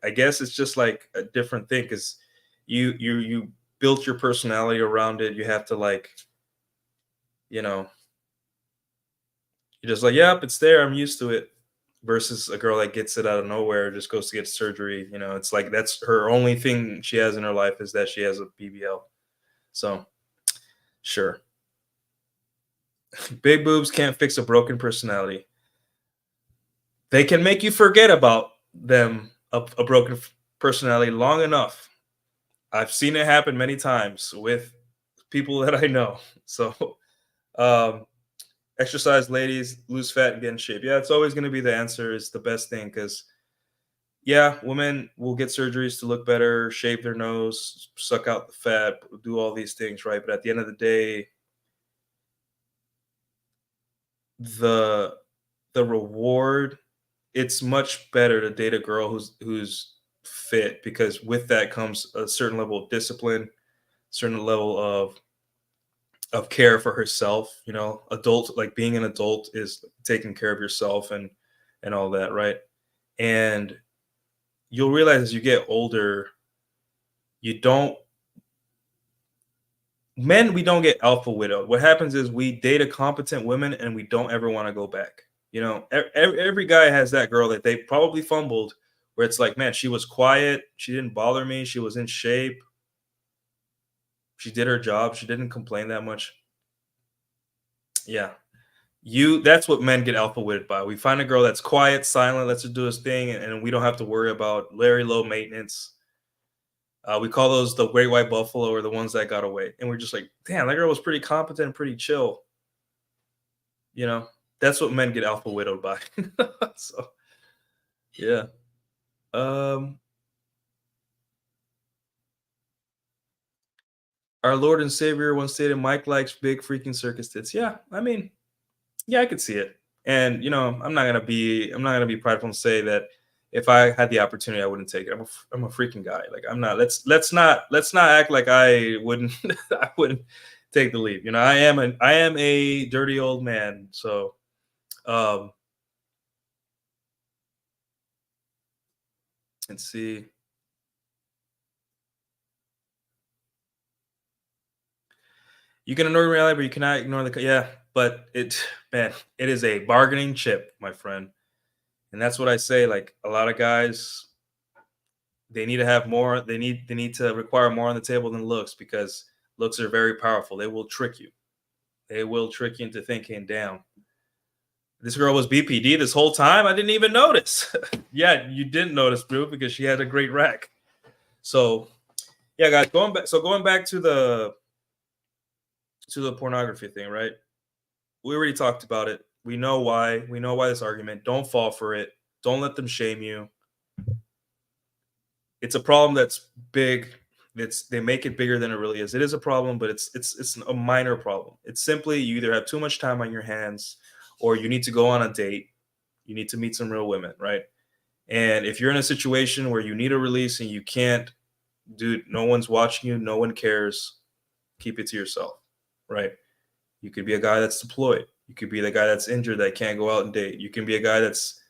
I guess it's just like a different thing because you built your personality around it. You have to like, you know, you're just like, yep, it's there. I'm used to it. Versus a girl that gets it out of nowhere, just goes to get surgery. It's like that's her only thing she has in her life is that she has a BBL. So, sure. Big boobs can't fix a broken personality. They can make you forget about them, a broken personality, long enough. I've seen it happen many times with people that I know. So, um, exercise, ladies, lose fat and get in shape. Yeah, it's always going to be the answer. Is the best thing because yeah, women will get surgeries to look better, shave their nose, suck out the fat, do all these things, right? But at the end of the day, the the reward, it's much better to date a girl who's fit because with that comes a certain level of discipline, certain level of care for herself. Adult, like being an adult is taking care of yourself and all that, right? And you'll realize as you get older, you don't men we don't get alpha widowed. What happens is we date a competent women and we don't ever want to go back. Every guy has that girl that they probably fumbled where it's like, man, she was quiet, she didn't bother me, she was in shape, she did her job, she didn't complain that much. Yeah. That's what men get alpha widowed by. We find a girl that's quiet, silent, lets her do his thing, and we don't have to worry about very low maintenance. We call those the great white buffalo or the ones that got away. And we're just like, damn, that girl was pretty competent and pretty chill. That's what men get alpha widowed by. So yeah. Um our Lord and Savior once stated Mike likes big freaking circus tits. Yeah, I mean, yeah, I could see it. And I'm not gonna be prideful and say that if I had the opportunity, I wouldn't take it. I'm a freaking guy. Like I'm not. Let's not act like I wouldn't I wouldn't take the leap. I am a dirty old man. So um, let's see. You can ignore reality, but you cannot ignore yeah. But man, it is a bargaining chip, my friend, and that's what I say. Like a lot of guys, they need to have more. They need to require more on the table than looks because looks are very powerful. They will trick you. They will trick you into thinking, damn, This girl was BPD this whole time. I didn't even notice. Yeah, you didn't notice, bro, because she had a great rack. So yeah, guys, going back to the pornography thing, right? We already talked about it. We know why. We know why this argument. Don't fall for it. Don't let them shame you. It's a problem that's big. They make it bigger than it really is. It is a problem, but it's a minor problem. It's simply you either have too much time on your hands, or you need to go on a date. You need to meet some real women, right? And if you're in a situation where you need a release and you can't, dude, no one's watching you, no one cares. Keep it to yourself, right? You could be a guy that's deployed. You could be the guy that's injured that can't go out and date. You can be a guy that's,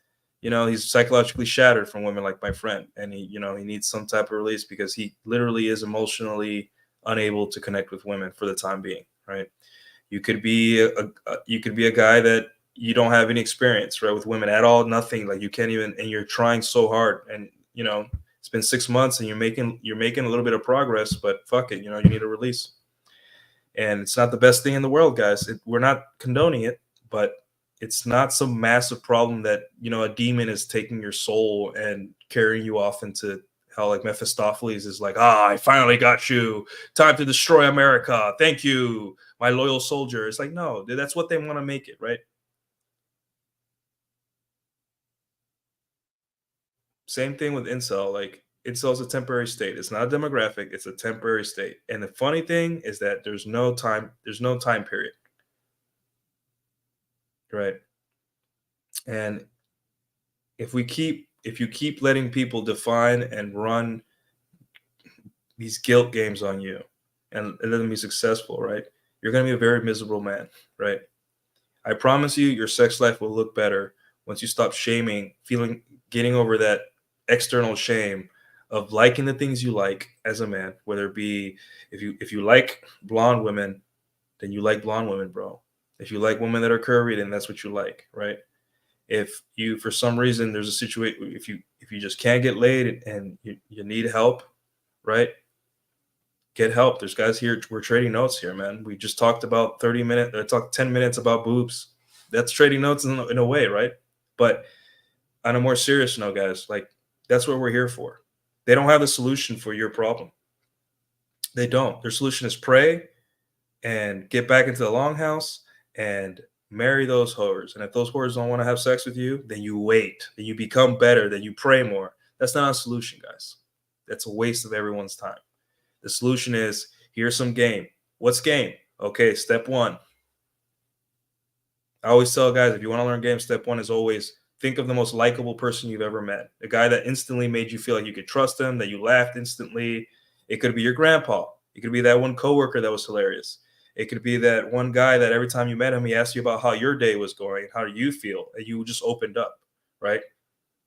he's psychologically shattered from women like my friend, and he needs some type of release because he literally is emotionally unable to connect with women for the time being, right? You could be a guy that you don't have any experience, right, with women at all, nothing. Like you can't even, and you're trying so hard, and it's been 6 months, and you're making a little bit of progress, but fuck it, you need a release. And it's not the best thing in the world, guys. We're not condoning it, but it's not some massive problem that a demon is taking your soul and carrying you off into hell. Like Mephistopheles is like, I finally got you. Time to destroy America. Thank you, my loyal soldier. It's like, no, dude, that's what they want to make it, right? Same thing with incel. Like incel's a temporary state. It's not a demographic. It's a temporary state. And the funny thing is that there's no time. There's no time period, right? And if you keep letting people define and run these guilt games on you and let them be successful, right? You're going to be a very miserable man, right? I promise you, your sex life will look better once you stop shaming, getting over that external shame of liking the things you like as a man, whether it be if you like blonde women, then you like blonde women, bro. If you like women that are curvy, then that's what you like, right? If you, for some reason, there's a situation, if you just can't get laid and you need help, right? Get help. There's guys here. We're trading notes here, man. We just talked about 30 minutes. I talked 10 minutes about boobs. That's trading notes in a way, right? But on a more serious note, guys, like that's what we're here for. They don't have the solution for your problem. They don't. Their solution is pray and get back into the longhouse and marry those whores. And if those whores don't want to have sex with you, then you wait. Then you become better. Then you pray more. That's not a solution, guys. That's a waste of everyone's time. The solution is here's some game. What's game? Okay, step one. I always tell guys, if you want to learn game, step one is always think of the most likable person you've ever met. A guy that instantly made you feel like you could trust him, that you laughed instantly. It could be your grandpa. It could be that one coworker that was hilarious. It could be that one guy that every time you met him, he asked you about how your day was going, how do you feel, and you just opened up, right?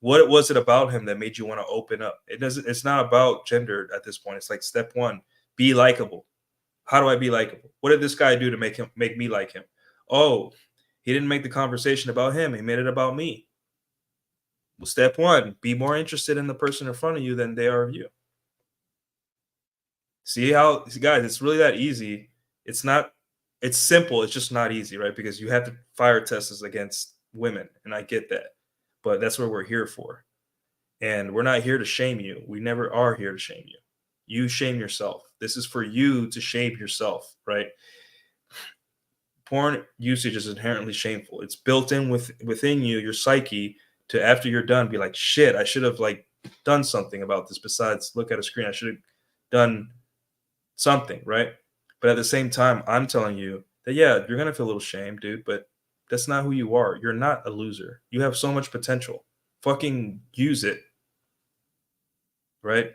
What was it about him that made you want to open up? It's not about gender at this point. It's like step one, be likable. How do I be likable? What did this guy do to make me like him? Oh, he didn't make the conversation about him. He made it about me. Well, step one, be more interested in the person in front of you than they are of you. See, guys, it's really that easy. It's simple. It's just not easy, right? Because you have to fire test this against women. And I get that. But that's what we're here for. And we're not here to shame you. We never are here to shame you. You shame yourself. This is for you to shame yourself, right? Porn usage is inherently shameful. It's built in within you, your psyche, to after you're done, be like, shit, I should have done something about this besides look at a screen. I should have done something, right? But at the same time, I'm telling you that, yeah, you're going to feel a little shame, dude, but that's not who you are. You're not a loser. You have so much potential. Fucking use it, right?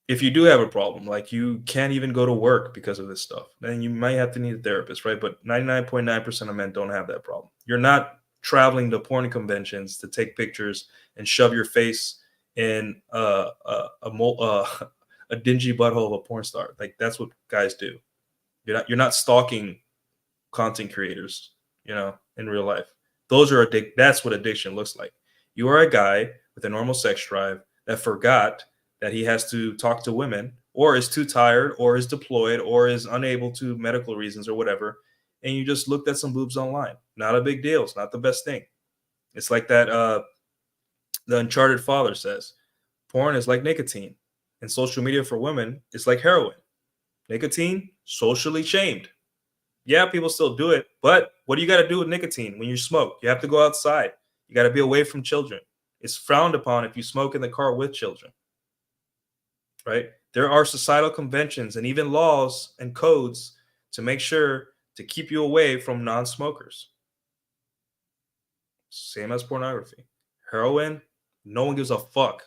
If you do have a problem, like you can't even go to work because of this stuff, then you might have to need a therapist, right? But 99.9% of men don't have that problem. You're not traveling to porn conventions to take pictures and shove your face in a dingy butthole of a porn star. Like that's what guys do. You're not stalking content creators, in real life. That's what addiction looks like. You are a guy with a normal sex drive that forgot that he has to talk to women, or is too tired, or is deployed, or is unable to medical reasons or whatever. and you just looked at some boobs online. Not a big deal. It's not the best thing. It's like that the Uncharted father says, porn is like nicotine, and social media for women is like heroin. Nicotine, socially shamed. Yeah, people still do it, but what do you got to do with nicotine when you smoke? You have to go outside. You got to be away from children. It's frowned upon if you smoke in the car with children, right? There are societal conventions and even laws and codes to make sure to keep you away from non-smokers. Same as pornography. Heroin, no one gives a fuck,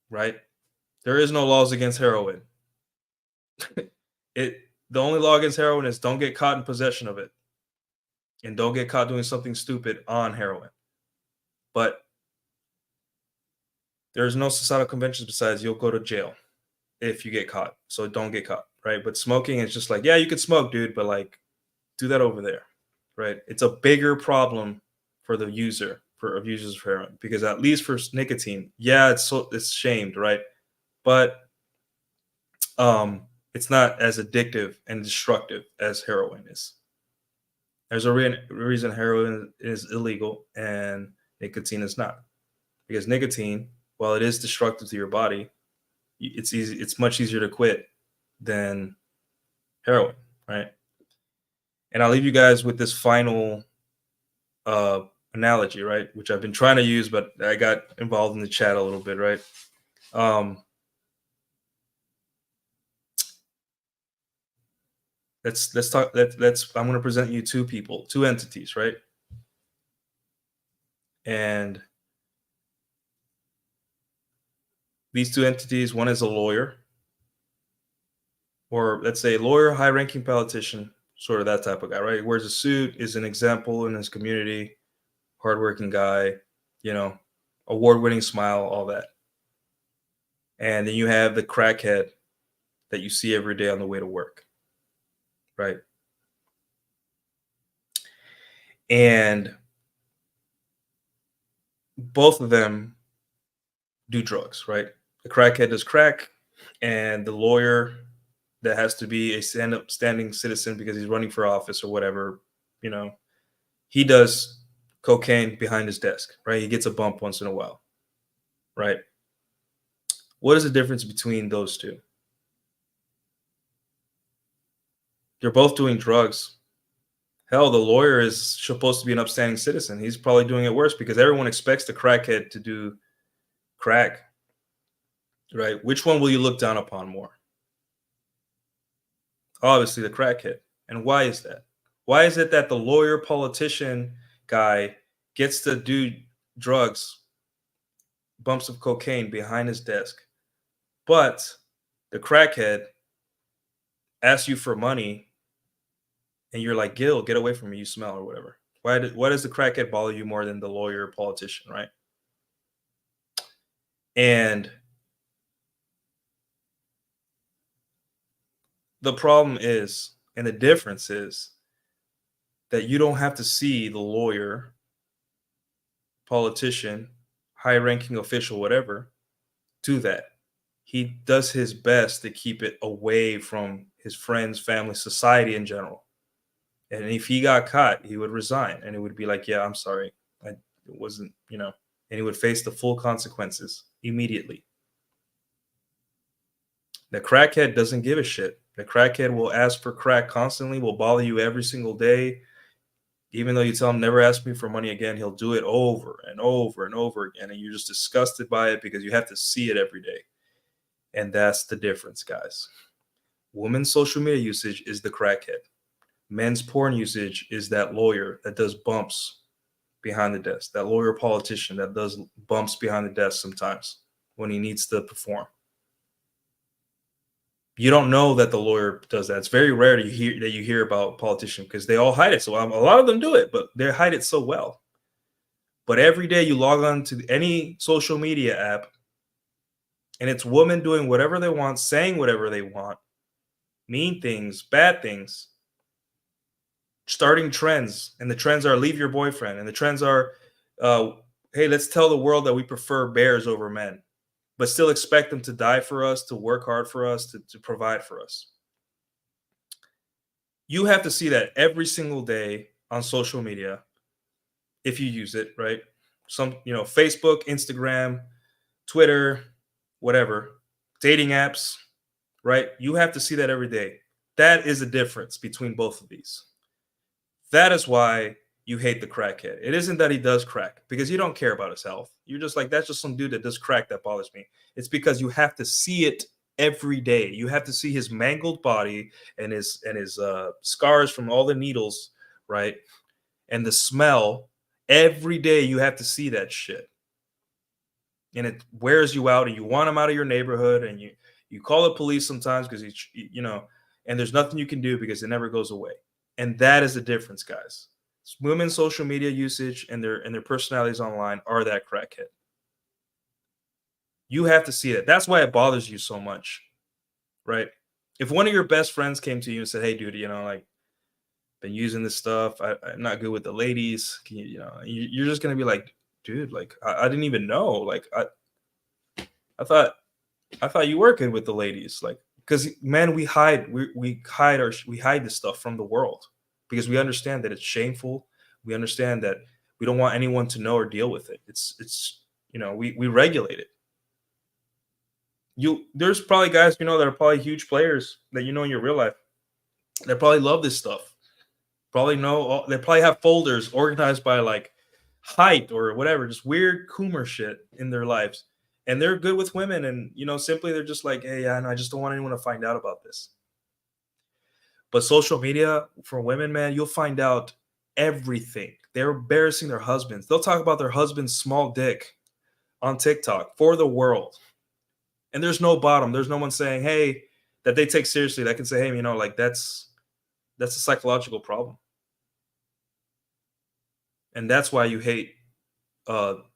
right? There is no laws against heroin. The only law against heroin is don't get caught in possession of it, and don't get caught doing something stupid on heroin. But there's no societal conventions besides you'll go to jail if you get caught. So don't get caught, right? But smoking is just like, yeah, you can smoke, dude, but like do that over there, right? It's a bigger problem for the user, for users of heroin, because at least for nicotine, yeah, it's shamed, right? But it's not as addictive and destructive as heroin is. There's a reason heroin is illegal and nicotine is not, because nicotine, while it is destructive to your body, it's much easier to quit than heroin, right? And I'll leave you guys with this final analogy, right, which I've been trying to use, but I got involved in the chat a little bit, right? Let's talk. I'm going to present you two entities, right? And these two entities, one is a lawyer, or let's say lawyer, high-ranking politician, sort of that type of guy, right? Wears a suit, is an example in his community, hardworking guy, award-winning smile, all that. And then you have the crackhead that you see every day on the way to work, right? And both of them do drugs, right? The crackhead does crack, and the lawyer that has to be a standing citizen because he's running for office or whatever, he does cocaine behind his desk, right? He gets a bump once in a while, right? What is the difference between those two? They're both doing drugs. Hell, the lawyer is supposed to be an upstanding citizen. He's probably doing it worse because everyone expects the crackhead to do crack, right? Which one will you look down upon more? Obviously, the crackhead. And why is that? Why is it that the lawyer politician guy gets to do drugs, bumps of cocaine behind his desk, but the crackhead asks you for money and you're like, Gil, get away from me, you smell, or whatever? Why does the crackhead bother you more than the lawyer politician, right? And the problem is, and the difference is, that you don't have to see the lawyer, politician, high-ranking official, whatever, do that. He does his best to keep it away from his friends, family, society in general. And if he got caught, he would resign, and it would be like, yeah, I'm sorry. It wasn't, and he would face the full consequences immediately. The crackhead doesn't give a shit. The crackhead will ask for crack constantly, will bother you every single day. Even though you tell him never ask me for money again, he'll do it over and over and over again. And you're just disgusted by it because you have to see it every day. And that's the difference, guys. Women's social media usage is the crackhead. Men's porn usage is that lawyer that does bumps behind the desk, that lawyer politician that does bumps behind the desk sometimes when he needs to perform. You don't know that the lawyer does that. It's very rare that you hear about politicians because they all hide it. So a lot of them do it, but they hide it so well. But every day you log on to any social media app, and it's women doing whatever they want, saying whatever they want, mean things, bad things, starting trends. And the trends are leave your boyfriend. And the trends are, hey, let's tell the world that we prefer bears over men, but still expect them to die for us, to work hard for us, to provide for us. You have to see that every single day on social media if you use it, right? Some, Facebook, Instagram, Twitter, whatever, dating apps, right? You have to see that every day. That is the difference between both of these. That is why you hate the crackhead. It isn't that he does crack, because you don't care about his health. You're just like, that's just some dude that does crack that bothers me. It's because you have to see it every day. You have to see his mangled body and his scars from all the needles, right? And the smell. Every day you have to see that shit. And it wears you out, and you want him out of your neighborhood, and you call the police sometimes because and there's nothing you can do because it never goes away. And that is the difference, guys. Women's social media usage and their personalities online are that crackhead. You have to see it. That's why it bothers you so much, right? If one of your best friends came to you and said, "Hey, dude, like, been using this stuff. I'm not good with the ladies. Can you're just gonna be like, dude, like, I didn't even know. Like, I thought you were good with the ladies, like, because man, we hide this stuff from the world because we understand that it's shameful. We understand that we don't want anyone to know or deal with it. It's we regulate it. There's probably guys that are probably huge players that in your real life that probably love this stuff. Probably they probably have folders organized by like height or whatever, just weird Coomer shit in their lives. And they're good with women, and simply they're just like, hey, I just don't want anyone to find out about this. But social media for women, man, you'll find out everything. They're embarrassing their husbands. They'll talk about their husband's small dick on TikTok for the world. And there's no bottom. There's no one saying, hey, that they take seriously, that can say, hey, like, that's a psychological problem. And that's why you hate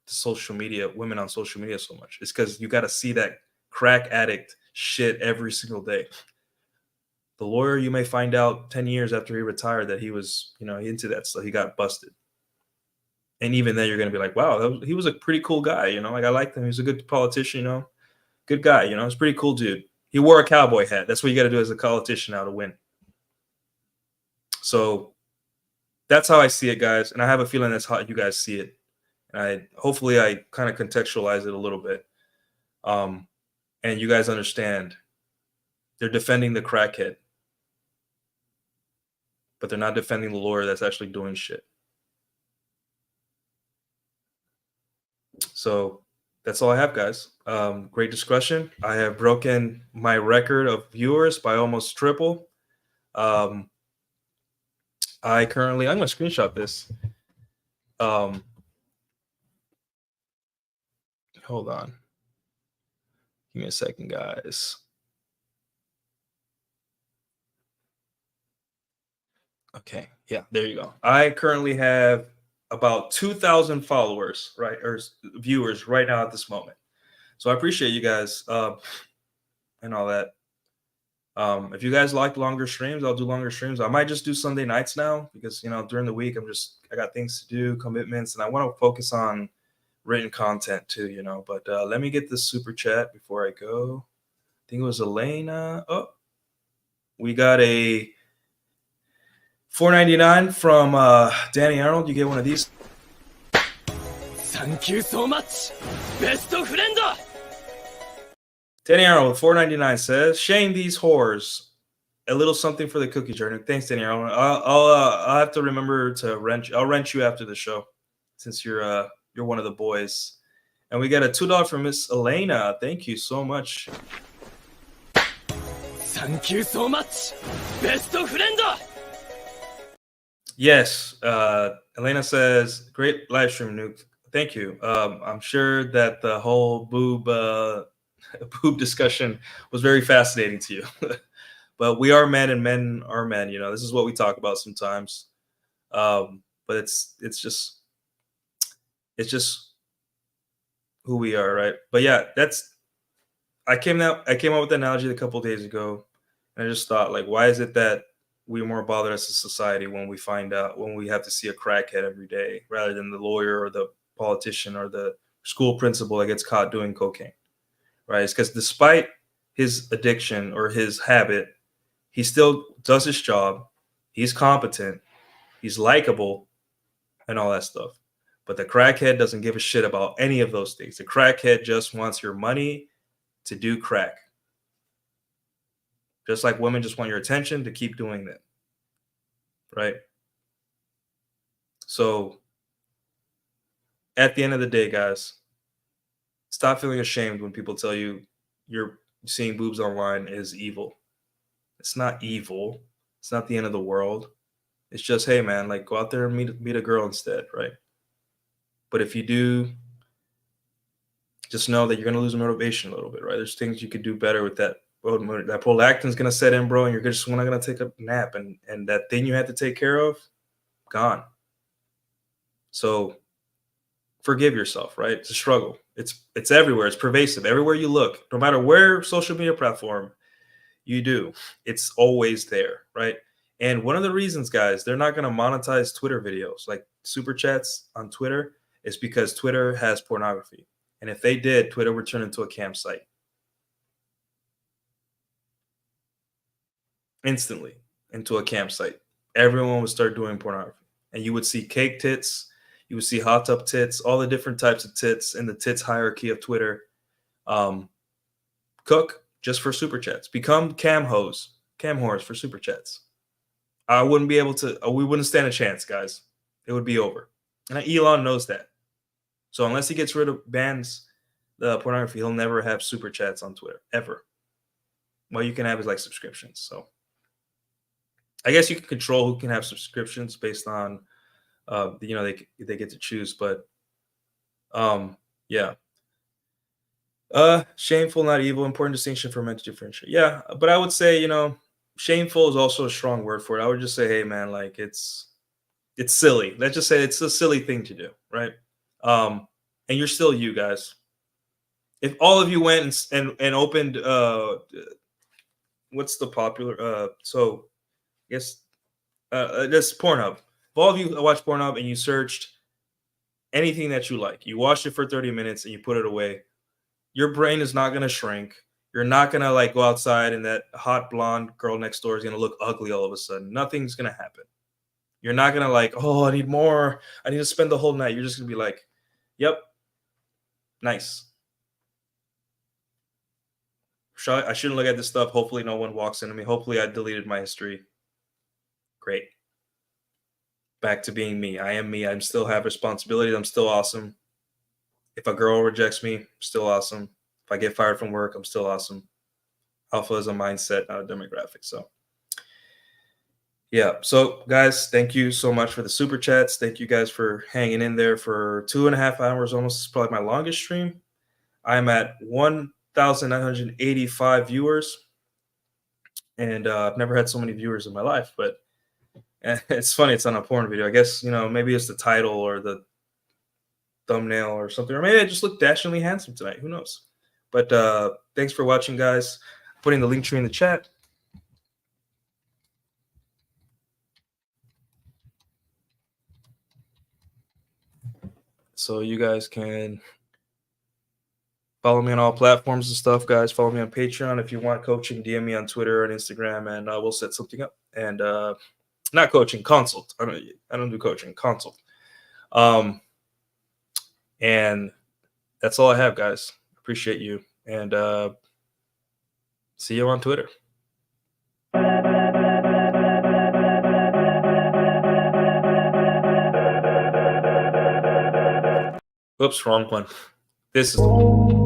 social media, women on social media so much. It's because you got to see that crack addict shit every single day. The lawyer, you may find out 10 years after he retired that he was, into that stuff. He got busted. And even then you're going to be like, wow, he was a pretty cool guy. Like, I liked him. He was a good politician, good guy. He's a pretty cool dude. He wore a cowboy hat. That's what you got to do as a politician now to win. So that's how I see it, guys. And I have a feeling that's how you guys see it. And hopefully I kind of contextualize it a little bit. And you guys understand they're defending the crackhead, but they're not defending the lawyer that's actually doing shit. So that's all I have, guys. Great discussion. I have broken my record of viewers by almost triple. I'm going to screenshot this. Hold on. Give me a second, guys. Okay. Yeah, there you go. I currently have about 2,000 followers, right, or viewers right now at this moment. So I appreciate you guys and all that. If you guys like longer streams, I'll do longer streams. I might just do Sunday nights now because during the week I got things to do, commitments, and I want to focus on written content too, But let me get this super chat before I go. I think it was Elena. Oh, we got a $4.99 from Danny Arnold. You get one of these. Thank you so much, best friend. Danny Arnold, $4.99 says, "Shame these whores. A little something for the cookie jar." Thanks, Danny Arnold. I'll have to remember to rent. I'll rent you after the show, since you're one of the boys. And we got a $2 from Miss Elena. Thank you so much. Thank you so much, best friend. Yes, Elena says, "Great live stream, Nuke." Thank you. I'm sure that the whole boob discussion was very fascinating to you. But we are men, and men are men. This is what we talk about sometimes. But it's just who we are, right? But yeah, I came up with the analogy a couple of days ago, and I just thought, like, why is it that we're more bothered as a society when we have to see a crackhead every day rather than the lawyer or the politician or the school principal that gets caught doing cocaine, right? It's because despite his addiction or his habit, he still does his job. He's competent. He's likable and all that stuff. But the crackhead doesn't give a shit about any of those things. The crackhead just wants your money to do crack. Just like women just want your attention to keep doing that. Right? So at the end of the day, guys, stop feeling ashamed when people tell you you're seeing boobs online is evil. It's not evil. It's not the end of the world. It's just, hey, man, like go out there and meet a girl instead, right? But if you do, just know that you're going to lose motivation a little bit, right? There's things you could do better with that. That prolactin's going to set in, bro, and you're just not going to take a nap. And that thing you had to take care of, gone. So forgive yourself, right? It's a struggle. It's everywhere. It's pervasive. Everywhere you look, no matter where social media platform you do, it's always there, right? And one of the reasons, guys, they're not going to monetize Twitter videos like super chats on Twitter is because Twitter has pornography. And if they did, Twitter would turn into a campsite. Instantly into a campsite. Everyone would start doing pornography. And you would see cake tits, you would see hot tub tits, all the different types of tits in the tits hierarchy of Twitter. Cook just for super chats. Become cam whores for super chats. I wouldn't be able to, we wouldn't stand a chance, guys. It would be over. And Elon knows that. So unless he gets rid of bans the pornography, he'll never have super chats on Twitter, ever. What you can have is like subscriptions. So I guess you can control who can have subscriptions based on, they get to choose. But yeah. Shameful, not evil. Important distinction for men to differentiate. Yeah, but I would say, shameful is also a strong word for it. I would just say, hey, man, like it's silly. Let's just say it's a silly thing to do, right? And you're still you, guys. If all of you went and opened, what's the popular? So, I guess this Pornhub. If all of you watch Pornhub and you searched anything that you like, you watched it for 30 minutes and you put it away, your brain is not going to shrink. You're not going to like go outside and that hot blonde girl next door is going to look ugly all of a sudden. Nothing's going to happen. You're not going to like, oh, I need more. I need to spend the whole night. You're just going to be like, yep, nice. I shouldn't look at this stuff. Hopefully no one walks into me. Hopefully I deleted my history. Great. Back to being me. I am me. I still have responsibilities. I'm still awesome. If a girl rejects me, I'm still awesome. If I get fired from work, I'm still awesome. Alpha is a mindset, not a demographic. So, yeah. So, guys, thank you so much for the super chats. Thank you guys for hanging in there for 2.5 hours. Almost, it's probably my longest stream. I'm at 1,985 viewers. And I've never had so many viewers in my life. But it's funny. It's on a porn video. I guess, maybe it's the title or the thumbnail or something, or maybe I just look dashingly handsome tonight. Who knows? But thanks for watching, guys. Putting the link tree in the chat. So you guys can follow me on all platforms and stuff, guys. Follow me on Patreon. If you want coaching, DM me on Twitter and Instagram, and we'll set something up. And not coaching, consult. I don't do coaching, consult. And that's all I have, guys. Appreciate you. And see you on Twitter. Oops, wrong one. This is the one.